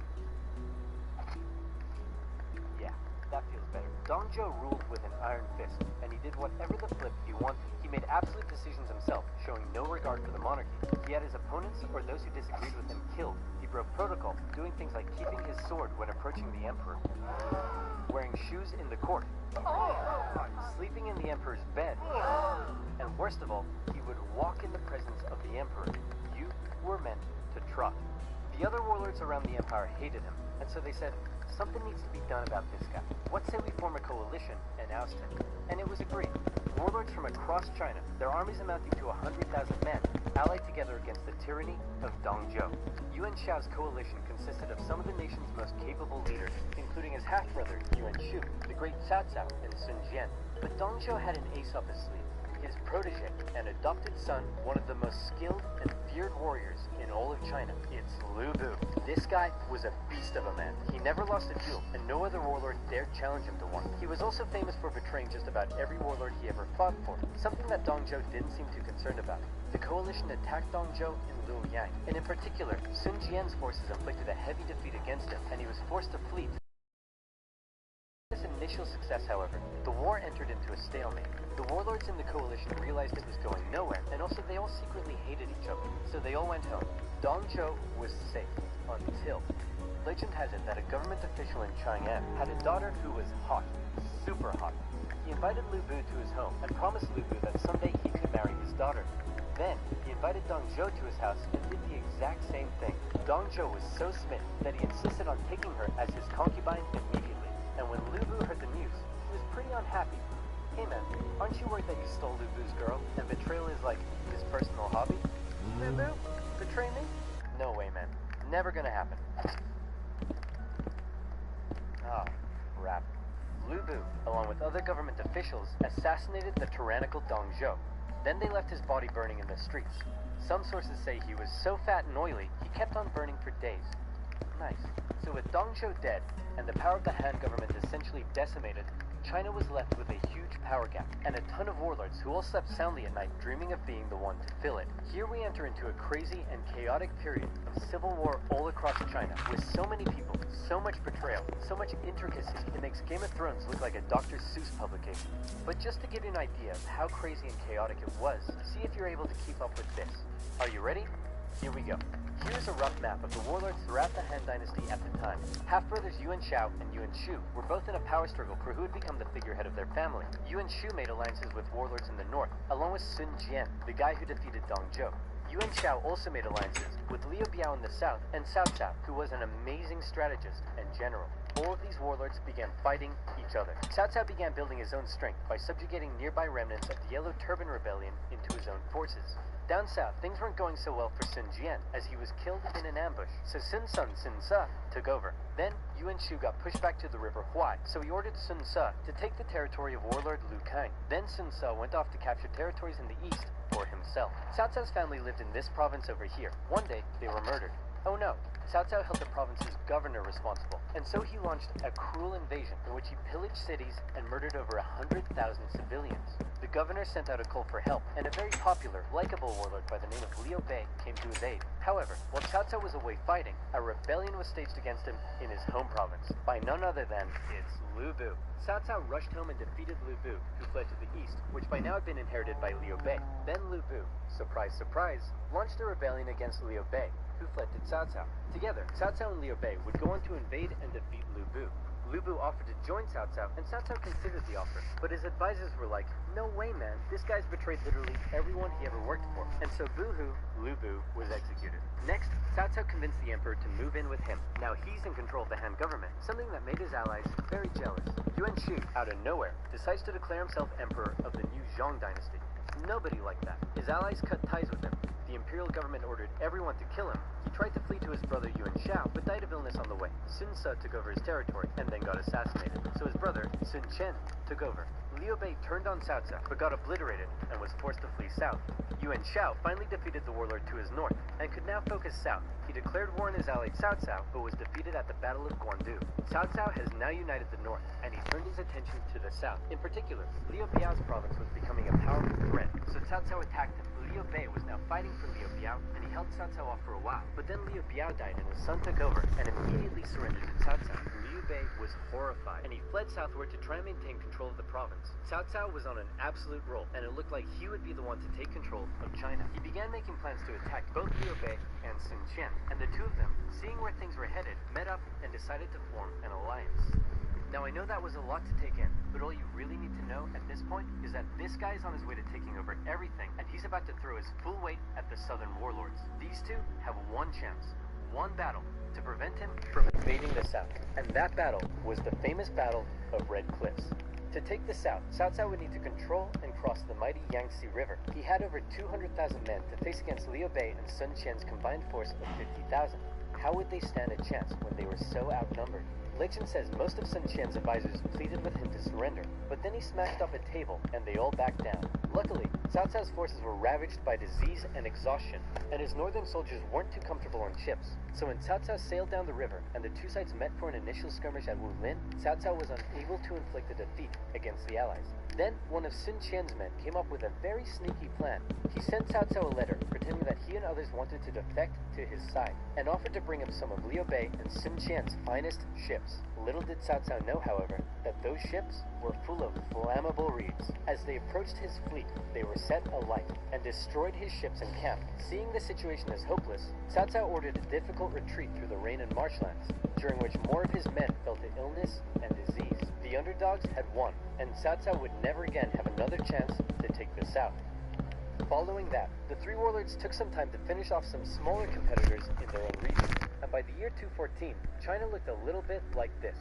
yeah. That feels better. Dong Zhou ruled with an iron fist, and he did whatever the flip he wanted. He made absolute decisions himself, showing no regard for the monarchy. He had his opponents, or those who disagreed with him, killed. He broke protocol, doing things like keeping his sword when approaching the emperor, wearing shoes in the court, sleeping in the emperor's bed, and worst of all, he would walk in the presence of the emperor. You were meant to trot. The other warlords around the empire hated him, and so they said, "Something needs to be done about this guy. What say we form a coalition and oust him?" And it was agreed. Warlords from across China, their armies amounting to 100,000 men, allied together against the tyranny of Dong Zhou. Yuan Shao's coalition consisted of some of the nation's most capable leaders, including his half-brother, Yuan Shu, the great Cao Cao, and Sun Jian. But Dong Zhou had an ace up his sleeve. His protege and adopted son, one of the most skilled and feared warriors in all of China. It's Lu Bu. This guy was a beast of a man. He never lost a duel, and no other warlord dared challenge him to one. He was also famous for betraying just about every warlord he ever fought for, something that Dong Zhou didn't seem too concerned about. The coalition attacked Dong Zhou in Luoyang, and in particular, Sun Jian's forces inflicted a heavy defeat against him, and he was forced to flee. This initial success, however, the war entered into a stalemate. The warlords in the coalition realized it was going nowhere, and also they all secretly hated each other, so they all went home. Dong Zhou was safe, until... Legend has it that a government official in Chang'an had a daughter who was hot, super hot. He invited Lu Bu to his home, and promised Lu Bu that someday he could marry his daughter. Then, he invited Dong Zhou to his house and did the exact same thing. Dong Zhou was so smitten that he insisted on taking her as his concubine immediately. And when Lu Bu heard the news, he was pretty unhappy. "Hey man, aren't you worried that you stole Lu Bu's girl, and betrayal is like his personal hobby?" "Lu Bu? Betray me? No way, man. Never gonna happen." Oh, crap. Lu Bu, along with other government officials, assassinated the tyrannical Dong Zhou. Then they left his body burning in the streets. Some sources say he was so fat and oily, he kept on burning for days. Nice. So with Dong Zhou dead, and the power of the Han government essentially decimated, China was left with a huge power gap, and a ton of warlords who all slept soundly at night dreaming of being the one to fill it. Here we enter into a crazy and chaotic period of civil war all across China, with so many people, so much betrayal, so much intricacy, it makes Game of Thrones look like a Dr. Seuss publication. But just to give you an idea of how crazy and chaotic it was, see if you're able to keep up with this. Are you ready? Here we go. Here's a rough map of the warlords throughout the Han Dynasty at the time. Half-brothers Yuan Shao and Yuan Shu were both in a power struggle for who would become the figurehead of their family. Yuan Shu made alliances with warlords in the north, along with Sun Jian, the guy who defeated Dong Zhou. Yuan Shao also made alliances with Liu Biao in the south and Cao Cao, who was an amazing strategist and general. All of these warlords began fighting each other. Cao Cao began building his own strength by subjugating nearby remnants of the Yellow Turban Rebellion into his own forces. Down south, things weren't going so well for Sun Jian, as he was killed in an ambush, so Sun Ce took over. Then, Yuan Shu got pushed back to the river Huai, so he ordered Sun Ce to take the territory of warlord Lu Kang. Then Sun Ce went off to capture territories in the east for himself. Cao Cao's family lived in this province over here. One day, they were murdered. Oh no, Cao Cao held the province's governor responsible, and so he launched a cruel invasion in which he pillaged cities and murdered over 100,000 civilians. The governor sent out a call for help, and a very popular, likable warlord by the name of Liu Bei came to his aid. However, while Cao Cao was away fighting, a rebellion was staged against him in his home province, by none other than it's Lu Bu. Cao Cao rushed home and defeated Lu Bu, who fled to the east, which by now had been inherited by Liu Bei. Then Lu Bu, surprise surprise, launched a rebellion against Liu Bei, who fled to Cao Cao. Together, Cao Cao and Liu Bei would go on to invade and defeat Lu Bu. Lu Bu offered to join Cao Cao, and Cao Cao considered the offer, but his advisors were like, no way man, this guy's betrayed literally everyone he ever worked for. And so boo-hoo, Lu Bu was executed. Next, Cao Cao convinced the emperor to move in with him. Now he's in control of the Han government, something that made his allies very jealous. Yuan Shu, out of nowhere, decides to declare himself emperor of the new Zhong dynasty. Nobody liked that. His allies cut ties with him. The imperial government ordered everyone to kill him. He tried to flee to his brother Yuan Shao, but died of illness on the way. Sun Ce took over his territory, and then got assassinated. So his brother, Sun Chen, took over. Liu Bei turned on Cao Cao, but got obliterated, and was forced to flee south. Yuan Shao finally defeated the warlord to his north, and could now focus south. He declared war on his ally Cao Cao, but was defeated at the Battle of Guandu. Cao Cao has now united the north, and he turned his attention to the south. In particular, Liu Biao's province was becoming a powerful threat, so Cao Cao attacked him. Liu Bei was now fighting for Liu Biao, and he held Cao Cao off for a while. But then Liu Biao died, and his son took over, and immediately surrendered to Cao Cao. Liu Bei was horrified, and he fled southward to try and maintain control of the province. Cao Cao was on an absolute roll, and it looked like he would be the one to take control of China. He began making plans to attack both Liu Bei and Sun Chen, and the two of them, seeing where things were headed, met up and decided to form an alliance. Now I know that was a lot to take in, but all you really need to know at this point is that this guy is on his way to taking over everything, and he's about to throw his full weight at the southern warlords. These two have one chance, one battle, to prevent him from invading the south, and that battle was the famous Battle of Red Cliffs. To take the south, Cao Cao would need to control and cross the mighty Yangtze River. He had over 200,000 men to face against Liu Bei and Sun Qian's combined force of 50,000. How would they stand a chance when they were so outnumbered? Legend says most of Sun Qian's advisors pleaded with him to surrender, but then he smashed up a table and they all backed down. Luckily, Cao Cao's forces were ravaged by disease and exhaustion, and his northern soldiers weren't too comfortable on ships. So when Cao Cao sailed down the river and the two sides met for an initial skirmish at Wulin, Cao Cao was unable to inflict a defeat against the allies. Then, one of Sun Qian's men came up with a very sneaky plan. He sent Cao Cao a letter, pretending that he and others wanted to defect to his side, and offered to bring him some of Liu Bei and Sun Qian's finest ships. Little did Cao Cao know, however, that those ships were full of flammable reeds. As they approached his fleet, they were set alight and destroyed his ships and camp. Seeing the situation as hopeless, Cao Cao ordered a difficult retreat through the rain and marshlands, during which more of his men fell to illness and disease. The underdogs had won, and Cao Cao would never again have another chance to take the south. Following that, the three warlords took some time to finish off some smaller competitors in their own region, and by the year 214, China looked a little bit like this.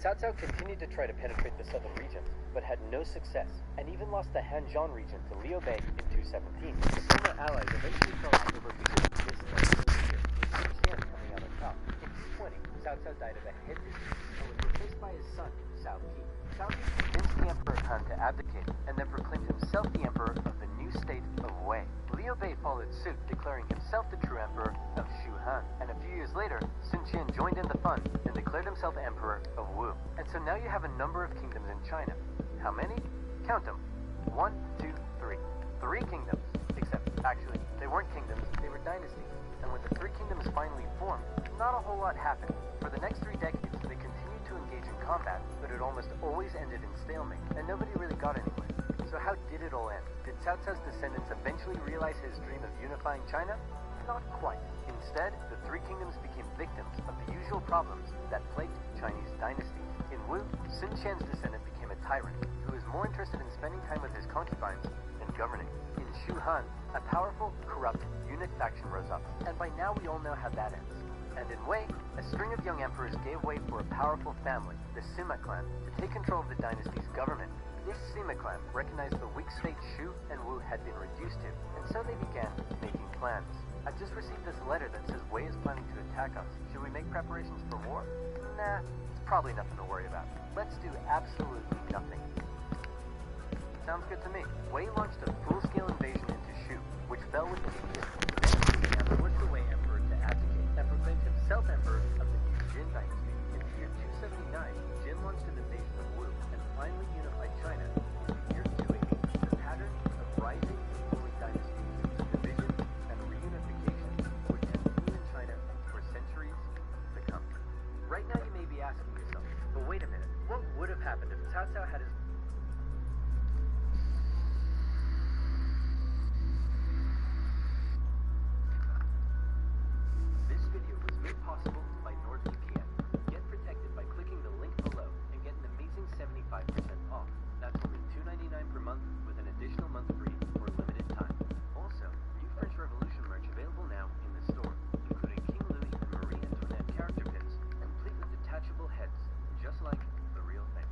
Cao Cao continued to try to penetrate the southern regions, but had no success, and even lost the Hanzhong region to Liu Bei in 217. The former allies eventually fell out over who could be this year, with Sun Qian coming out on top. In 220, Cao Cao died of a head disease and was replaced by his son, Cao Pi. Cao Pi convinced the Emperor Han to abdicate, and then proclaimed himself the Emperor of the new state of Wei. Liu Bei followed suit, declaring himself the true Emperor of Shu Han, and a few years later, Sun Qian joined in the fun and declared himself Emperor of Wu. And so now you have a number of kingdoms in China. How many? Count them. 1, 2, 3. 3 kingdoms. Except, actually, they weren't kingdoms, they were dynasties. And when the 3 kingdoms finally formed, not a whole lot happened. For the next 3 decades, they continued to engage in combat, but it almost always ended in stalemate, and nobody really got anywhere. So how did it all end? Did Cao Cao's descendants eventually realize his dream of unifying China? Not quite. Instead, the 3 kingdoms became victims of the usual problems that plagued Chinese dynasties. In Wu, Sun Qian's descendant became a tyrant, who was more interested in spending time with his concubines than governing. In the Shu Han, a powerful, corrupt, eunuch faction rose up, and by now we all know how that ends. And in Wei, a string of young emperors gave way for a powerful family, the Sima clan, to take control of the dynasty's government. This Sima clan recognized the weak state Shu and Wu had been reduced to, and so they began making plans. I've just received this letter that says Wei is planning to attack us. Should we make preparations for war? Nah, it's probably nothing to worry about. Let's do absolutely nothing. Sounds good to me. Wei launched a full-scale invasion into Shu, which fell with defeat. Then he forced the Wei emperor to abdicate and proclaimed himself emperor of the new Jin dynasty. In the year 279, Jin launched an invasion of Wu and finally unified China. In the year 280, the pattern of rising and falling dynasties, division, and reunification would continue in China for centuries to come. Right now you may be asking yourself, but wait a minute, what would have happened if Cao Cao had his... This video was made possible by NordVPN. Get protected by clicking the link below and get an amazing 75% off. That's only $2.99 per month with an additional month free for a limited time. Also, new French Revolution merch available now in the store, including King Louis and Marie Antoinette character pins, complete with detachable heads, just like the real thing.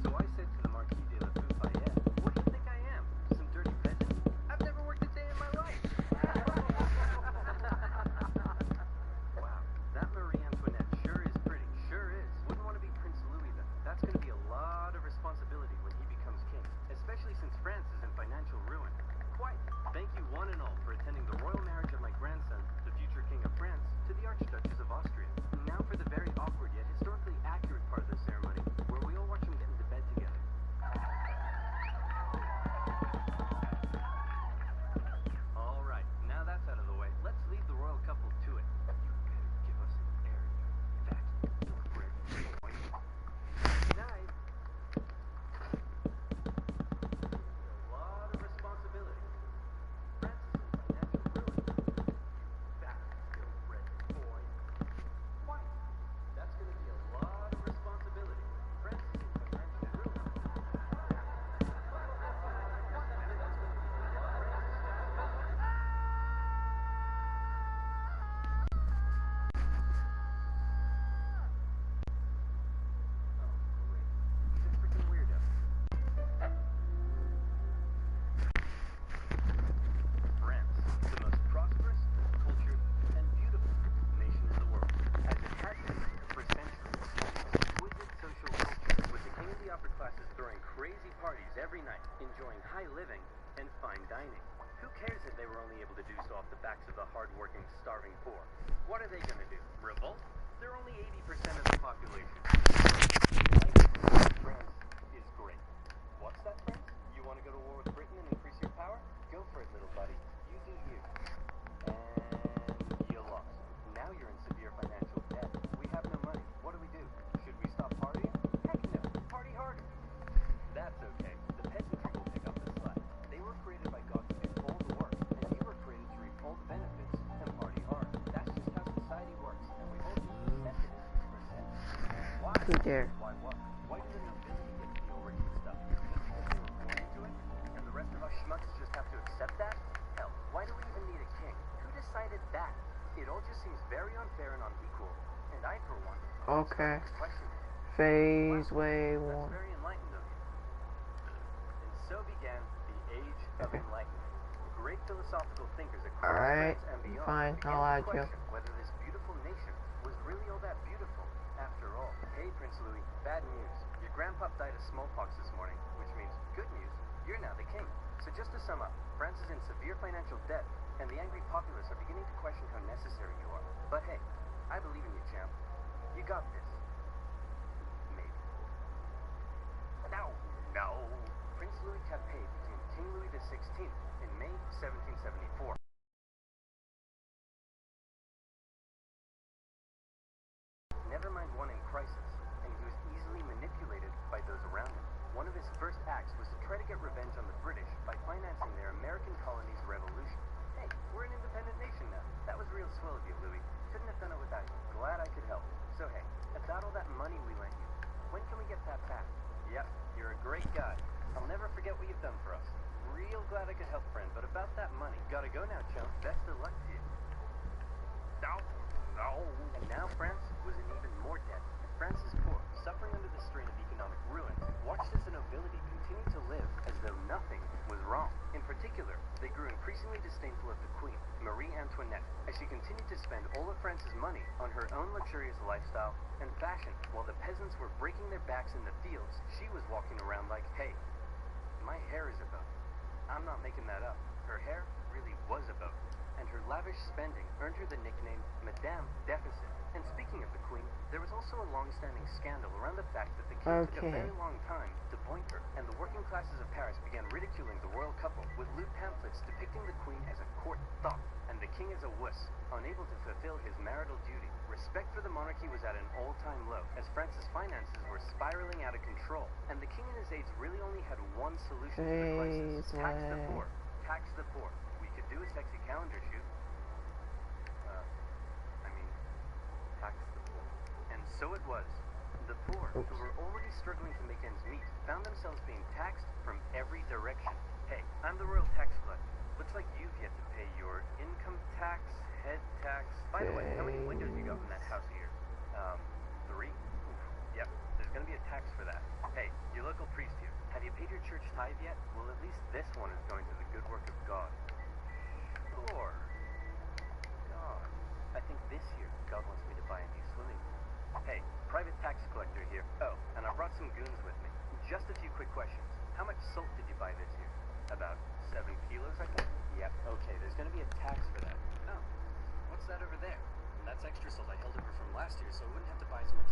So I said to the Marquis de la Fayette, "What do you think I am? Some dirty peasant? I've never worked a day in my life." Wow, that Marie Antoinette sure is pretty. Sure is. Wouldn't want to be Prince Louis then. That's going to be a lot of responsibility when he becomes king, especially since France is in financial ruin. Quite. Thank you one and all for attending the royal marriage of my grandson, the future King of France, to the Archduchess of Austria. Now for the very awkward yet historically accurate part of the ceremony, where we all watch them get into bed together. All right, now that's out of the way. Let's leave the royal couple to it. You better give us an air, you fat bread boy. Good night. A lot of responsibility. France is in financial ruin. You fat bread boy. Why? That's going to be a lot of responsibility. France is in financial ruin. France, the most prosperous, cultured, and beautiful nation in the world, as it has been for centuries. Exquisite social culture, with the king of the upper classes throwing crazy parties every night, enjoying high living and fine dining. Who cares if they were only able to do so off the backs of the hard-working, starving poor? What are they going to do? Revolt? They're only 80% of the population. France is great. What's that, France? You want to go to war with Britain and increase your power? Go for it, little buddy. You do you. And you lost. Now you're in severe financial debt. We have no money. What do we do? Should we stop partying? Heck no. Party harder. That's okay. The peasantry will pick up the slack. They were created by God to do all the work, and you were created to reap all the benefits and party hard. That's just how society works, and we've all just accepted it for centuries. Why? Who dare? Why what? Why do the nobility get to feel rich and stuff? Just because they were born into it? And the rest of us schmucks just have to accept that? Hell, why do we even need a king? Who decided that? It all just seems very unfair and unequal, and I, for one, Okay. question it. Phase way That's one. very enlightened of you. And so began the Age of Okay. Enlightenment. Great philosophical thinkers across Alright, France and beyond fine, began I'll to add you. question whether this beautiful nation was really all that beautiful after all. Hey, Prince Louis, bad news. Your grandpop died of smallpox this morning, which means good news, you're now the king. So just to sum up, France is in severe financial debt, and the angry populace are beginning to question how necessary you are. But hey, I believe in you, champ. You got this. Maybe. No. Prince Louis Capet became King Louis XVI in May 1774. Never mind one in crisis, and he was easily manipulated by those around him. One of his first acts was to try to get revenge on the British by financing their American colony's revolution. Hey, we're an independent nation now. That was real swell of you, Louis. Couldn't have done it without you. Glad I could help. So hey, at of the Queen, Marie Antoinette, as she continued to spend all of France's money on her own luxurious lifestyle and fashion. While the peasants were breaking their backs in the fields, she was walking around like, hey, my hair is a boat. I'm not making that up. Her hair really was a boat, and her lavish spending earned her the nickname Madame Deficit. And speaking of the Queen, there was also a long-standing scandal around the fact that the king took a very long time to boink her, and the working classes of Paris began ridiculing the royal couple with lewd pamphlets depicting the Queen as a court thought, and the king as a wuss, unable to fulfill his marital duty. Respect for the monarchy was at an all-time low, as France's finances were spiraling out of control, and the king and his aides really only had one solution to the crisis: tax the poor. Tax the poor. We could do a sexy calendar shoot. Tax the poor. And so it was. The poor, who were already struggling to make ends meet, found themselves being taxed from every direction. Hey, I'm the royal tax collector. Looks like you've yet to pay your income tax, head tax. By the way, how many windows you got in that house of yours? 3? Oof. Yep, there's gonna be a tax for that. Hey, your local priest here, have you paid your church tithe yet? Well, at least this one is going to the good work of God. Sure. God. I think this year God wants me to buy a new swimming pool. Hey, private tax collector here. Oh, and I brought some goons with me. Just a few quick questions. How much salt did you buy this year? About 7 kilos, I think? Yep. Okay, there's gonna be a tax for that. Oh, what's that over there? That's extra salt I held over from last year, so I wouldn't have to buy as much.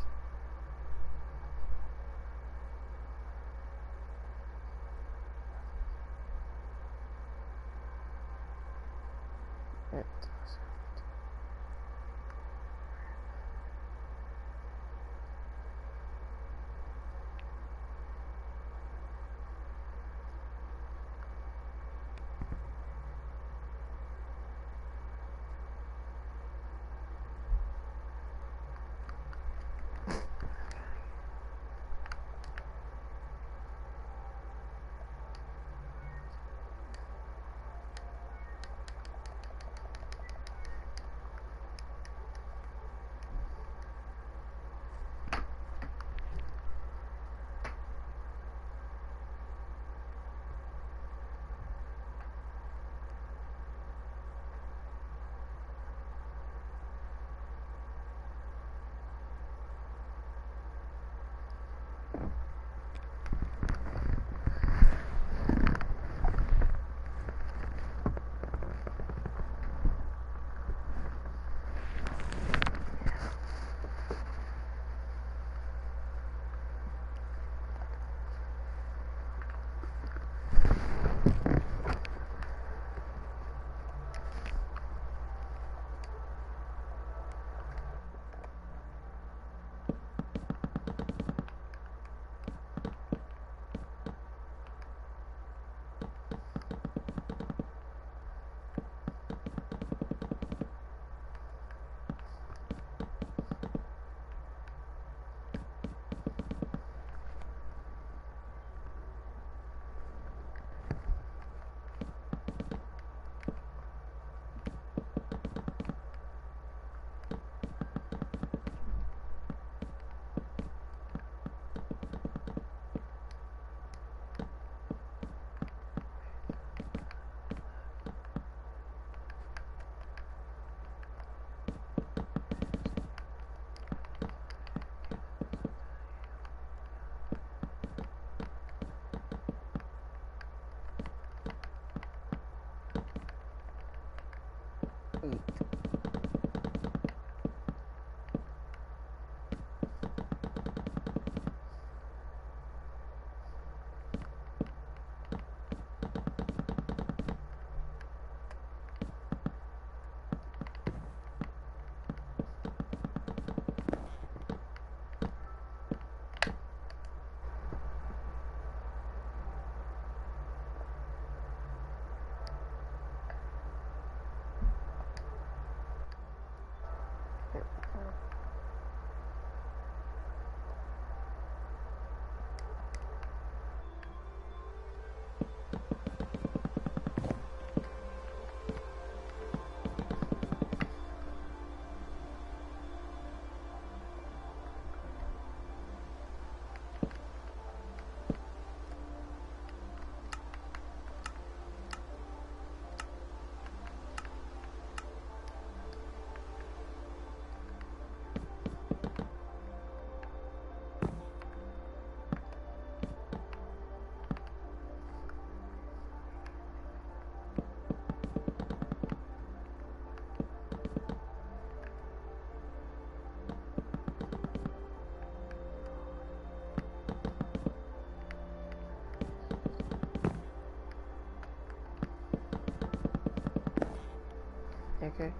Okay.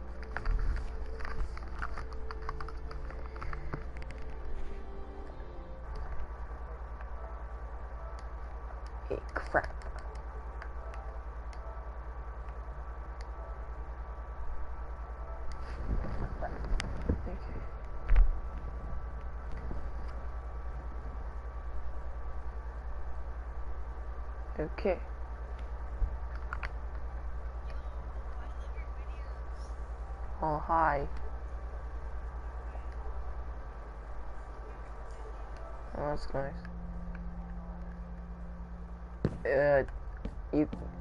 Hey, crap. Okay. Oh, hi. Oh, that's nice.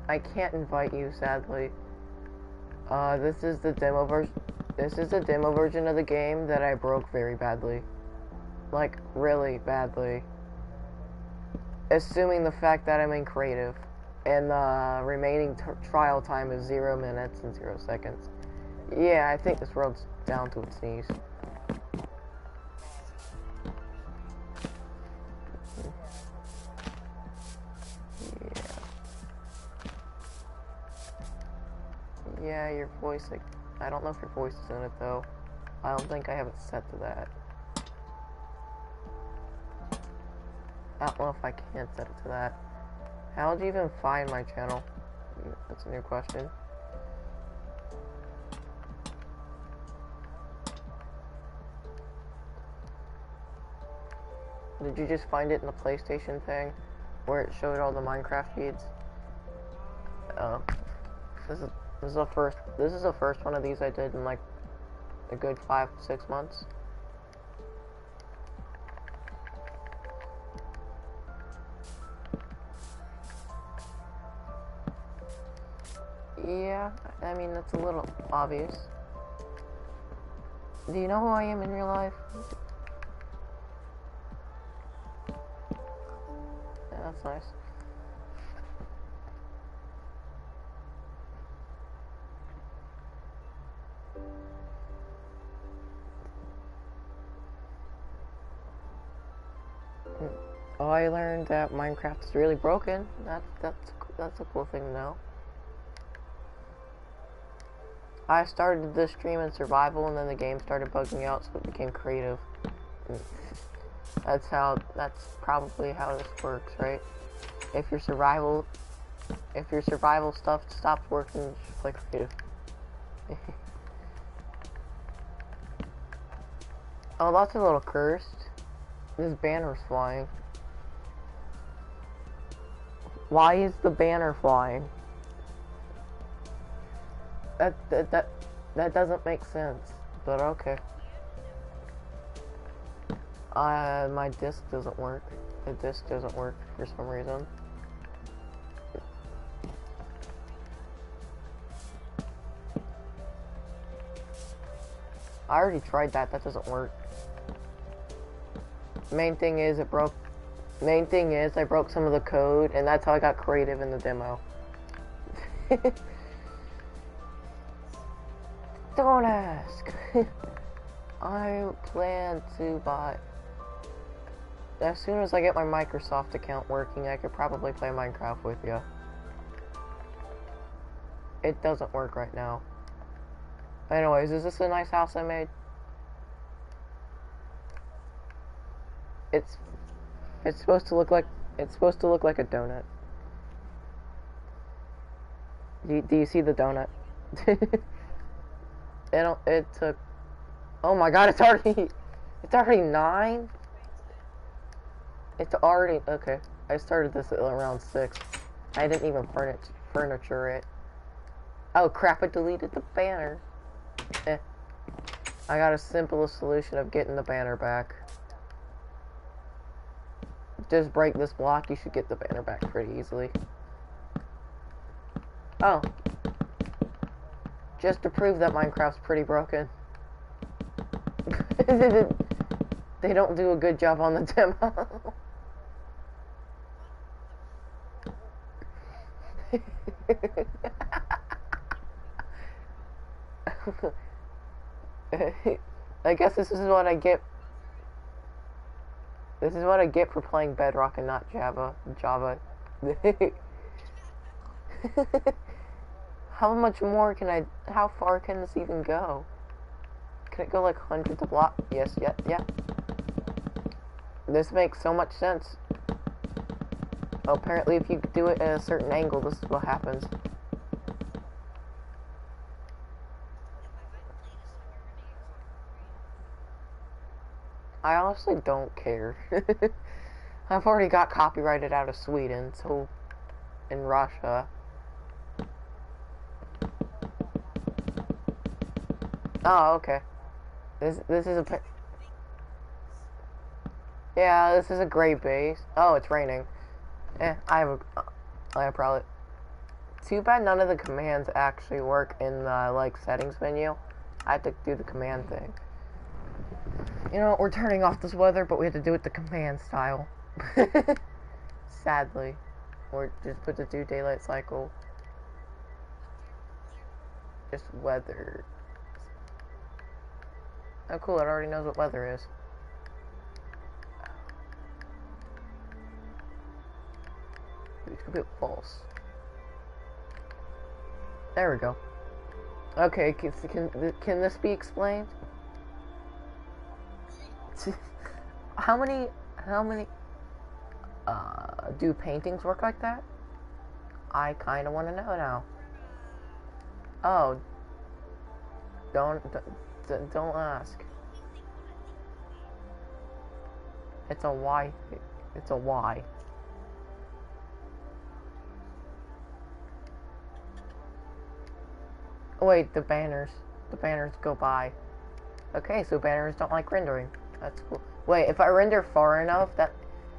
I can't invite you, sadly. This is the demo version. This is the demo version of the game that I broke very badly. Like, really badly. Assuming the fact that I'm in creative. And the remaining trial time is 0 minutes and 0 seconds. Yeah, I think this world's down to its knees. Yeah, your voice, like, I don't know if your voice is in it though. I don't think I have it set to that. I don't know if I can set it to that. How would you even find my channel? That's a new question. Did you just find it in the PlayStation thing? Where it showed all the Minecraft feeds? This is the first one of these I did in like a good 5-6 months. Yeah, I mean that's a little obvious. Do you know who I am in real life? Yeah, that's nice. Oh, I learned that Minecraft is really broken. That's a cool thing to know. I started this stream in survival, and then the game started bugging out, so it became creative. That's probably how this works, right? If your survival stuff stops working, just play creative. Oh, that's a little cursed. This banner's flying. Why is the banner flying? That doesn't make sense, but okay. My disc doesn't work. The disc doesn't work for some reason. I already tried that. That doesn't work. Main thing is I broke some of the code, and that's how I got creative in the demo. Don't ask. I plan to buy. As soon as I get my Microsoft account working, I could probably play Minecraft with you. It doesn't work right now. Anyways, is this a nice house I made? It's supposed to look like a donut. Do you see the donut? It took. Oh my god! It's already 9. It's already okay. I started this at around 6. I didn't even furniture it. Oh crap! I deleted the banner. I got a simplest solution of getting the banner back. Just break this block, you should get the banner back pretty easily. Oh. Just to prove that Minecraft's pretty broken. They don't do a good job on the demo. I guess this is what I get. This is what I get for playing Bedrock and not Java. How much more can I... How far can this even go? Can it go like hundreds of blocks? Yes, yeah. This makes so much sense. Oh, apparently if you do it at a certain angle, this is what happens. I honestly don't care. I've already got copyrighted out of Sweden, so... in Russia. Oh, okay. This is a... Yeah, this is a great base. Oh, it's raining. I probably... Too bad none of the commands actually work in the, like, settings menu. I have to do the command thing. You know, we're turning off this weather, but we have to do it the command style. Sadly. Or just put the do daylight cycle. Just weather. Oh cool, it already knows what weather is. It could be false. There we go. Okay, can this be explained? How many do paintings work like that? I kinda wanna know now. Oh. Don't ask. It's a Y. It's a Y. Oh, wait, the banners go by. Okay, so banners don't like rendering. That's cool. Wait, if I render far enough that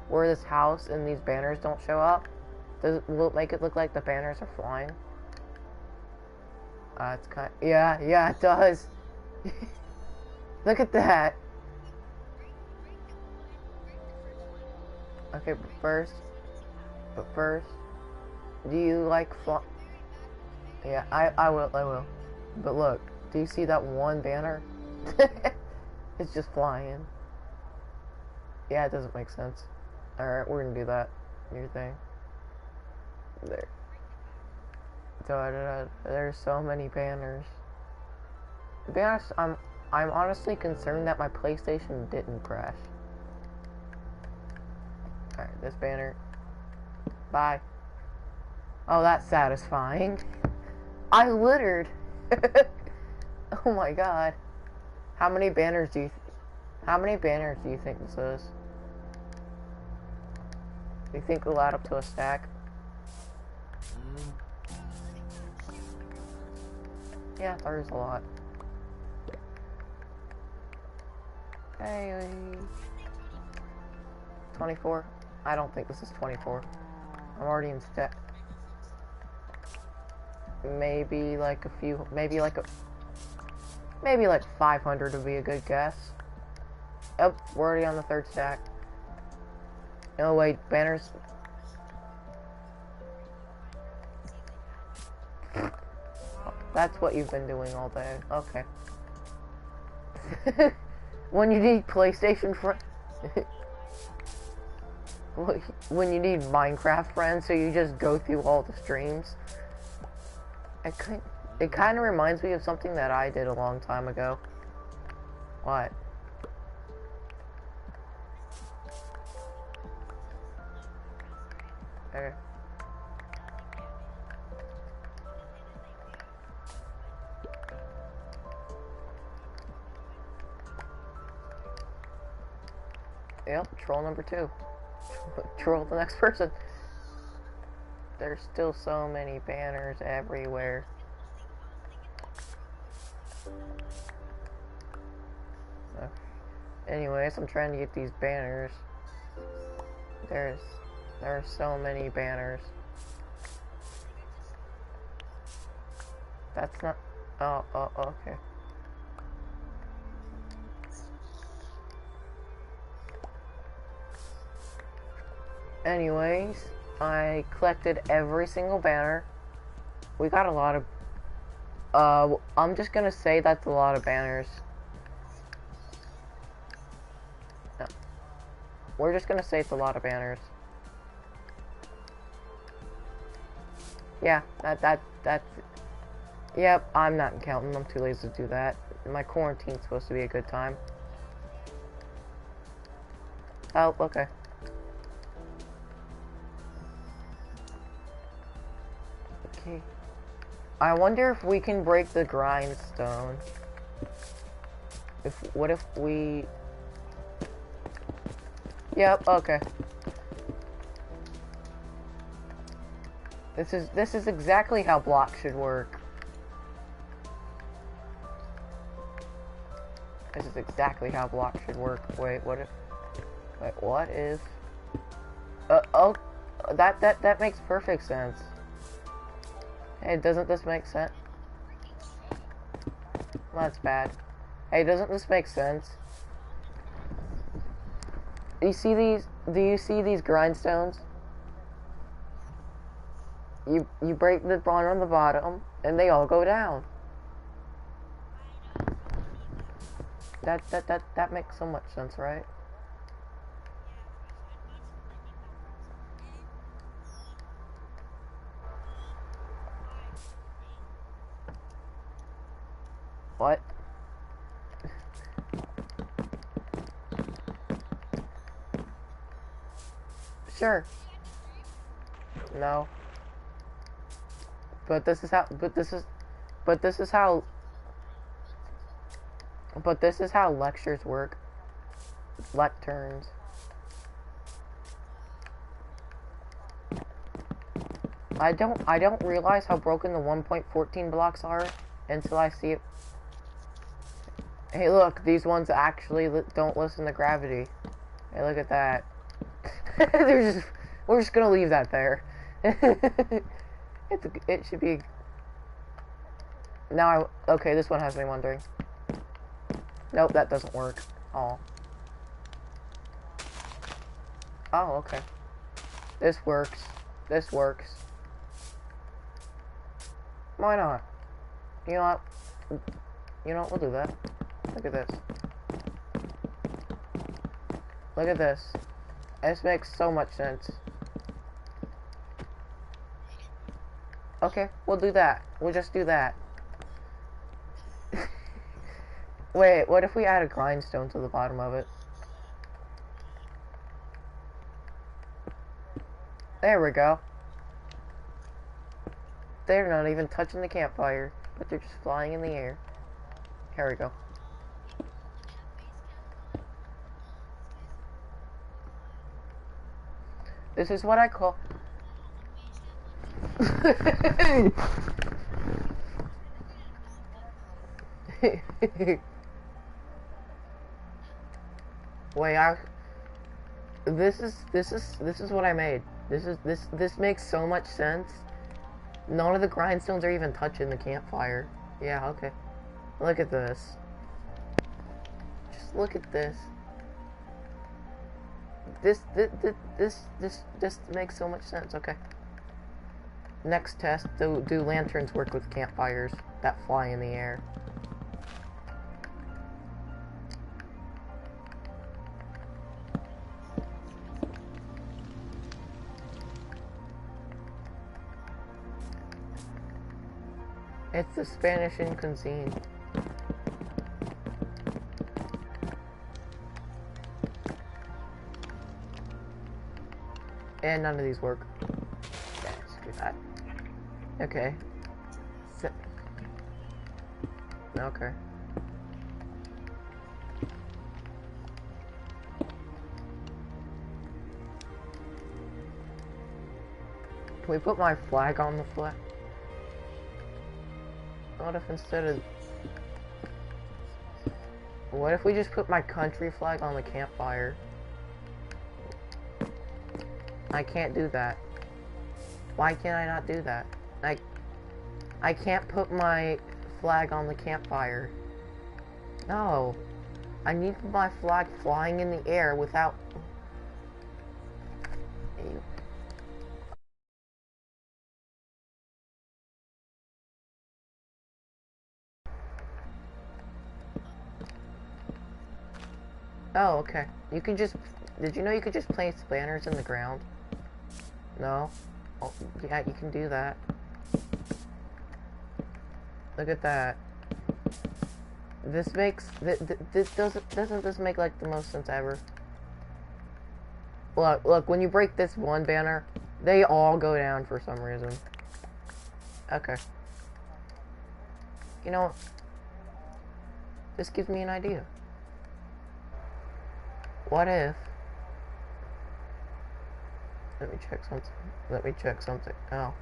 where this house and these banners don't show up, will it make it look like the banners are flying? It's kind. Yeah, it does. Look at that. Okay, but first, do you like fly? Yeah, I will. But look, do you see that one banner? It's just flying. Yeah, it doesn't make sense. Alright, we're gonna do that. New thing. There. There's so many banners. To be honest, I'm honestly concerned that my PlayStation didn't crash. Alright, this banner. Bye. Oh, that's satisfying. I littered. Oh my god. How many banners do you think this is? Do you think we'll add up to a stack? Yeah, there's a lot. Hey, 24? I don't think this is 24. I'm already in stack. Maybe like a few, maybe like 500 would be a good guess. Oh, we're already on the third stack. No, wait, banners. That's what you've been doing all day. Okay. When you need PlayStation friends. When you need Minecraft friends, so you just go through all the streams. It kind of reminds me of something that I did a long time ago. What? Okay. Yep, troll number 2. Troll the next person. There's still so many banners everywhere. Anyways, I'm trying to get these banners. There are so many banners. That's not... Oh, okay. Anyways, I collected every single banner. We got a lot of... I'm just gonna say that's a lot of banners. No. We're just gonna say it's a lot of banners. Yeah, Yep, I'm not counting. I'm too lazy to do that. My quarantine's supposed to be a good time. Oh, okay. Okay. I wonder if we can break the grindstone. What if we... Yep, okay. This is exactly how blocks should work. This is exactly how blocks should work. Wait, what if... oh, that makes perfect sense. Hey, doesn't this make sense? Well, that's bad. Hey, doesn't this make sense? Do you see these grindstones? You break the one on the bottom, and they all go down. That makes so much sense, right? What? Sure. No. But this is how lectures work. Lecterns. I don't realize how broken the 1.14 blocks are until I see it. Hey, look, these ones actually don't listen to gravity. Hey, look at that. We're just gonna leave that there. It should be. Now okay, this one has me wondering. Nope, that doesn't work. Oh. Oh, okay. This works. This works. Why not? You know what? You know what? We'll do that. Look at this. Look at this. This makes so much sense. Okay, we'll do that. We'll just do that. Wait, what if we add a grindstone to the bottom of it? There we go. They're not even touching the campfire, but they're just flying in the air. Here we go. This is what I call... Wait, this is what I made. This makes so much sense. None of the grindstones are even touching the campfire. Yeah, okay. Look at this. Just look at this. This makes so much sense. Okay. Next test, do lanterns work with campfires that fly in the air? It's the Spanish in cuisine. And none of these work. Yeah, screw that. Okay. Okay. Can we put my flag on the flag? What if instead of... What if we just put my country flag on the campfire? I can't do that. Why can't I not do that? I can't put my flag on the campfire. No. I need my flag flying in the air without... Oh, okay. You can just... Did you know you could just place banners in the ground? No? Oh, yeah, you can do that. Look at that. This makes doesn't this make like the most sense ever? Look, when you break this one banner, they all go down for some reason. Okay. You know what? This gives me an idea. What if... Let me check something. Oh.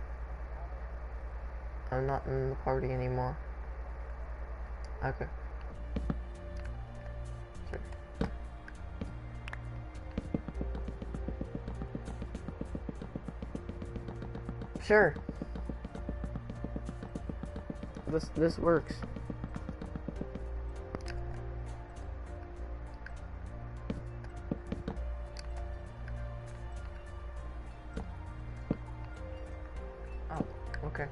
I'm not in the party anymore. Okay. Sure. This works. Oh, okay.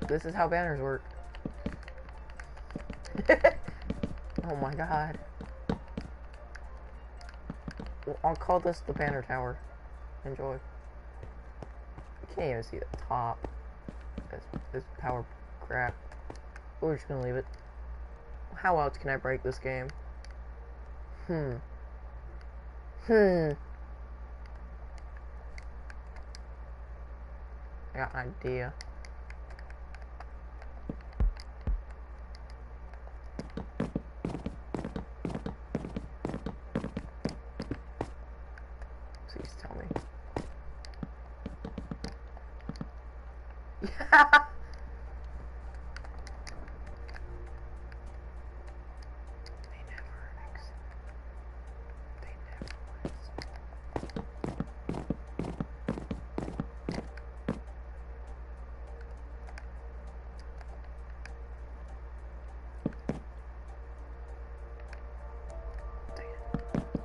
This is how banners work. Oh my god. I'll call this the banner tower. Enjoy. You can't even see the top. This power crap. We're just gonna leave it. How else can I break this game? I got an idea. Please tell me. Yeah.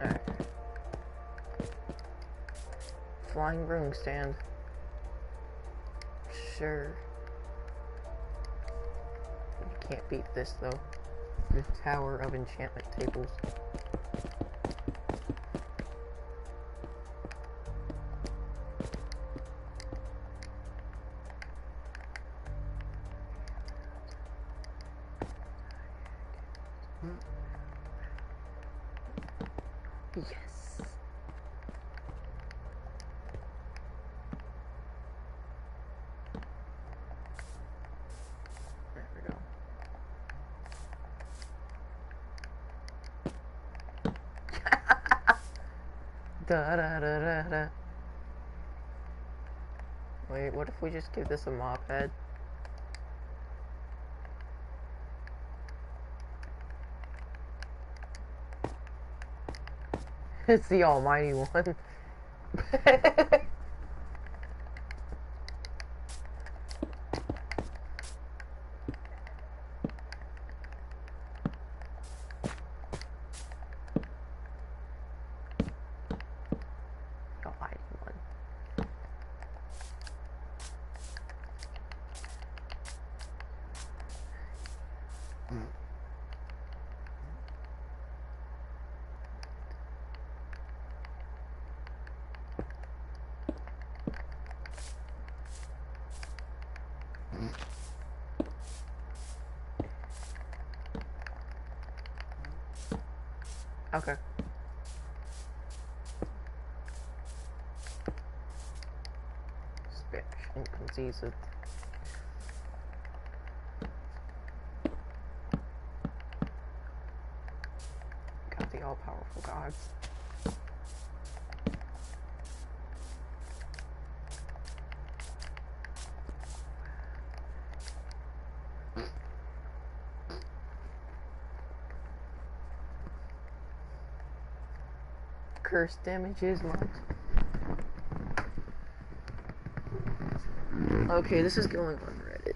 Alright. Flying broom stand. Sure. You can't beat this though. The Tower of Enchantment tables. Yes. There we go. Da da da da da. Wait, what if we just give this a mop head? It's the almighty one. Almighty one. Okay. Spanish inconceived. Got the all-powerful gods. Curse damage is mine. Okay, this is going on Reddit.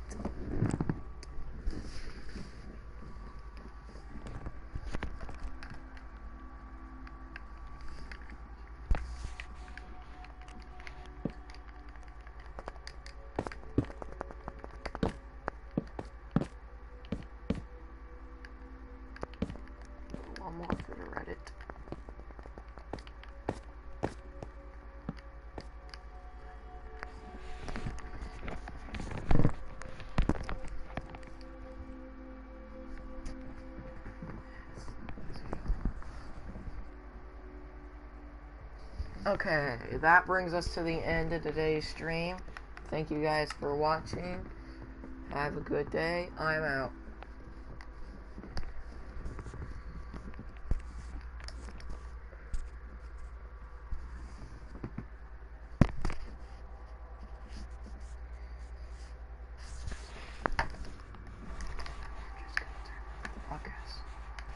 One more for the Reddit. Okay, that brings us to the end of today's stream. Thank you guys for watching. Have a good day. I'm out.